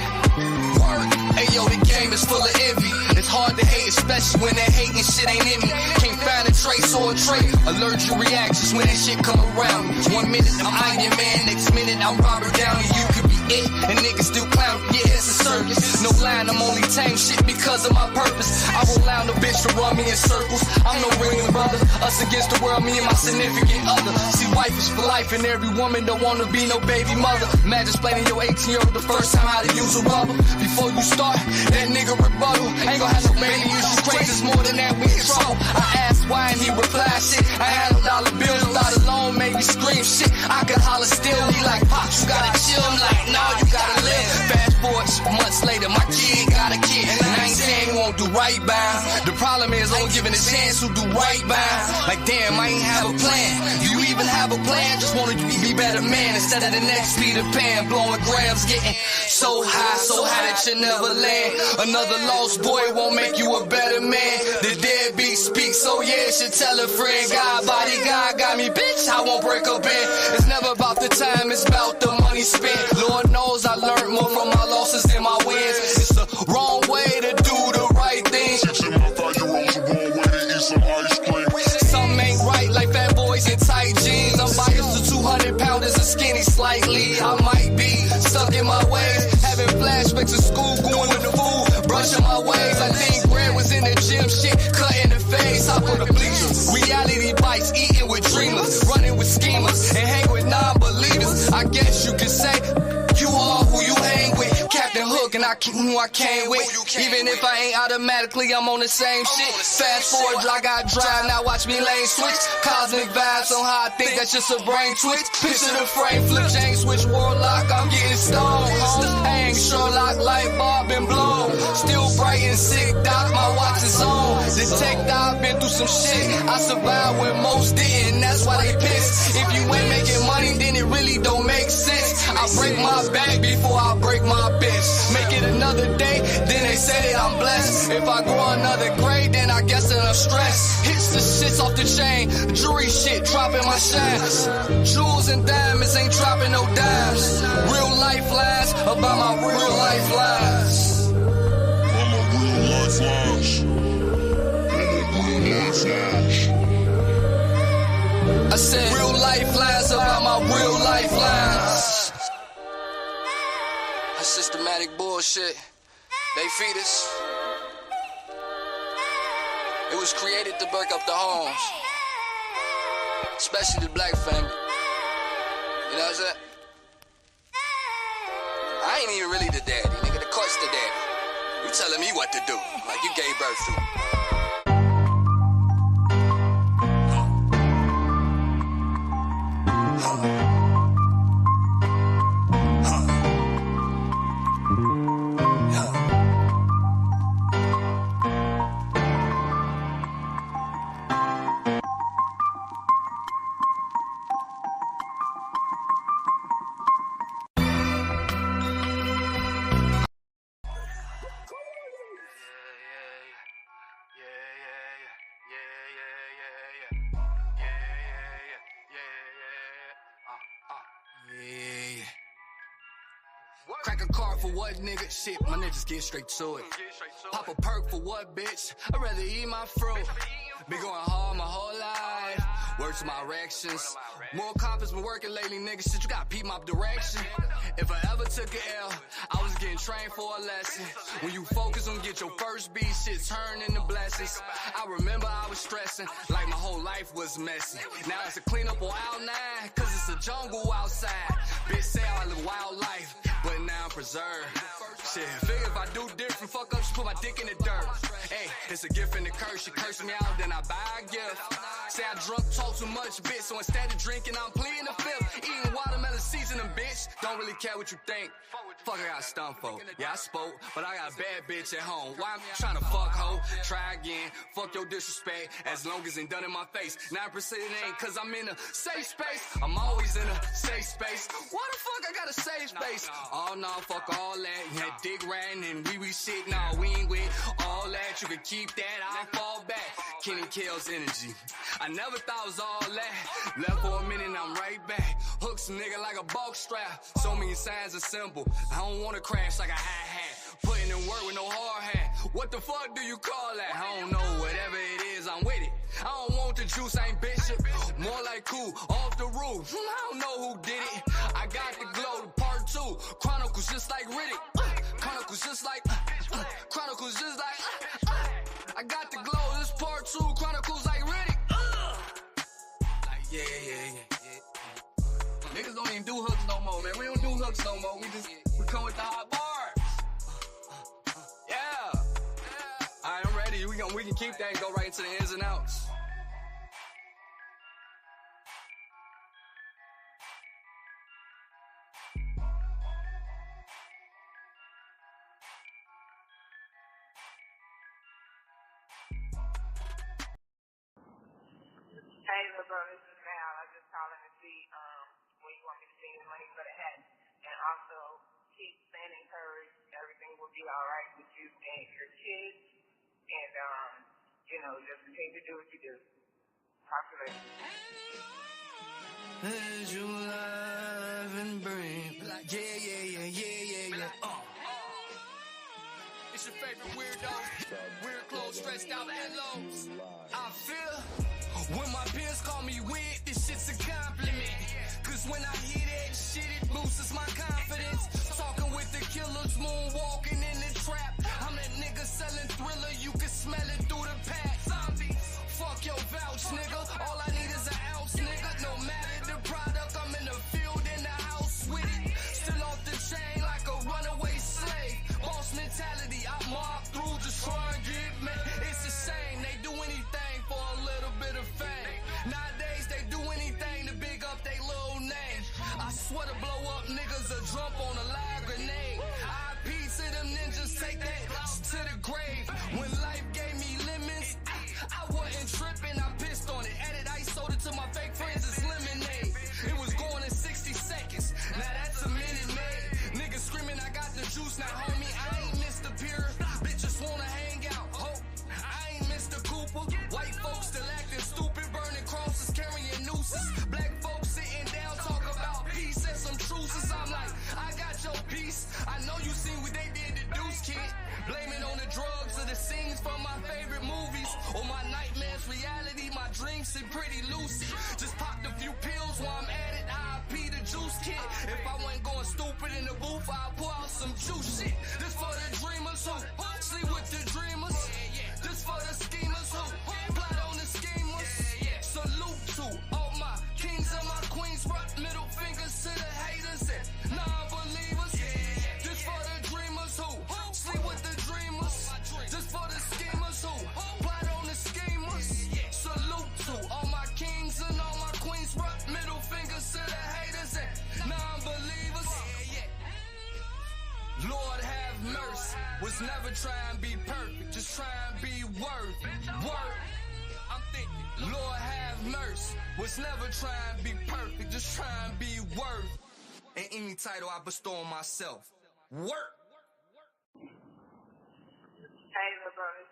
Ayo, the game is full of envy. It's hard to hate, especially when that hating shit ain't in me. Can't find a trace or a trait. Allergic reactions when that shit come around me. 1 minute I'm Iron Man, next minute I'm Robert Downey. You could be it, and niggas still clown. Yeah, it's a circus. No line, I'm only tame shit because of my purpose. I will allow no bitch to run me in circles. I'm no real brother. Us against the world, me and my significant other. See, wife is for life, and every woman don't wanna be no baby mother. Imagine explaining your 18-year-old the first time how to use a rubber. Before you start, that nigga rebuttal. Ain't gonna have no baby issues, crazy is more than that, we in trouble. I asked why and he replied shit. I had no dollar bills, without a loan, made me scream shit. I could holler still, he like, Pops, you gotta chill. I'm like, no, you gotta live. Fast forward, months later, my kid got a kid. And I ain't saying he won't do right by him. The problem is, I ain't giving a chance who do right by him. Like, damn, I ain't have a plan. Do you even have a plan? Just wanted to be better man instead of the next Peter Pan. Blowing grams, getting so high that you never land. Another lost boy won't make you a better man. The deadbeat speaks, so yeah, should tell a friend. God, body, God got me, bitch, I won't break a bed. It's never about the time, it's about the money spent. Lord knows I learned more from my losses than my wins. It's the wrong way to do the right thing. 6 and a 5-year-olds are going way to eat some ice cream. Something ain't right, like fat boys in tight jeans. I'm biased to 200 pounders and skinny slightly. I might be stuck in my ways, having flashbacks of school, going to the food, brushing my ways. I think Grant was in the gym, shit, cutting the face. Hop on the bleachers, reality bites, eating with dreamers, running with schemers, and hang with non-believers. I guess you could say you are who you hang with. Captain Hook and I keep who I came with. Even if I ain't automatically, I'm on the same shit. Fast forward, I got drive, now watch me lane switch. Cosmic vibes on how I think that's just a brain twitch. Picture the frame, flip chain switch, warlock, I'm getting stoned. Hang Sherlock, light bulb been blown. Still bright and sick, doc, my watch is on. Detect, I've been through some shit. I survived when most didn't, that's why they pissed. If you ain't making money, then it really don't make sense. I break my back before I break my bitch. Make it another day, then they say that I'm blessed. If I grow another grade, then I guess that I'm stressed. Hits the shits off the chain, jewelry shit dropping my shines. Jewels and diamonds ain't dropping no dimes. Real life lies about my real life lies. I'm a real life lies. I'm a real life lies. I said real life lies about my real life lies. That's systematic bullshit. They feed us. It was created to break up the homes, especially the black family. You know what I'm saying? I ain't even really the daddy, nigga. The court's the daddy. You telling me what to do, like you gave birth to. Crack a car for what, nigga? Shit, my niggas get straight to it. Pop a perk for what, bitch? I'd rather eat my fruit. Been going hard my whole life. Word to my erections. More coppers been working lately, nigga. Shit, you gotta peep my direction. If I ever took an L, I was getting trained for a lesson. When you focus on get your first beat, shit turn into blessings. I remember I was stressing, like my whole life was messy. Now it's a cleanup on out 9, cause it's a jungle outside. Bitch say I live wild life, but now I'm preserved. Shit, figure if I do different, fuck up, just put my dick in the dirt. Hey, it's a gift and a curse. You curse me out, then I buy a gift. Say I drunk, talk too much, bitch. So instead of drinking, I'm pleading the fifth. Eating watermelon seasoning, bitch. Don't really care what you think. Fuck, I got a stunt folk. Yeah, I spoke, but I got a bad bitch at home. Why I'm trying to fuck hoe? Try again. Fuck your disrespect. As long as it ain't done in my face. 9% it ain't, cause I'm in a safe space. I'm always in a safe space. Why the fuck I got a safe space? Oh no, fuck all that. Yeah, dick riding and wee shit. Nah, we ain't with all that. You can keep that, I'll fall back. Kenny Kale's energy. I never thought it was all that. Left for a minute and I'm right back. Hook some nigga like a bulk strap. So many signs are simple. I don't wanna crash like a hi-hat. Putting in work with no hard hat. What the fuck do you call that? I don't know, whatever it is, I'm with it. I don't want the juice, I ain't Bishop. More like cool, off the roof. I don't know who did it. I got the glow, part 2. Chronicles just like Riddick. Chronicles just like, Chronicles just like, I got the glow, this part 2. Chronicles like Riddick. Like, yeah. Niggas don't even do hooks no more, man. We don't do hooks no more. We come with the hot bars. Yeah. Alright, I'm ready. We can keep that and go right into the ins and outs. Hey, little bro, this is Mal. I'm just calling to see when you want me to send you money for the hat. And also, keep staying encouraged. Everything will be all right with you and your kids. And, just continue to do what you do. Talk to you later. As you live and bring. Yeah. It's your favorite weirdo. Weird clothes, stressed out pillows. I feel when my peers call me weird, this shit's a compliment. Cause when I hear that shit, it boosts my confidence. Talking with the killers, moonwalking in the trap. I'm that nigga selling Thriller, you can smell it through the pack. Zombies, fuck your vouch, nigga. All I need is an ounce, nigga. No matter the product, I'm in the field, in the house with it. Still off the chain like a runaway slave. Boss mentality, I mob through, just try and get me. It's a shame, they do anything for a little bit of fame. Nowadays, they do anything to big up they little name. I swear to blow up niggas a jump on a live grenade. IP to them ninjas, take that to the grave. When life gave me lemons, I wasn't tripping, I pissed on it. Added ice, sold it to my fake friends, it's lemonade. It was going in 60 seconds, now that's a minute made. Niggas screaming, I got the juice, now homie, I ain't Mr. Pure. Bitches wanna hang out, hope I ain't Mr. Cooper. White folks still acting stupid, burning crosses, carrying nooses. Black folks sitting down, talk about peace and some truces. I'm like, I got your piece. I know you seen what they did to Deuce Kid. Blaming on the drugs or the scenes from my favorite movies. Or my nightmares, reality, my dreams seem pretty lucid. Just popped a few pills while I'm at it. IP the Juice Kid. If I wasn't going stupid in the booth, I'll pull out some juice shit. This for the dreamers who sleep with the dreamers. This for the schemers who plot on the schemers. Salute to all my kings and my queens. Rock middle fingers to the haters and non-believers. This for the dreamers who sleep with the dreamers. This for the schemers who plot on the schemers. Salute to all my kings and all my queens. Rock middle fingers to the haters and non-believers. Lord have mercy. Was never trying to be perfect, just trying to be worthy. I'm thinking, Lord have mercy. Was never trying to be perfect, just trying to be worthy. And any title I bestow on myself. Work. Hey, little bro, this